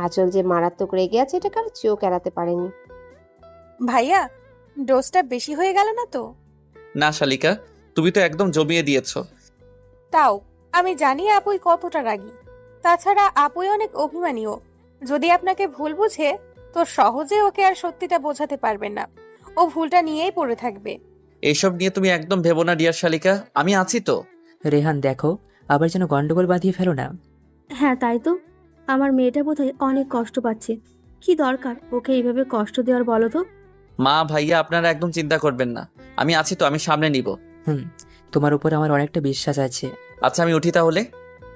আঁচল যে মারাত্মক রেগে আছে এটা কারো চোখ এড়াতে পারেনি। ভাইয়া, ডোজটা বেশি হয়ে গেল না তো? না শালিকা, তুমি তো একদম জমিয়ে দিয়েছো। তাও আমি জানি আপুই কতটা রাগী। তাছাড়া আপুই অনেক অভিমানীও। যদি আপনাকে ভুল বুঝে তো সহজে ওকে আর সত্যিটা বোঝাতে পারবেন না। ও ভুলটা নিয়েই পড়ে থাকবে। এইসব নিয়ে তুমি একদম ভেবো না ডিয়ার শালিকা, আমি আছি তো। রেহান দেখো, আবার যেন গন্ডগোল বাঁধিয়ে ফেলো না। হ্যাঁ তাই তো, আমার মেয়েটা বোধহয় অনেক কষ্ট পাচ্ছে। কি দরকার ওকে এইভাবে কষ্ট দেওয়ার বলো তো? মা ভাইয়া আপনারা একদম চিন্তা করবেন না, আমি আছি তো, আমি সামনে নিব। হুম, তোমার উপর আমার অনেকটা বিশ্বাস আছে। আচ্ছা আমি উঠি তাহলে।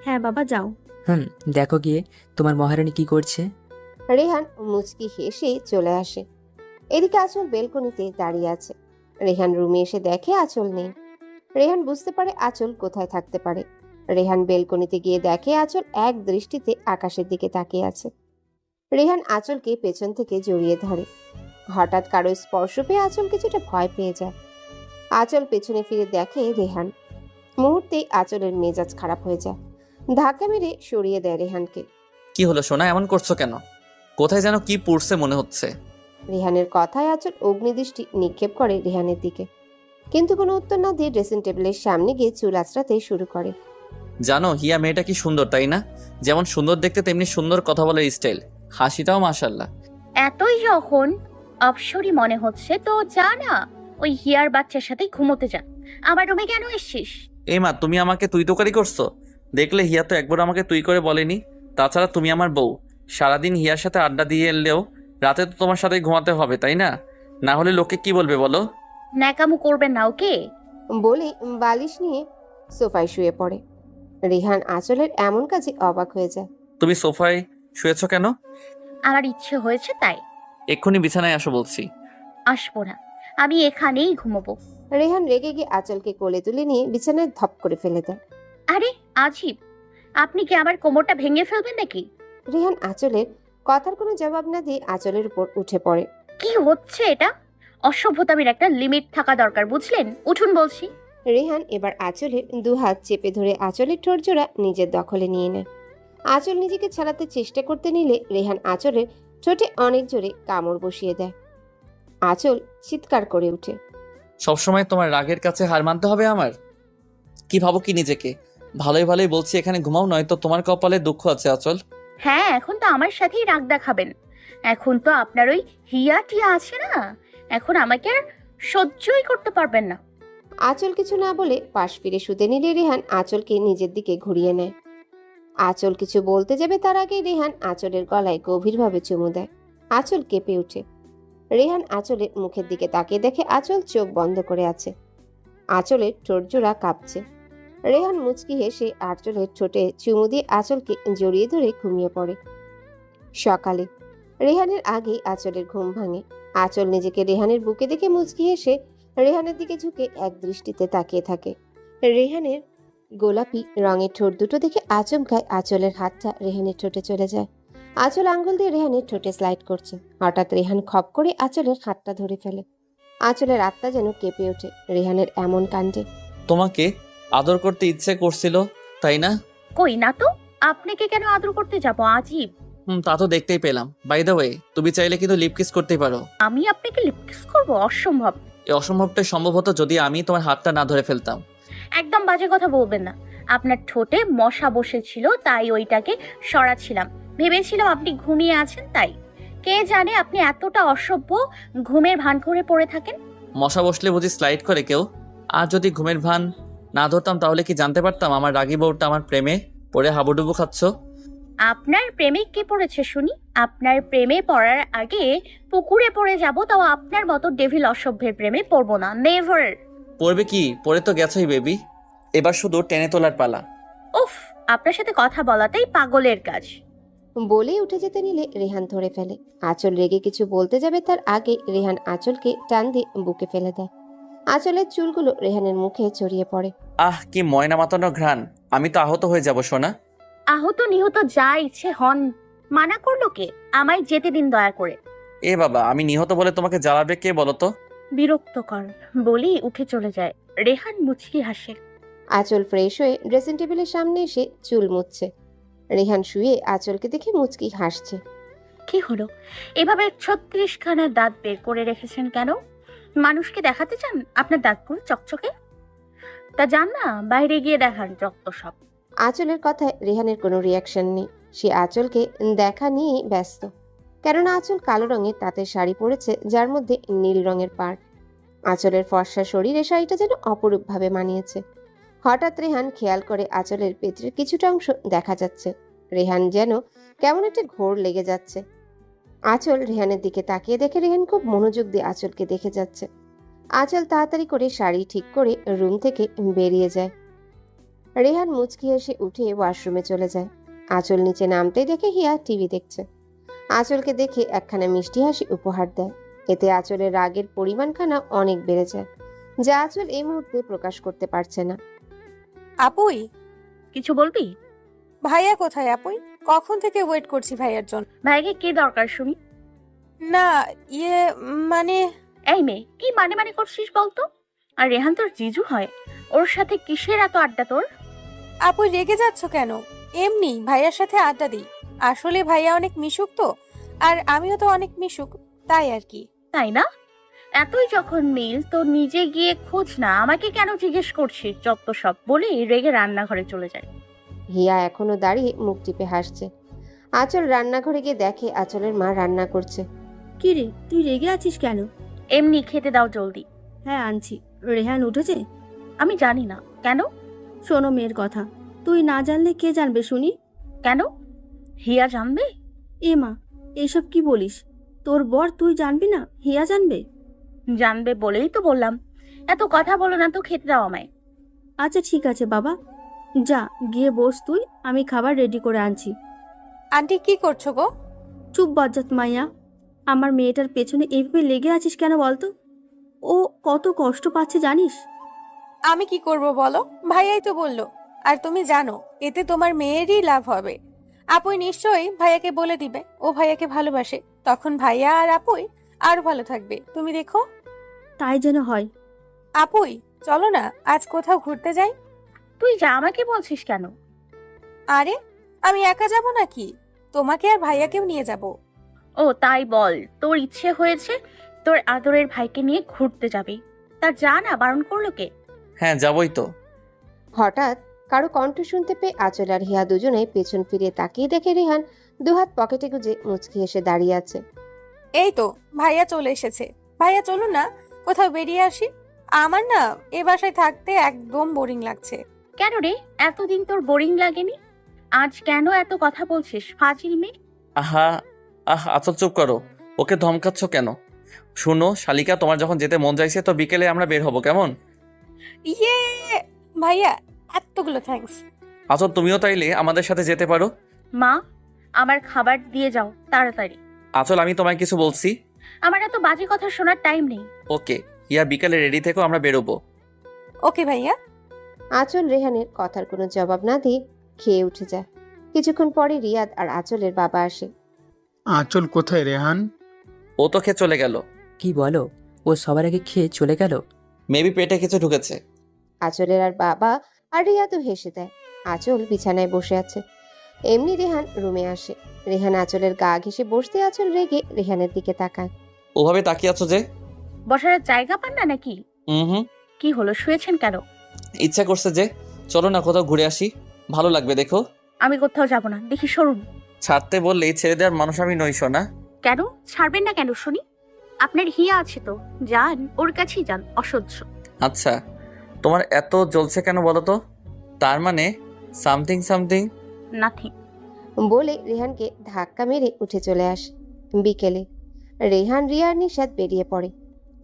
হ্যাঁ বাবা যাও। হুম, দেখো গিয়ে তোমার মহারানী কি করছে। রেহান মুচকি হেসে চলে আসে। এদিকে আঁচল বেলকনিতে দাঁড়িয়ে আছে। রেহান রুমে এসে দেখে আঁচল নেই। রেহান বুঝতে পারে আঁচল কোথায় থাকতে পারে। রেহান বেলকনিতে গিয়ে দেখে আঁচল এক দৃষ্টিতে আকাশের দিকে তাকিয়ে আছে। রেহান আঁচলকে পেছন থেকে জড়িয়ে ধরে। হঠাৎ কারো স্পর্শ পেয়ে আঁচল কিছুটা ভয় পেয়ে যায়। আঁচল পেছনে ফিরে দেখে রেহান। মুহূর্তেই আঁচলের মেজাজ খারাপ হয়ে যায়। ধাক্কা মেরে সরিয়ে দেয় রেহানকে। কি হলো সোনা, এমন করছো কেন? কোথায় যেন কি পড়ছে মনে হচ্ছে। রেহানের কথায় আঁচল অগ্নিদৃষ্টি নিক্ষেপ করে রেহানের দিকে, কিন্তু কোনো উত্তর না দিয়ে ড্রেসিং টেবিলের সামনে গিয়ে চুল আঁচড়াতে শুরু করে। জানো হিয়া মেয়েটা কি সুন্দর তাই না? যেমন সুন্দর দেখতে তেমনি সুন্দর কথা বলার স্টাইল, হাসিটাও মাশাল্লাহ। এতই যখন অপসরই মনে হচ্ছে তো যা না, ওই হিয়ার বাচ্চার সাথে ঘুমোতে যা। আমার রুমে কেন এসছিস? এই মা, তুমি আমাকে তুই তোকারি করছো? দেখলে হিয়া তো একবার আমাকে তুই করে বলেনি। তাছাড়া তুমি আমার বউ, সারাদিন হিয়ার সাথে আড্ডা দিয়ে এলেও রাতে তো তোমার সাথে ঘুমাতে হবে তাই না? না হলে লোকে কি বলবে বলো? ন্যাকামো করবেন না ওকে। বলে বালিশ নিয়ে সোফায় শুয়ে পড়ে। রেহান আঁচলের এমন কাজে অবাক হয়ে যায়। তুমি সোফায় শুয়েছো কেন? আমার ইচ্ছে হয়েছে তাই। এক্ষুনি বিছানায় আসো বলছি। আসবো না, আমি এখানেই ঘুমোবো। রেহান রেগে গিয়ে আঁচলকে কোলে তুলে নিয়ে বিছানায় ধপ করে ফেলে দেয়। আরে আজিব, আপনি কি আমার কোমরটা ভেঙে ফেলবেন নাকি? রেহান আঁচলের কথার কোনো জবাব না দিয়ে আঁচলের উপর উঠে পড়ে। কি হচ্ছে এটা? অসভ্যতামির একটা লিমিট থাকা দরকার, বুঝলেন? উঠুন বলছি। রেহান এবার আঁচলের দুহাত চেপে ধরে আঁচলের ঠোঁট জোড়া নিজের দখলে নিয়ে নেয়। আঁচল নিজেকে ছাড়াতে চেষ্টা করতে নিলে রেহান আঁচলের ঠোঁটে অনেক জোরে কামড় বসিয়ে দেয়। আঁচল চিৎকার করে ওঠে। সবসময় তোমার রাগের কাছে হার মানতে হবে আমার? কি ভাবো কি নিজেকে? ভালোই ভালোই বলছি এখানে ঘুমাও, নয়তো তোমার কপালে দুঃখ আছে আচল। হ্যাঁ, এখন তো আমার সাথেই রাগ দেখাবেন। এখন তো আপনার ওই হিয়া টিয়া আছে না, এখন আমাকে আর সহ্যই করতে পারবেন না। আঁচল কিছু না বলে পাশ ফিরে শুতে নিলে রেহান আঁচলকে নিজের দিকে ঘুরিয়ে নেয়। আঁচল কিছু বলতে যাবে তার আগে রেহান আঁচলের গলায় গভীরভাবে চুমু দেয়। আঁচল কেঁপে ওঠে। রেহান আঁচলের মুখের দিকে তাকিয়ে দেখে আঁচল চোখ বন্ধ করে আছে। আঁচলের ঠোঁট জোড়া কাঁপছে। রেহান মুচকি হেসে আঁচলের ঠোঁটে চুমু দিয়ে আঁচলকে জড়িয়ে ধরে ঘুমিয়ে পড়ে। সকালে রেহানের আগেই আঁচলের ঘুম ভাঙে। আঁচল নিজেকে রেহানের বুকে দেখে মুচকি হেসে রেহানের দিকে ঝুঁকে এক দৃষ্টিতে তাকিয়ে থাকে। রেহানের গোলাপি রঙের ঠোঁট দুটো দেখে আচমকায় আঁচলের হাতটা রেহানের ঠোঁটে চলে যায়। আঁচল আঙ্গুল দিয়ে রেহানের ঠোঁটে স্লাইড করছে। হঠাৎ রেহান খপ করে আঁচলের হাতটা ধরে ফেলে। আঁচলের আত্মা যেন কেঁপে ওঠে রেহানের এমন কাণ্ডে। তোমাকে আদর করতে ইচ্ছে করছিল তাই না? কই না তো, আপনাকে কেন আদর করতে যাব? আজিব। তা তো দেখতেই পেলাম। বাই দ্য ওয়ে, তুমি চাইলে কিন্তু লিপ কিস করতেই পারো। আমি আপনাকে লিপ কিস করবো? অসম্ভব। এই অসম্ভবটা সম্ভব হতো যদি আমি তোমার হাতটা না ধরে ফেলতাম। একদম বাজে কথা বলবেন না। আপনার ঠোঁটে মশা বসেছিল তাই ওইটাকে সরাচ্ছিলাম, ভেবেছিলাম আপনি ঘুমিয়ে আছেন তাই। কে জানে আপনি এতটা অসভ্য, ঘুমের ভান করে পড়ে থাকেন। মশা বসলে বুঝি স্লাইড করে কেউ? আর যদি ঘুমের ভান না ধরতাম তাহলে কি জানতে পারতাম আমার রাগী বউটা আমার প্রেমে পড়ে হাবুডুবু খাচ্ছ? আপনার প্রেমে কে পড়েছে শুনি? আপনার প্রেমে পড়ার আগে পুকুরে পড়ে যাব, তাও আপনার মতো ডেভিল অসভ্যের প্রেমে পড়বো না, নেভার। পড়বে কি? পড়ে তো গেছই বেবি, এবার শুধু টেনে তোলার পালা। উফ, আপনার সাথে কথা বলাতেই পাগলের কাজ। বলেই উঠে যেতে নিলে রেহান ধরে ফেলে। আঁচল রেগে কিছু বলতে যাবে তার আগে রেহান আঁচলকে টান দিয়ে বুকে ফেলে দেয়। আঁচলের চুলগুলো রেহানের মুখে ছড়িয়ে পড়ে। আহ কি ময়না মাতানো ঘ্রাণ, আমি তো আহত হয়ে যাব সোনা। আহত নিহত যা ইচ্ছে হন, মানা করলো কে? আমায় যেতে দিন দয়া করে। এ বাবা, আমি নিহত বলে তোমাকে জ্বালাবে কে বলো তো? বিরক্তকর বলেই উঠে চলে যায়। রেহান মুচকি হাসে। আঁচল ফ্রেশ হয়ে ড্রেসিং টেবিলের সামনে এসে চুল মুছছে। রেহান শুয়ে আঁচলকে দেখে মুচকি হাসছে। কি হলো, এভাবে 36খানা দাঁত বের করে রেখেছেন কেন? মানুষকে দেখাতে চান আপনার দাঁতগুলো চকচকে? তা যান না, বাইরে গিয়ে দেখান যত সব। আঁচলের কথায় রেহানের কোনো রিয়াকশন নেই। সে আঁচলকে দেখা নিয়ে ব্যস্ত, কেননা আঁচল কালো রঙের তাঁতের শাড়ি পরেছে যার মধ্যে নীল রঙের পাড়। আঁচলের ফর্সা শরীরে শাড়িটা যেন অপরূপভাবে মানিয়েছে। হঠাৎ রেহান খেয়াল করে আঁচলের পেটের কিছুটা অংশ দেখা যাচ্ছে। রেহান যেন কেমন একটা ঘোর লেগে যাচ্ছে। আঁচল রেহানের দিকে তাকিয়ে দেখে রেহান খুব মনোযোগ দিয়ে আঁচলকে দেখে যাচ্ছে। আঁচল তাড়াতাড়ি করে শাড়ি ঠিক করে রুম থেকে বেরিয়ে যায়। রেহান মুচকি হেসে উঠে ওয়াশরুমে চলে যায়। আঁচল নিচে নামতেই দেখে হিয়া টিভি দেখছে। আঁচলকে দেখে একখানা মিষ্টি হাসি উপহার দেয়। এতে আঁচলের রাগের পরিমাণখানা অনেক বেড়ে যায়, যা আঁচল এই মুহূর্তে প্রকাশ করতে পারছে না। আপুই, কিছু বলবি? ভাইয়া কোথায় আপুই? কখন থেকে ওয়েট করছি ভাইয়ার জন্য। ভাইকে কি দরকার শুনি? না, ইয়ে মানে এই মেয়ে, কি মানে মানে করছিস বলতো? আর রেহান তোর জিজু হয়, ওর সাথে কিসের এত আড্ডা তোর? আপুই রেগে যাচ্ছ কেন? এমনি ভাইয়ার সাথে আড্ডা দিই। আসলে ভাইয়া অনেক মিশুক তো, আর আমিও তো অনেক মিশুক, তাই আর কি। তাই না? এতই যখন মিল তো নিজে গিয়ে খোঁজ না, আমাকে কেন জিজ্ঞেস করছিস? যত সব বলে রেগে রান্নাঘরে চলে যায়। হিয়া এখনো দাঁড়িয়ে মুখ টিপে হাসছে। আঁচল রান্নাঘরে গিয়ে দেখে আঁচলের মা রান্না করছে। কি রে, তুই রেগে আছিস কেন? এমনি খেতে দাও জলদি। হ্যাঁ আনছি। রেহান উঠেছে? আমি জানি না। কেন? শোনো মেয়ের কথা, তুই না জানলে কে জানবে শুনি? কেন? হিয়া জানবে? এ মা, এসব কি বলিস? তোর বর, তুই জানবি না হিয়া জানবে? জানবে বলেই তো বললাম। এত কথা বলো না তো, খেতে দাও আমায়। আচ্ছা ঠিক আছে বাবা, যা গিয়ে বস তুই, আমি খাবার রেডি করে আনছি। আন্টি কি করছো গো? চুপ বজ্জাত মাইয়া, আমার মেয়েটার পেছনে এইভাবে লেগে আছিস কেন বলতো? ও কত কষ্ট পাচ্ছে জানিস? আমি কি করব বলো, ভাইয়াই তো বললো। আর তুমি জানো এতে তোমার মেয়েরই লাভ হবে। আপুই নিশ্চয়ই ভাইয়াকে বলে দিবে ও ভাইয়াকে ভালোবাসে, তখন ভাইয়া আর আপুই আরো ভালো থাকবে, তুমি দেখো। তাই যেন হয়। আপুই চলো না, আজ কোথাও ঘুরতে যাই। তুই যা, আমাকে বলছিস কেন? আরে আমি একা যাব নাকি, তোমাকে আর ভাইয়াকেও নিয়ে যাব। ও তাই বল, তোর ইচ্ছে হয়েছে তোর আদরের ভাইকে নিয়ে ঘুরতে যাবি? তা যা না, বারণ করলো কে? হ্যাঁ যাবই তো। হঠাৎ কারো কণ্ঠ শুনতে পেয়ে আঁচল আর হিয়া দুজনে পেছন ফিরে তাকিয়ে দেখে রেহান দুহাত পকেটে গুজে মুচকি হেসে দাঁড়িয়ে আছে। এই তো ভাইয়া চলে এসেছে। ভাইয়া চলুন না, কোথাও বেরিয়ে আসি। আমার না এ বাসায় থাকতে একদম বোরিং লাগছে। কেন রে, এতদিন তোর বোরিং লাগেনি? আজ কেন এত কথা বলছিস ফাজিল মেয়ে? আহা আচ্ছা চুপ করো, ওকে ধমকাচ্ছ কেন? শুনো শালিকা, তোমার যখন যেতে মন চাইছে তো বিকেলে আমরা বের হবো, কেমন? ইয়ে ভাইয়া, এতগুলো থ্যাঙ্কস। আচ্ছা তুমিও তাইলে আমাদের সাথে যেতে পারো। মা, আমার খাবার দিয়ে যাও তাড়াতাড়ি। আচল, আমি তোমায় কিছু বলছি। আমার এত বাজে কথা শোনার টাইম নেই। ওকে, ইয়া বিকালে রেডি থেকো, আমরা বেরোবো। ওকে ভাইয়া। আঁচল রেহানের কথার কোনো জবাব না দিয়ে খেয়ে উঠে যায়। কিছুক্ষণ পরে রিয়াদ আর আঁচলের বাবা আসে। আঁচল কোথায় রেহান? ও তো খেয়ে চলে গেল। কি বলো? ও সবার আগে খেয়ে চলে গেল? মেবি পেটে কিছু ঢুকেছে। আঁচলের আর বাবা আর রিয়াদও হেসে দেয়। আঁচল বিছানায় বসে আছে। এমনি রেহান রুমে আসে। রেহান আঁচলের গা ঘেঁষে বসতে আঁচল রেগে রেহানের দিকে তাকায়। ওভাবে তাকিয়ে আছো যে? বসার জায়গা পান না নাকি? হুম। কি হলো, শুয়েছেন কেন? ইচ্ছা করছে যে। চলো না কোথাও ঘুরে আসি, ভালো লাগবে দেখো। আমি কোথাও যাব না, দেখি সরুন। ছাড়তে বললেই ছেড়ে দেওয়ার মানুষ আমি নই সোনা। কেন ছাড়বেন না কেন শুনি? আপনার হিয়া আছে তো, যান ওর কাছেই যান, অসহ্য। আচ্ছা, তোমার এত জ্বলছে কেন বলো তো? তার মানে সামথিং। নাথিং। বলে রেহানকে ধাক্কা মেরে উঠে চলে আসে। বিকেলে রেহান রিয়ার নিশাদ বেরিয়ে পড়ে।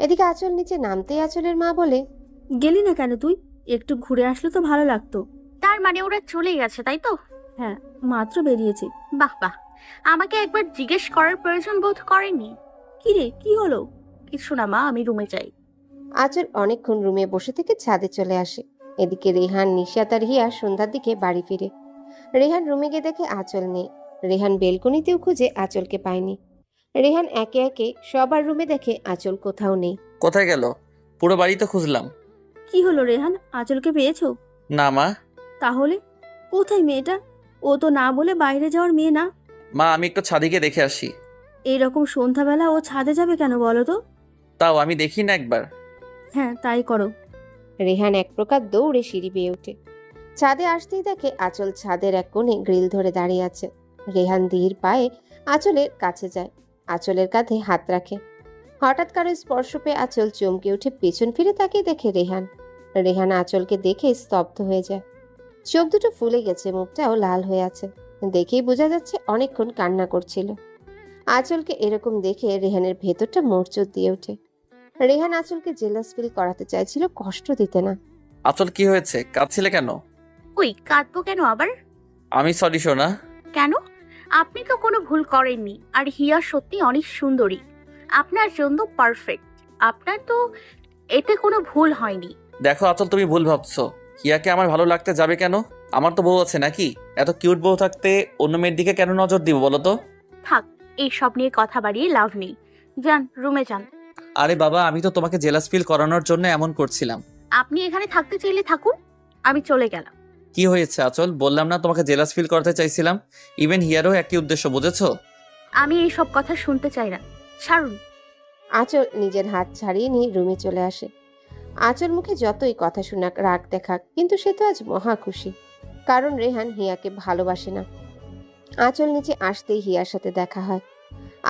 এদিকে আঁচল নিচে নামতেই আঁচলের মা বলে, গেলি না কেন তুই? একটু ঘুরে আসলে তো ভালো লাগতো। তার মানে ওরা চলে গেছে তাই তো? হ্যাঁ, মাত্র বেরিয়েছে। বাহ বাহ, আমাকে একবার জিজ্ঞেস করার প্রয়োজন বোধ করেনি। কি রে, কি হলো? কিছু না মা, আমি রুমে যাই। আঁচল অনেকক্ষণ রুমে বসে থেকে ছাদে চলে আসে। এদিকে রেহান, নিশাত আর হিয়া সন্ধ্যার দিকে বাড়ি ফিরে। রেহান রুমে গিয়ে দেখে আঁচল নেই। রেহান বেলকনিতেও খুঁজে আঁচলকে পায়নি। রেহান একে একে সবার রুমে দেখে আঁচল কোথাও নেই। কোথায় গেল? পুরো বাড়ি তো খুঁজলাম। কি হলো রেহান, আঁচলকে পেয়েছো? না মা। তাহলে কোথায় মেয়েটা? ও তো না বলে বাইরে যাওয়ার মেয়ে না। মা আমি একটু ছাদে গিয়ে দেখে আসি। এইরকম সন্ধ্যাবেলা ও ছাদে যাবে কেন বলো তো? তাও আমি দেখি না একবার। হ্যাঁ তাই করো। রেহান এক প্রকার দৌড়ে সিঁড়ি বেয়ে ওঠে। ছাদে আসতেই দেখে আঁচল ছাদের এক কোণে গ্রিল ধরে দাঁড়িয়ে আছে। রেহান ধীর পায়ে আঁচলের কাছে যায়, আঁচলের কাঁধে হাত রাখে। হঠাৎ কারো স্পর্শ পেয়ে আঁচল চমকে উঠে পেছন ফিরে তাকিয়ে দেখে রেহান। রেহান আঁচলকে দেখে স্তব্ধ হয়ে যায়। চোখ দুটো ফুলে গেছে, মুখটাও লাল হয়ে আছে। দেখেই বোঝা যাচ্ছে অনেকক্ষণ কান্না করছিল। আঁচলকে এরকম দেখে রেহানের ভেতরটা মোড়চড় দিয়ে ওঠে। রেহান আঁচলকে জেলাস ফিল করাতে চাইছিল, কষ্ট দিতে না। আচল কি হয়েছে, কাঁদছিলে কেন? ওই কাঁদবো কেন আবার? আমি সরি সোনা। কেন? আপনি তো কোনো ভুল করেননি, আর হিয়া সত্যি অনেক সুন্দরী, আপনার জন্য পারফেক্ট। আপনার তো এতে কোনো ভুল হয়নি। দেখো আচল, তুমি ভুল ভাবছো। হিয়াকে আমার ভালো লাগতে যাবে কেন? আমার তো বউ আছে নাকি? এত কিউট বউ থাকতে অন্য মেয়ের দিকে কেন নজর দিব বলো তো? থাক, এই সব নিয়ে কথা বাড়িয়ে লাভ নেই। যান, রুমে যান। আরে বাবা, আমি তো তোমাকে জেলাস ফিল করানোর জন্য এমন করছিলাম। আপনি এখানে থাকতে চাইলে থাকুন, আমি চলে গেলাম। কি হয়েছে আচল? বললাম না তোমাকে জেলাস ফিল করতে চাইছিলাম। ইভেন হিয়ারও একই উদ্দেশ্য, বুঝেছো? আমি এই সব কথা শুনতে চাই না, ছাড়ুন। আঁচল নিজের হাত ছাড়িয়ে নিয়ে রুমে চলে আসে। আঁচল মুখে যতই কথা শোনাক, রাগ দেখাক, কিন্তু সে তো আজ মহা খুশি, কারণ রেহান হিয়াকে ভালোবাসে না। আঁচল নিচে আসতেই হিয়ার সাথে দেখা হয়।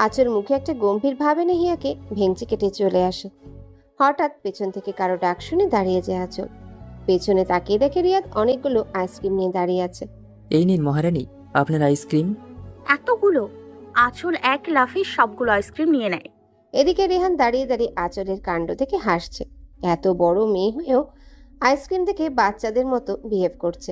আঁচল মুখে একটা গম্ভীর ভাব এনে হিয়াকে ভেঙচি কেটে চলে আসে। হঠাৎ পেছন থেকে কারো ডাক শুনে দাঁড়িয়ে যায় আঁচল। পেছনে তাকিয়ে দেখে রিয়াদ অনেকগুলো আইসক্রিম নিয়ে দাঁড়িয়ে আছে। এই নিন মহারানী, আপনার আইসক্রিম। এতগুলো? আঁচল এক লাফে সবগুলো আইসক্রিম নিয়ে নেয়। এদিকে রেহান দাঁড়িয়ে দাঁড়িয়ে আঁচলের কাণ্ড দেখে হাসছে। এত বড় মেয়ে হয়েও আইসক্রিম দেখে বাচ্চাদের মতো বিহেভ করছে।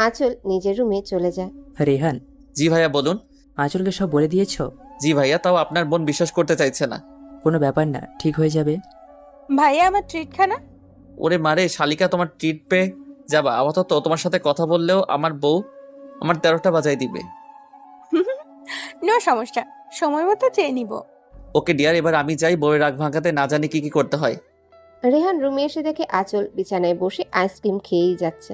আঁচল নিজের রুমে চলে যায়। রেহান, জি ভাইয়া বলুন। আঁচলকে সব বলে দিয়েছো? জি ভাইয়া, তাও আপনার বোন বিশ্বাস করতে চাইছে না। কোনো ব্যাপার না, ঠিক হয়ে যাবে। ভাইয়া আমার ট্রিট খানা। ওরে মারে শালিকা, তোমার ট্রিট পেয়ে যাবা। আপাতত তোমার সাথে কথা বললেও আমার বউ আমার 13টা বাজাই দিবে। নো সমস্যা, সময় মতো চেয়ে নিব। ওকে ডিয়ার, এবার আমি যাই। বউয়ের রাগ ভাঙাতে না জানি কি কি করতে হয়। রেহান রুমে এসে দেখে আঁচল বিছানায় বসে আইসক্রিম খেয়েই যাচ্ছে।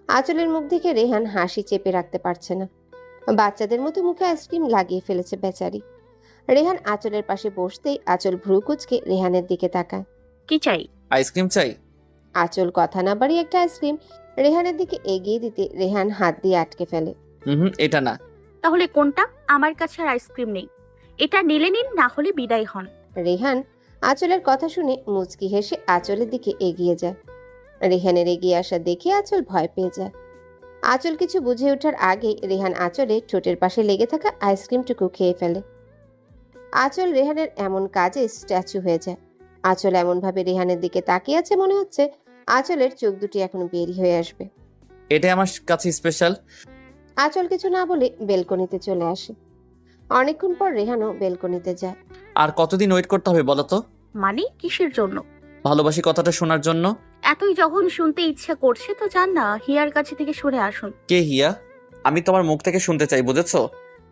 আঁচলের মুখ দেখে রেহান হাসি চেপে রাখতে পারছে না। বাচ্চাদের মতো মুখে আইসক্রিম লাগিয়ে ফেলেছে বেচারি। রেহান আঁচলের পাশে বসতেই আঁচল ভ্রু কুঁচকে রেহানের দিকে তাকায়। কি চাই? আইসক্রিম চাই। আঁচল কথা না বাড়িয়ে একটা আইসক্রিম রেহানের দিকে এগিয়ে দিতে রেহান হাত দিয়ে আটকে ফেলে। এটা না। তাহলে কোনটা? আমার কাছে আর আইসক্রিম নেই, এটা নিলে নিন, না হলে বিদায় হন। রেহান আঁচলের কথা শুনে মুচকি হেসে আঁচলের দিকে এগিয়ে যায়। রেহানের এগিয়ে আসা দেখে আঁচল ভয় পেয়ে যায়। আঁচল কিছু বুঝে ওঠার আগে রেহান আঁচলের ঠোঁটের পাশে লেগে থাকা আইসক্রিমটুকু খেয়ে ফেলে। আঁচল রেহানের এমন কাজে স্ট্যাচু হয়ে যায়। আঁচল এমনভাবে রেহানের দিকে তাকিয়ে আছে, মনে হচ্ছে আঁচলের চোখ দুটি এখন বেরি হয়ে আসবে। এটাই আমার কাছে স্পেশাল। আঁচল কিছু না বলে বেলকনিতে চলে আসে। অনেকক্ষণ পর রেহানও বেলকনিতে যায়। আর কতদিন ওয়েট করতে হবে বলো তো? মানে কিসের জন্য? ভালোবাসি কথাটা শোনার জন্য। এতই যখন শুনতে ইচ্ছা করছে তো যান না, হিয়ার কাছে থেকে শুনে আসুন। কে হিয়া? আমি তোমার মুখ থেকে শুনতে চাই, বুঝেছো?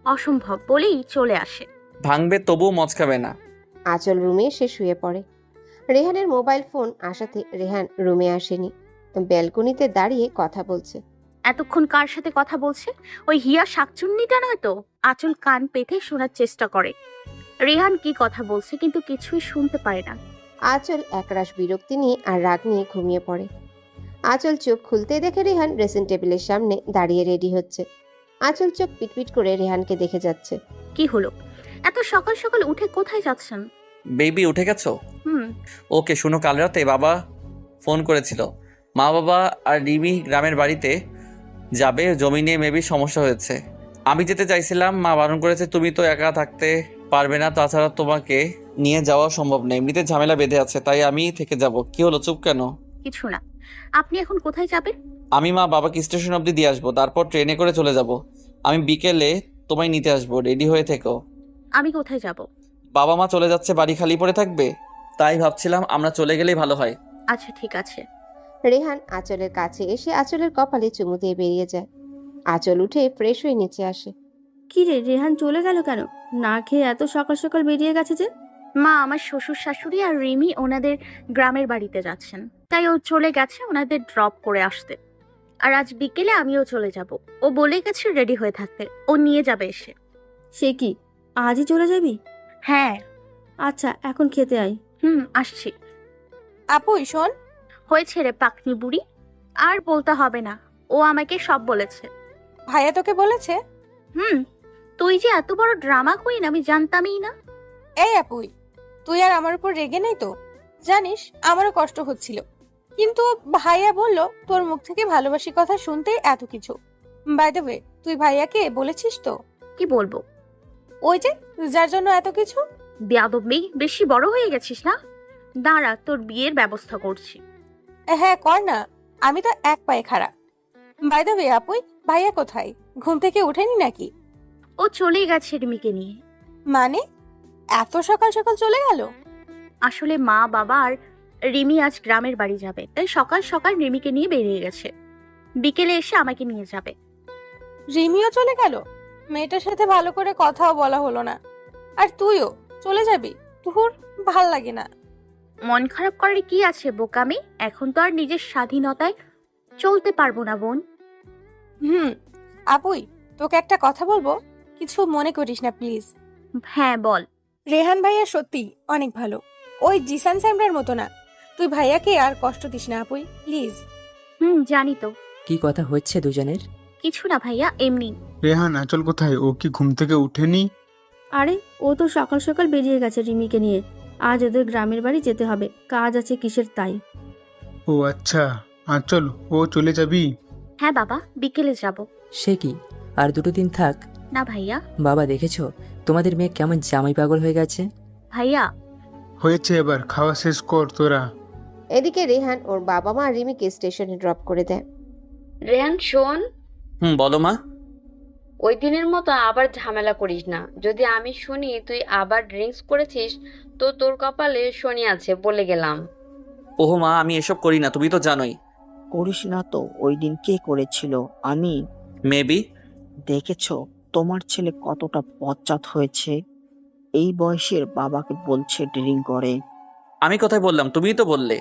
অসম্ভব বলেই চলে আসে। ভাঙবে তবুও মজ খাবে না। আঁচল রুমে এসে শুয়ে পড়ে। রেহানের মোবাইল ফোন আসাতে রেহান রুমে আসেনি, ব্যালকনিতে দাঁড়িয়ে কথা বলছে। এতক্ষণ কার সাথে কথা বলছে? ওই হিয়া শাকচুন্নিটা নয় তো? আঁচল কান পেতে শোনার চেষ্টা করে রেহান কি কথা বলছে, কিন্তু কিছুই শুনতে পারে না। আঁচল একরাশ বিরক্তি নিয়ে আর রাগ নিয়ে ঘুমিয়ে পড়ে। আঁচল চোখ খুলতে দেখে রেহান ড্রেসিং টেবিলের সামনে দাঁড়িয়ে রেডি হচ্ছে। আঁচল চোখ পিটপিট করে রেহানকে দেখে যাচ্ছে। কি হলো? এত সকাল সকাল উঠে কোথায় যাচ্ছেন? বেবি উঠে গেছো? হুম। ওকে শুনো, কাল রাতে বাবা ফোন করেছিল। মা বাবা আর রিমি গ্রামের বাড়িতে যাবে, জমি নিয়ে মেবি সমস্যা হয়েছে। আমি যেতে চাইছিলাম, মা বারণ করেছে। তুমি তো একা থাকতে পারবে না, তাছাড়া তোমাকে নিয়ে যাওয়া সম্ভব না, এমনিতে ঝামেলা বেঁধে আছে, তাই আমি থেকে যাব। কি হলো, চুপ কেন? কিছু না। আপনি এখন কোথায় যাবেন? আমি মা বাবাকে স্টেশন অবধি দিয়ে আসবো, তারপর ট্রেনে করে চলে যাব। আমি বিকেলে তোমায় নিতে আসবো, রেডি হয়ে থেকো। আমি কোথায় যাব? বাবা মা চলে যাচ্ছে, বাড়ি খালি পড়ে থাকবে, তাই ভাবছিলাম আমরা চলে গেলেই ভালো হয়। আচ্ছা ঠিক আছে। রেহান আঁচলের কাছে এসে আঁচলের কপালে চুমু দিয়ে বেরিয়ে যায়। আঁচল উঠে ফ্রেশ হয়ে নিচে আসে। কি রে, রেহান চলে গেল কেন? না খেয়ে এত সকাল সকাল বেরিয়ে গেছে যে? মা, আমার শ্বশুর শাশুড়ি আর রিমি ওনাদের গ্রামের বাড়িতে যাচ্ছেন, তাই ও চলে গেছে ওনাদের ড্রপ করে আসতে। আর আজ বিকেলে আমিও চলে যাব। ও বলে গেছে রেডি হয়ে থাকতে, ও নিয়ে যাবে এসে। সে কি, আজই চলে যাবি? হ্যাঁ। আচ্ছা, এখন খেতে আয়। আসছি। আপু শোন। হয়েছে রে পাকনি বুড়ি, আর বলতে হবে না, ও আমাকে সব বলেছে। ভাইয়া তোকে বলেছে? তুই যে এত বড় ড্রামা কুইন আমি জানতামই না। এই আপুই, তুই আর আমার উপর রেগে নেই তো? জানিস আমারও কষ্ট হচ্ছিল, কিন্তু ভাইয়া বলল তোর মুখ থেকে ভালোবাসি কথা শুনতেই এত কিছু। বাই দ্য ওয়ে, তুই ভাইয়াকে বলেছিস তো? কি বলবো? ওই যে যার জন্য এত কিছু। বেয়াদব মেয়ে, বেশি বড় হয়ে গেছিস না? দাঁড়া, তোর বিয়ের ব্যবস্থা করছি। হ্যাঁ কর না, আমি তো এক পায়ে খাড়া। বাই দ্য ওয়ে আপুই, ভাইয়া কোথায়? ঘুম থেকে উঠেনি নাকি? ও চলেই গেছে রিমিকে নিয়ে। মানে এত সকাল সকাল চলে গেল? আসলে মা, বাবা আর রিমি আজ গ্রামের বাড়ি যাবে, তাই সকাল সকাল রিমিকে নিয়ে বেরিয়ে গেছে। বিকেলে এসে আমাকে নিয়ে যাবে। রিমিও চলে গেল? মেয়েটার সাথে ভালো করে কথাও বলা হলো না। আর তুইও চলে যাবি? তোর ভাল লাগে না? মন খারাপ করার কি আছে বোকামি? এখন তো আর নিজের স্বাধীনতায় চলতে পারবো না বোন। আপুই, তোকে একটা কথা বলবো, কিছু মনে করিস না প্লিজ। হ্যাঁ বল। রেহান ভাইয়া সত্যি অনেক ভালো, ওই জিসান স্যামরার মতো না। তুই ভাইয়াকে আর কষ্ট দিস না আপুই, প্লিজ। জানি তো। কি কথা হচ্ছে দুজনের? কিছু না ভাইয়া, এমনি। রেহান আঁচল কোথায়? ও কি ঘুম থেকে উঠেনি? আরে ও তো সকাল সকাল বেরিয়ে গেছে রিমিকে নিয়ে। আজ ওদের গ্রামের বাড়ি যেতে হবে, কাজ আছে কিসের তাই। ও আচ্ছা, আঁচল ও চলে যাবি? হ্যাঁ বাবা, বিকেলে যাব। সে কি, আর 2 দিন থাক? না ভাইয়া। বাবা দেখেছো তোমাদের মেয়ে কেমন জামাই পাগল হয়ে গেছে? ভাইয়া। হয়েছে, এবার খাওয়া শেষ কর তোরা। এদিকে রেহান ওর বাবা মা রিমিকে স্টেশনে ড্রপ করে দেয়। রেহান শোন, বলো মা। ওই দিনের মতো আবার ঝামেলা করিস না। যদি আমি শুনি তুই আবার ড্রিঙ্কস করেছিস, তো তোর কপালে শনি আছে, বলে গেলাম। ওহো মা, আমি এসব করি না, তুমি তো জানোই। করিস না তো? ওই দিন কে করেছিল? আমি। মেবি। দেখেছো তোমার ছেলে কতটা বজ্জাত হয়েছে? এই বয়সের বাবাকে বলছে ড্রিঙ্ক করে। আমি কোথায় বললাম? তুমিই তো বললে।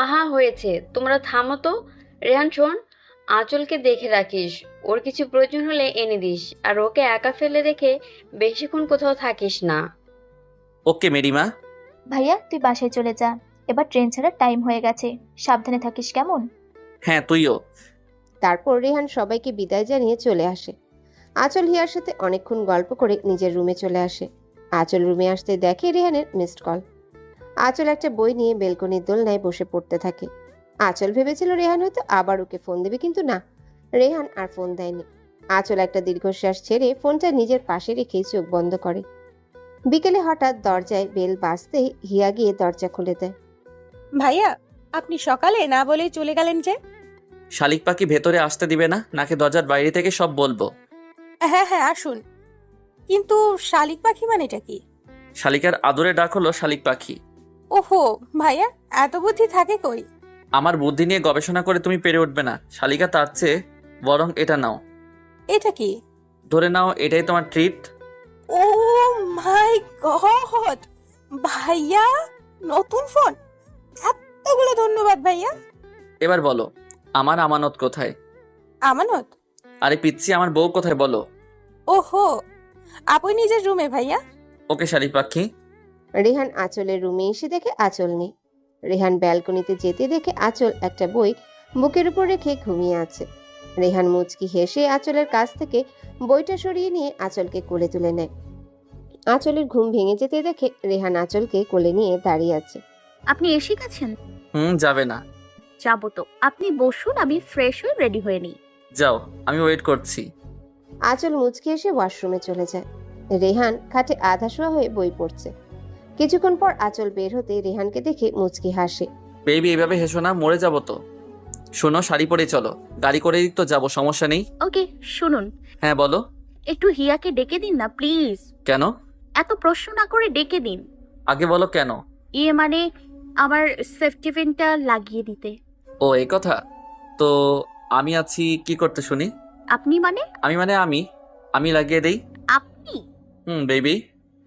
আহা হয়েছে, তোমরা থামো তো। রেহান শোন, আঁচলকে দেখে রাখিস, ওর কিছু প্রয়োজন হলে এনে দিস, আর ওকে একা ফেলে রেখে বেশিক্ষণ কোথাও থাকিস না। ওকে মেরিমা। ভাইয়া তুই বাসায় চলে যা, এবার ট্রেন ছাড়ার টাইম হয়ে গেছে। সাবধানে থাকিস কেমন? হ্যাঁ তুইও। তারপর রেহান সবাইকে বিদায় জানিয়ে চলে আসে। আঁচল হিয়ার সাথে অনেকক্ষণ গল্প করে নিজের রুমে চলে আসে। আঁচল রুমে আসতে দেখে রেহানের মিসড কল। আঁচল একটা বই নিয়ে বেলকনির দোলনায় বসে পড়তে থাকে। আঁচল ভেবেছিল রেহান হয়তো আবার ওকে ফোন দেবে, কিন্তু না, রেহান আর ফোন দেয়নি। আঁচল একটা দীর্ঘশ্বাস ছেড়ে ফোনটা নিজের পাশে রেখে চোখ বন্ধ করে। বিকেলে হঠাৎ দরজায় বেল বাজতেই হিয়া গিয়ে দরজা খুলে দেয়। ভাইয়া, আপনি সকালে না বলেই চলে গেলেন যে? শালিক পাখি ভেতরে আসতে দিবে না, নাকি দরজার বাইরে থেকে সব বলবো? হ্যাঁ হ্যাঁ আসুন। কিন্তু শালিক পাখি মানেটা কি? শালিকার আদরে ডাক হলো শালিক পাখি। ওহো ভাইয়া, এত বুদ্ধি থাকে কই? আমার বুদ্ধি নিয়ে গবেষণা করে তুমি পেরে উঠবে না শালিকা, তার চেয়ে বরং এটা নাও। এটা কি? ধরে নাও, এটাই তোমার ট্রিট। ও মাই গড, ভাইয়া নতুন ফোন! এতগুলো ধন্যবাদ ভাইয়া। এবার বলো, আমার আমানত কোথায়? আমানত? আরে পিচ্ছি, আমার বউ কোথায় বলো? ওহো, আপনি নিজের রুমে ভাইয়া। ওকে শালিক পাখি। রেহান আঁচলের রুমে এসে দেখে আঁচল নেই। রেহান ব্যালকনিতে যেতে দেখে আঁচল একটা বই বুকের উপর রেখে ঘুমিয়ে আছে। রেহান মুচকি হেসে আঁচলের কাছ থেকে বইটা সরিয়ে নিয়ে আঁচলকে কোলে তুলে নেয়। আঁচলের ঘুম ভেঙে যেতে দেখে রেহান আঁচলকে কোলে নিয়ে দাঁড়িয়ে আছে। আপনি এসে গেছেন? যাবে না? যাবো তো, আপনি বসুন, আমি ফ্রেশ হয়ে রেডি হয়ে নিই। যাও, আমি ওয়েট করছি। আঁচল মুচকি এসে ওয়াশরুমে চলে যায়। রেহান খাটে আধা শোয়া হয়ে বই পড়ছে। কিছুক্ষণ পর আঁচল বের হতে রেহানকে দেখে মুচকি হাসে। বেবি এইভাবে হেসো না, মরে যাবো তো। শোনো, শাড়ি পরে চলো, গাড়ি করেই তো যাবো, সমস্যা নেই। ওকে শুনুন, হ্যাঁ বলো। একটু হিয়াকে ডেকে দিন না প্লিজ। কেন? এত প্রশ্ন না করে ডেকে দিন। আগে বলো কেন। মানে আমার সেফটি পিনটা লাগিয়ে দিতে। ও এই কথা। তো আমি আছি, কি করতে শুনি? আপনি মানে? আমি লাগিয়ে দেই। আপনি? বেবি।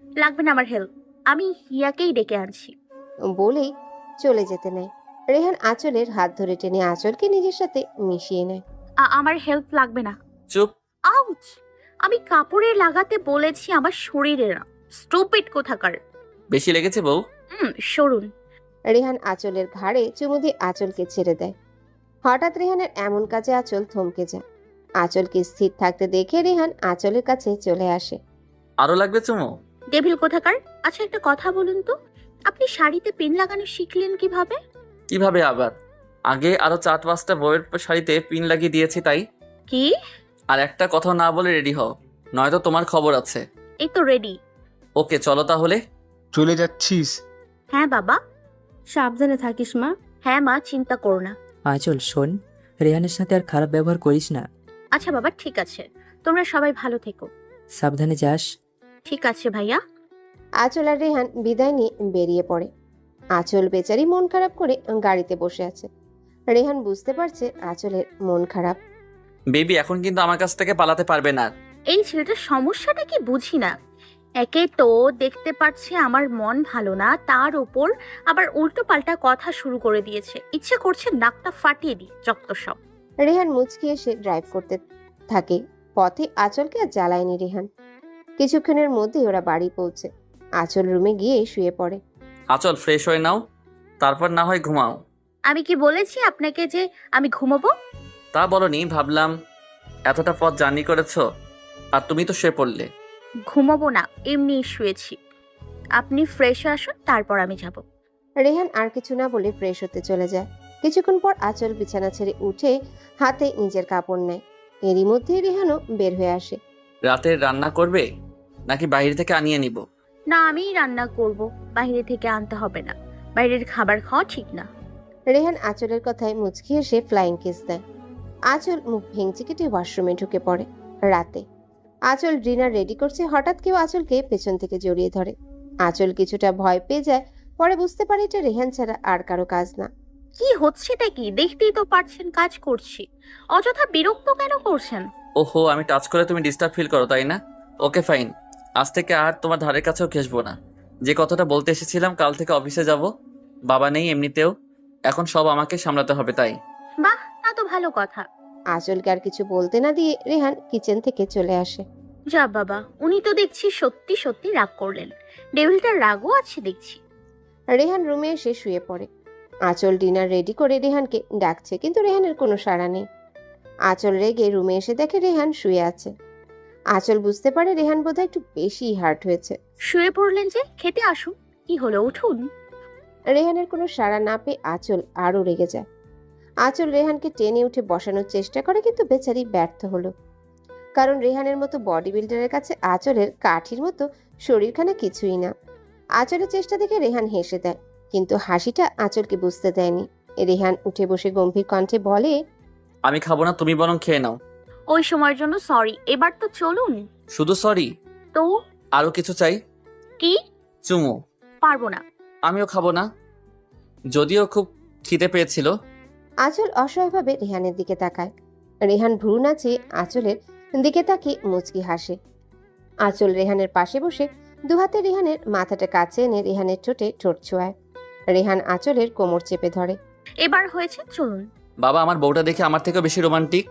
লাগবে না আমার হেল্প, আমি হিয়াকেই ডেকে আনছি। বলেই চলে যেতে নেয়। রেহান আঁচলের হাত ধরে টেনে আঁচলকে নিজের সাথে মিশিয়ে নেয়। আমার হেল্প লাগবে না। চুপ। আউচ! আমি কাপড়ে লাগাতে বলেছি, আমার শরীরে না। স্টুপিড কোথাকার। বেশি লেগেছে বউ? সরুন। রেহান আঁচলের ঘাড়ে চুমু দিয়ে আঁচলকে ছেড়ে দেয়। হঠাৎ রেহানের এমন কাজে আঁচল থমকে যায়। আঁচলকে স্থির থাকতে দেখে রেহান আঁচলের কাছে চলে আসে। আরো লাগবে চুমু? ডেভিল কোথাকার। আচ্ছা একটা কথা বলুন তো, আপনি শাড়িতে পিন লাগানো শিখলেন কিভাবে? কিভাবে আবার? আগে আরো 4-5টা বইয়ের শাড়িতে পিন লাগিয়ে দিয়েছি তাই। কি? আর একটা কথা না বলে রেডি হও, নয়তো তোমার খবর আছে। এই তো রেডি। ওকে চলো তাহলে। চলে যাচ্ছিস? হ্যাঁ বাবা। সাবধানে থাকিস মা। হ্যাঁ মা, চিন্তা করো না। আঁচল শোন, রেহানের সাথে আর খারাপ ব্যবহার করিস না। আচ্ছা বাবা, ঠিক আছে। তোমরা সবাই ভালো থেকো। সাবধানে যাস। ঠিক আছে ভাইয়া। আঁচল আর রেহান বিদায় নিয়ে বেরিয়ে পড়ে। আঁচল বেচারি মন খারাপ করে গাড়িতে বসে আছে। রেহান বুঝতে পারছে আঁচলের মন খারাপ। বেবি এখন কিন্তু আমার কাছ থেকে পালাতে পারবে না। এই ছেলেটার সমস্যাটা কি বুঝি না। একে তো দেখতে পাচ্ছে আমার মন ভালো না, তার ওপর আবার উল্টো পাল্টা কথা শুরু করে দিয়েছে। ইচ্ছে করছে নাকটা ফাটিয়ে দিই যত সব। রেহান মুচকি এসে ড্রাইভ করতে থাকে। পথে আঁচলকে আর জ্বালায়নি রেহান। কিছুক্ষণের মধ্যে ওরা বাড়ি পৌঁছে। আঁচল রুমে গিয়ে শুয়ে পড়ে। আচল ফ্রেশ হয়ে নাও, তারপর না হয় ঘুমাও। আমি কি বলেছি আপনাকে যে আমি ঘুমাবো? তা বলনি, ভাবলাম এতটা পথ জার্নি করেছো আর তুমি তো শুয়ে পড়লে। ঘুমাবো না, এমনি শুয়েছি। আপনি ফ্রেশ হয়ে আসুন, তারপর আমি যাব। রেহান আর কিছু না বলে ফ্রেশ হতে চলে যায়। কিছুক্ষণ পর আঁচল বিছানা ছেড়ে উঠে হাতে নিজের কাপড় নেয়। এরই মধ্যে রেহানও বের হয়ে আসে। রাতের রান্না করবে নাকি বাইরে থেকে আনিয়ে নিব? না, আমিই রান্না করব, বাইরে থেকে আনতে হবে না। বাইরের খাবার খাওয়া ঠিক না। রেহান আঁচলের কথায় মুচকি এসে ফ্লাইং কিস দেয়। আঁচল মুখ ভেঙচি কেটে ওয়াশরুমে ঢুকে পড়ে। রাতে আঁচল ডিনার রেডি করছে, হঠাৎ কেউ আঁচলকে পেছন থেকে জড়িয়ে ধরে। আঁচল কিছুটা ভয় পেয়ে যায়, পরে বুঝতে পারে এটা রেহান ছাড়া আর কারো কাজ না। কি হচ্ছেটা কি? দেখতেই তো পারছেন কাজ করছি। অযথা বিরক্ত কেন করছেন? ওহো, আমি টাচ করে তুমি ডিস্টার্ব ফিল করো তাই না? ওকে ফাইন, আজ থেকে আর তোমার ধারের কাছেও ঘেসবো না। যে কথাটা বলতে এসেছিলাম, কাল থেকে অফিসে যাব। বাবা নেই এমনিতেও, এখন সব আমাকে সামলাতে হবে তাই। বাহ, তা তো ভালো কথা। আঁচলকে আর কিছু বলতে না দিয়ে রেহান কিচেন থেকে চলে আসে। যা বাবা, উনি তো দেখছি সত্যি সত্যি রাগ করলেন। ডেভিলটার রাগও আছে দেখছি। রেহান রুমে এসে শুয়ে পড়ে। আঁচল ডিনার রেডি করে রেহানকে ডাকছে, কিন্তু রেহানের কোনো সাড়া নেই। আঁচল রেগে রুমে এসে দেখে রেহান শুয়ে আছে। আঁচল বুঝতে পারে রেহান বোধহয় একটু বেশি হার্ট হয়েছে। শুয়ে পড়লেন যে, খেতে আসুন। কি হলো, উঠুন। রেহানের কোনো সাড়া না পেয়ে আঁচল আরও রেগে যায়। আঁচল রেহানকে টেনে উঠে বসানোর চেষ্টা করে, কিন্তু বেচারি ব্যর্থ হলো। কারণ রেহানের মতো বডি বিল্ডারের কাছে আঁচলের কাঠির মতো শরীরখানা কিছুই না। আঁচলের চেষ্টা দেখে রেহান হেসে দেয়, কিন্তু হাসিটা আঁচলকে বুঝতে দেয়নি। রেহান উঠে বসে গম্ভীর কণ্ঠে বলে, আমি খাবো না, তুমি বরং খেয়ে নাও। ওই সময়ের জন্য সরি, এবার তো চলুন। শুধু সরি? তো আরো কিছু চাই? কি? চুমু। পারবো না। আমিও খাবো না, যদিও খুব খিদে পেয়েছিল। আঁচল অসহায়ভাবে রেহানের দিকে তাকায়। রেহান ভ্রু নাচিয়ে আঁচলের দিকে তাকিয়ে মুচকি হাসে। আঁচল রেহানের পাশে বসে দুহাতে রেহানের মাথাটা কাছে এনে রেহানের ঠোঁটে ঠোঁট ছোঁয়ায়। রেহান আঁচলের কোমর চেপে ধরে। এবার হয়েছে, চলুন। বাবা, আমার বউটা দেখে আমার থেকেও বেশি রোমান্টিক।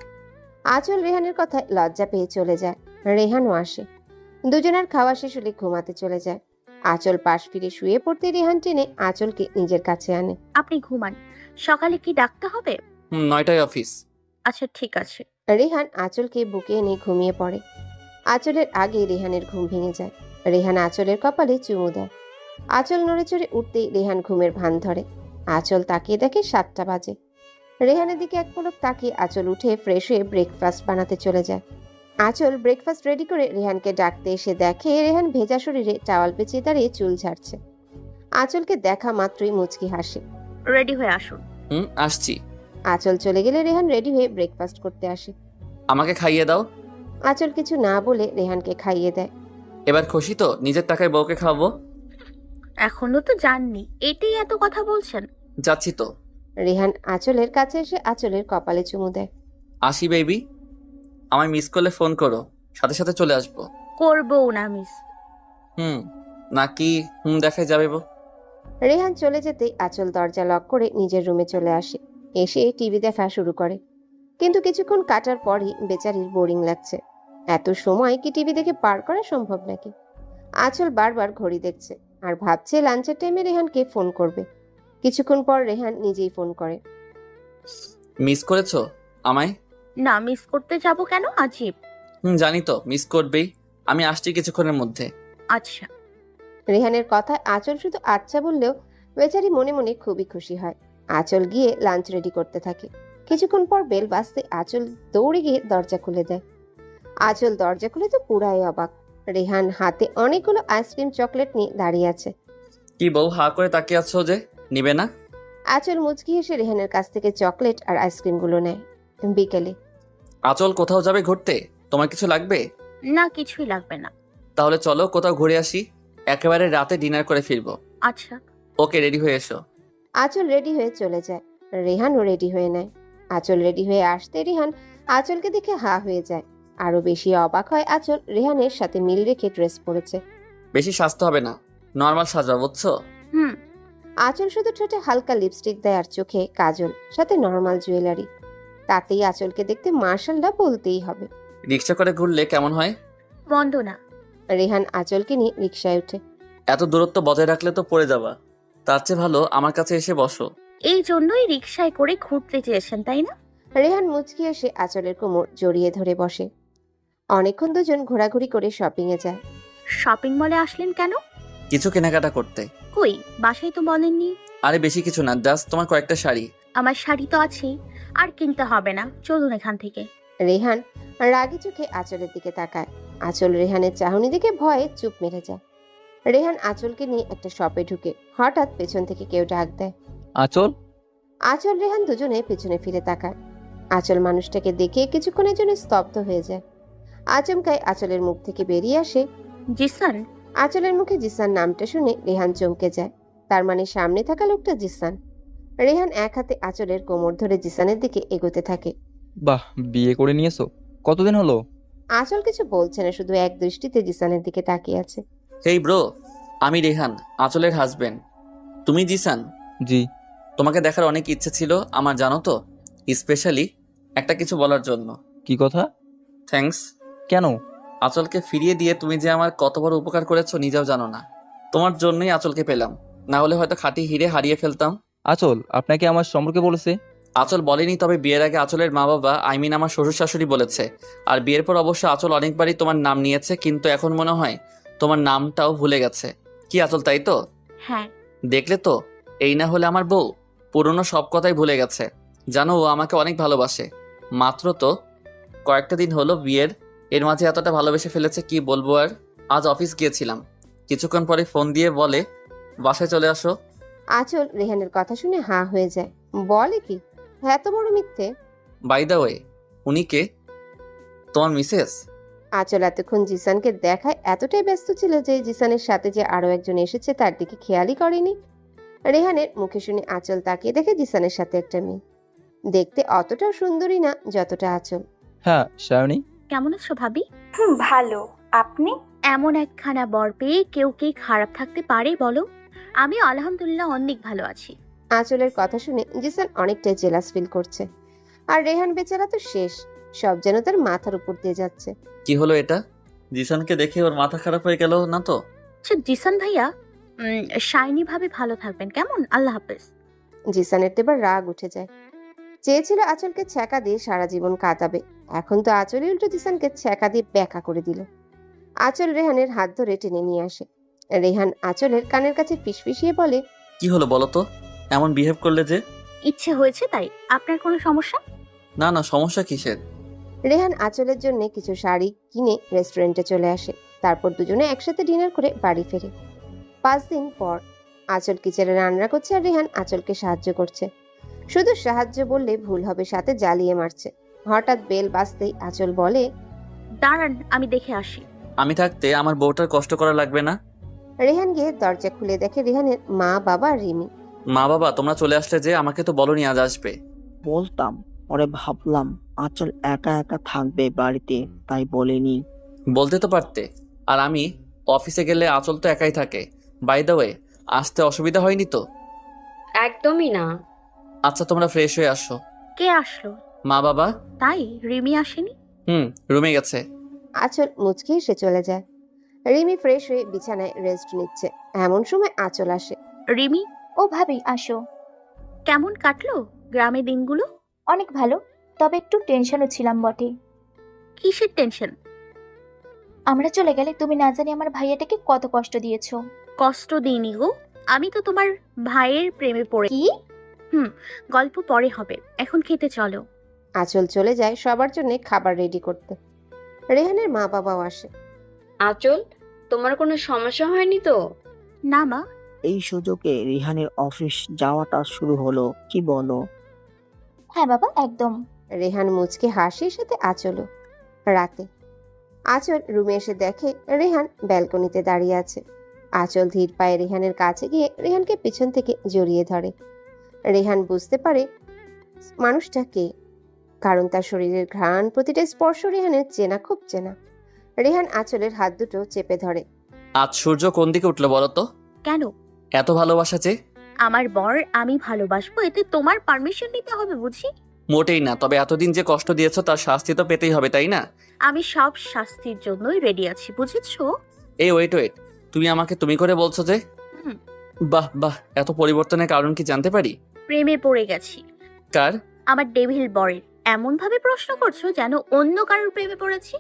আঁচল রেহানের কথায় লজ্জা পেয়ে চলে যায়। রেহানও আসে। দুজনের খাওয়া শেষ হলে ঘুমাতে চলে যায়। আঁচল পাশ ফিরে শুয়ে পড়তে রেহান টেনে আঁচলকে নিজের কাছে আনে। আপনি ঘুমান, সকালে কি ডাকতে হবে? 9টায় অফিস। আচ্ছা ঠিক আছে। রেহান আঁচলকে বুকে এনে ঘুমিয়ে পড়ে। আঁচলের আগে রেহানের ঘুম ভেঙে যায়। রেহান আঁচলের কপালে চুমু দেয়। আঁচল নড়ে চড়ে উঠতেই রেহান ঘুমের ভান ধরে। আঁচল তাকিয়ে দেখে 7টা বাজে। রেহানের দিকে এক পলক তাকিয়ে আঁচল উঠে ফ্রেশ হয়ে ব্রেকফাস্ট বানাতে চলে যায়। আঁচল ব্রেকফাস্ট রেডি করে রেহানকে ডাকতে এসে দেখে রেহান ভেজা শরীরে টাওয়াল পেঁচিয়ে দাঁড়িয়ে চুল ঝাড়ছে। আঁচলকে দেখা মাত্রই মুচকি হাসে। রেডি হয়ে আসুন। আসছি। আঁচল চলে গেলে রেহান রেডি হয়ে ব্রেকফাস্ট করতে আসে। আমাকে খাইয়ে দাও। আঁচল কিছু না বলে রেহানকে খাইয়ে দেয়। এবার খুশি তো? নিজের টাকায় বউকে খাওয়াবো। এখনো তো জাননি, এটাই এত কথা বলছেন। যাচ্ছি তো। রেহান আঁচলের কাছে এসে আঁচলের কপালে চুমু দেয়। আসি বেবি, আমায় মিস করলে ফোন করো, সাথে সাথে চলে আসবো। করবো না মিস। নাকি দেখাই যাবে? রেহান চলে যেতেই আঁচল দরজা লক করে নিজের রুমে চলে আসে। এসে টিভি দেখা শুরু করে, কিন্তু কিছুক্ষণ কাটার পরই বেচারির বোরিং লাগছে। এত সময় কি টিভি দেখে পার করা সম্ভব নাকি? আঁচল বারবার ঘড়ি দেখছে আর ভাবছে লাঞ্চের টাইমে রেহানকে ফোন করবে। কিছুক্ষণ পর রেহান নিজেই ফোন করে। মিস করেছো আমায়? না, মিস করতে যাব কেন? আজীব। জানি তো মিস করবেই। আমি আসছি কিছুক্ষণের মধ্যে। আচ্ছা। রেহানের কথায় আঁচল শুধু আচ্ছা বললেও বেচারি মনে মনে খুবই খুশি হয়। আঁচল গিয়ে লাঞ্চ রেডি করতে থাকে। কিছুক্ষণ পর বেল বাজতে আঁচল দৌড়ে গিয়ে দরজা খুলে দেয়। আঁচল দরজা খুলে তো পুরাই অবাক। রেহান হাতে অনেকগুলো আইসক্রিম চকলেট নিয়ে দাঁড়িয়ে আছে। কি বউ হা করে তাকিয়ে আছো যে, নিবে না? আঁচল মুচকি হেসে রেহানের কাছ থেকে চকলেট আর আইসক্রিমগুলো নেয়। বিকেলে আঁচল কোথাও যাবে ঘুরতে? তোমার কিছু লাগবে? না, কিছুই লাগবে না। তাহলে চলো কোথাও ঘুরে আসি, একেবারে রাতে ডিনার করে ফিরবো। আচ্ছা। ওকে, রেডি হয়ে এসো। আঁচল রেডি হয়ে চলে যায়। রেহানও রেডি হয়ে নেয়। আঁচল রেডি হয়ে আসতে রেহান আঁচলকে দেখে হা হয়ে যায়। আরো বেশি অবাক হয় আঁচল রেহানের সাথে মিল রেখে ড্রেস পরেছে। বেশি সাজতে হবে না, নর্মাল সাজবা, বুঝছো? হুম। আঁচল শুধু ঠোঁটে হালকা লিপস্টিক দেয় আর চোখে কাজল, সাথে নর্মাল জুয়েলারি। তাতেই আঁচলকে দেখতে মার্শাল্লাহ বলতেই হবে। রিক্সা করে ঘুরলে কেমন হয়? মন্দ না। রেহান আঁচলকে নিয়ে রিকশায় ওঠে। এত দূরত্ব বজায় রাখলে তো পড়ে যাবা, তার চেয়ে ভালো আমার কাছে এসে বসো। এই জন্যই রিকশায় করে ঘুরতে চেয়েছেন, তাই না? রেহান মুচকি এসে আঁচলের কোমর জড়িয়ে ধরে বসে। অনেকক্ষণ দুজন ঘোরাঘুরি করে শপিং এ যায়। শপিং মলে আসলেন কেন? কিছু কেনাকাটা করতে। কই, বাসায় তো বলেননি। আরে বেশি কিছু না, জাস্ট তোমার কয়েকটা শাড়ি। আমার শাড়ি তো আছেই, আর কিনতে হবে না, চলুন এখান থেকে। রেহান রাগী চোখে আঁচলের দিকে তাকায়। আঁচল রেহানের চাহনি দেখে ভয়ে চুপ মেরে যায়। রেহান আঁচলকে নিয়ে একটা শপে ঢুকে হঠাৎ পেছন থেকে কেউ ডাক দেয়, আঁচল। আঁচল রেহান দুজনে পেছনে ফিরে তাকায়। আঁচল মানুষটাকে দেখে কিছুক্ষণের জন্য স্তব্ধ হয়ে যায়। আচমকায় আঁচলের মুখ থেকে বেরিয়ে আসে, জিসান। আঁচলের মুখে জিসান নামটা শুনে রেহান চমকে যায়। তার মানে সামনে থাকা লোকটা জিসান। রেহান এক হাতে আঁচলের কোমর ধরে জিসানের দিকে এগোতে থাকে। বাহ, বিয়ে করে নিয়েছো? কতদিন হলো? আঁচল কিছু বলছে না, শুধু এক দৃষ্টিতে জিসানের দিকে তাকিয়ে আছে। হেই ব্রো, আমি রেহান, আঁচলের হাজবেন্ড। তুমি জিসান? জি। তোমাকে দেখার অনেক ইচ্ছে ছিল আমার, জানো তো, স্পেশালি একটা কিছু বলার জন্য। কি কথা? থ্যাঙ্কস। কেন? আঁচলকে ফিরিয়ে দিয়ে তুমি যে আমার কত বড় উপকার করেছো নিজেও জানো না। তোমার জন্যই আঁচলকে পেলাম, না হলে হয়তো খাঁটি হিরে হারিয়ে ফেলতাম। আঁচল আপনাকে আমার সম্পর্কে বলেছে? আঁচল বলেনি, তবে বিয়ের আগে আঁচলের মা বাবা, আমার শ্বশুর শাশুড়ি বলেছে। আর বিয়ের পর অবশ্য আঁচল অনেকবারই তোমার নাম নিয়েছে, কিন্তু এখন মনে হয় তোমার নামটাও ভুলে গেছে। কি আঁচল, তাই তো? হ্যাঁ। দেখলে তো, এই না হলে আমার বউ পুরনো সব কথাই ভুলে গেছে। জানো, ও আমাকে অনেক ভালোবাসে। মাত্র তো কয়েকটা দিন হলো বিয়ের, এর মাঝে এতটা ভালোবেসে ফেলেছে কি বলবো আর। আজ অফিস গিয়েছিলাম, কিছুক্ষণ পরে ফোন দিয়ে বলে বাসায় চলে আসো। আঁচল রেহানের কথা শুনে হা হয়ে যায়। বলে কি, এত বড় মিথ্যে? বাই দ্য ওয়ে, উনি কে? তোমার মিসেস? আঁচল এতক্ষণ জিসানকে দেখায় এতটাই ব্যস্ত ছিল যে জিসানের সাথে যে আরো একজন এসেছে তার দিকে খেয়ালই করেনি। রেহানের মুখে শুনে আঁচল তাকিয়ে দেখে জিসানের সাথে একটা মেয়ে। দেখতে অতটাও সুন্দরী না যতটা আঁচল। হ্যাঁ সায়নী। কেমন আছো ভাবি? ভালো। আপনি? এমন একখানা বর পেয়ে কেউ কি খারাপ থাকতে পারে বলো? আমি আলহামদুলিল্লাহ অনেক ভালো আছি। আঁচলের কথা শুনে জিসান অনেকটাই জেলাস ফিল করছে। আর রেহান বেচারা তো শেষ, সব যেন তার মাথার উপর দিয়ে যাচ্ছে। কি হলো এটা? জিসানকে দেখে ওর মাথা খারাপ হয়ে গেল না তো? আচ্ছা জিসান ভাইয়া, শাইনি ভাবে ভালো থাকবেন কেমন? আল্লাহ হাফেজ। জিসানের তো এবার রাগ উঠে যায়। চেয়েছিল আঁচলকে ছ্যাঁকা দিয়ে সারা জীবন কাটাবে, এখন তো আঁচলই উল্টো জিসানকে ছ্যাঁকা দিয়ে ব্যাকা করে দিল। আঁচল রেহানের হাত ধরে টেনে নিয়ে আসে। রেহান আঁচলের কানের কাছে ফিসফিসিয়ে বলে, কি হলো বলো তো, এমন বিহেভ করলে যে? ইচ্ছে হয়েছে তাই। আপনার কোনো সমস্যা? না না, সমস্যা কিসের? রেহান আঁচলের জন্য কিছু শাড়ি কিনে রেস্টুরেন্টে চলে আসে। তারপর দুজনে একসাথে ডিনার করে বাড়ি ফেরে। 5 দিন পর আঁচল কিচেনে রান্না করছে আর রেহান আঁচলকে সাহায্য করছে। শুধু সাহায্য বললে ভুল হবে, সাথে জ্বালিয়ে মারছে। হঠাৎ বেল বাজতেই আঁচল বলে, দাঁড়ান আমি দেখে আসি। আমি থাকতে আমার বউটার কষ্ট করা লাগবে না। রেহান গিয়ে দরজা খুলে দেখে রেহানের মা, বাবা আর রিমি। মা বাবা তোমরা চলে আসলে যে, আমাকে তো বলনি আজ আসবে। বলতাম, পরে ভাবলাম আঁচল একা একা থাকবে বাড়িতে, তাই বলিনি। বলতে তো পারতে। আর আমি অফিসে গেলে আঁচল তো একাই থাকে। বাই দ্য ওয়ে, আসতে অসুবিধা হয়নি তো? একদমই না। আচ্ছা তোমরা ফ্রেশ হয়ে আসো। কে আসলো? মা বাবা। তাই রিমি আসেনি? রুমে গেছে। আঁচল মুচকি এসে চলে যায়। রিমি ফ্রেশ হয়ে বিছানায় রেস্ট নিচ্ছে। এমন সময় আঁচল আসে। রিমি, ও ভাবি আসো। কেমন কাটলো গ্রামে দিনগুলো? অনেক ভালো, তবে একটু টেনশনও ছিলাম বটে। কিসের টেনশন? আমরা চলে গেলে তুমি না জানি আমার ভাইয়াটাকে কত কষ্ট দিয়েছো। কষ্ট দিইনি গো, আমি তো তোমার ভাইয়ের প্রেমে পড়ে। কি? গল্প পরে হবে, এখন খেতে চলো। আঁচল চলে যায় সবার জন্য খাবার রেডি করতে। রেহানের মা বাবাও আসে। আঁচল, তোমার কোনো সমস্যা হয়নি তো? না মা। এই সুযোগে রিহানের অফিস যাওয়াটা শুরু হলো, কি বলো? হ্যাঁ বাবা, একদম। রেহান মুচকে হাসির সাথে আঁচলও। রাতে আঁচল রুমে এসে দেখে রেহান ব্যালকনিতে দাঁড়িয়ে আছে। আঁচল ধীর পায়ে রেহানের কাছে গিয়ে রেহানকে পিছন থেকে জড়িয়ে ধরে। রেহান বুঝতে পারে মানুষটা কে, কারণ তার শরীরের ঘ্রাণ, প্রতিটা স্পর্শ রেহানের চেনা, খুব চেনা। রেহান আঁচলের হাত দুটো চেপে ধরে। আজ সূর্য কোন দিকে উঠলো বলো তো? কেন? এত ভালোবাসা যে? আমার বর আমি ভালোবাসবো, এতে তোমার পারমিশন নিতে হবে বুঝি? মোটেই না, তবে এতদিন যে কষ্ট দিয়েছো তার শাস্তি তো পেতেই হবে, তাই না? আমি সব শাস্তির জন্যই রেডি আছি, বুঝেছো? এই ওয়েট, তুমি আমাকে তুমি করে বলছো যে? হুম। বাহ বাহ, এত পরিবর্তনের কারণ কি জানতে পারি? প্রেমে পড়ে গেছি। কার? আমার ডেভিল বরের। এমন ভাবে প্রশ্ন করছো যেন অন্য কারোর প্রেমে পড়েছি।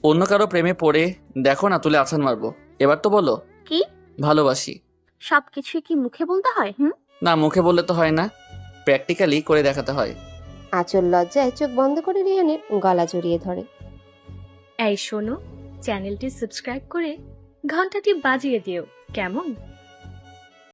অন্য কারো প্রেমে পড়ে দেখো না, তুলে আছাড় মারবো। এবার তো বলো। কি? ভালোবাসি। সবকিছুই কি মুখে বলতে হয়? না, মুখে বললে তো হয় না, প্র্যাকটিক্যালি করে দেখাতে হয়। আঁচল লজ্জায় চোখ বন্ধ করে রেহানের গলা জড়িয়ে ধরে। এই শোনো, চ্যানেলটি সাবস্ক্রাইব করে ঘন্টাটি বাজিয়ে দিও, কেমন?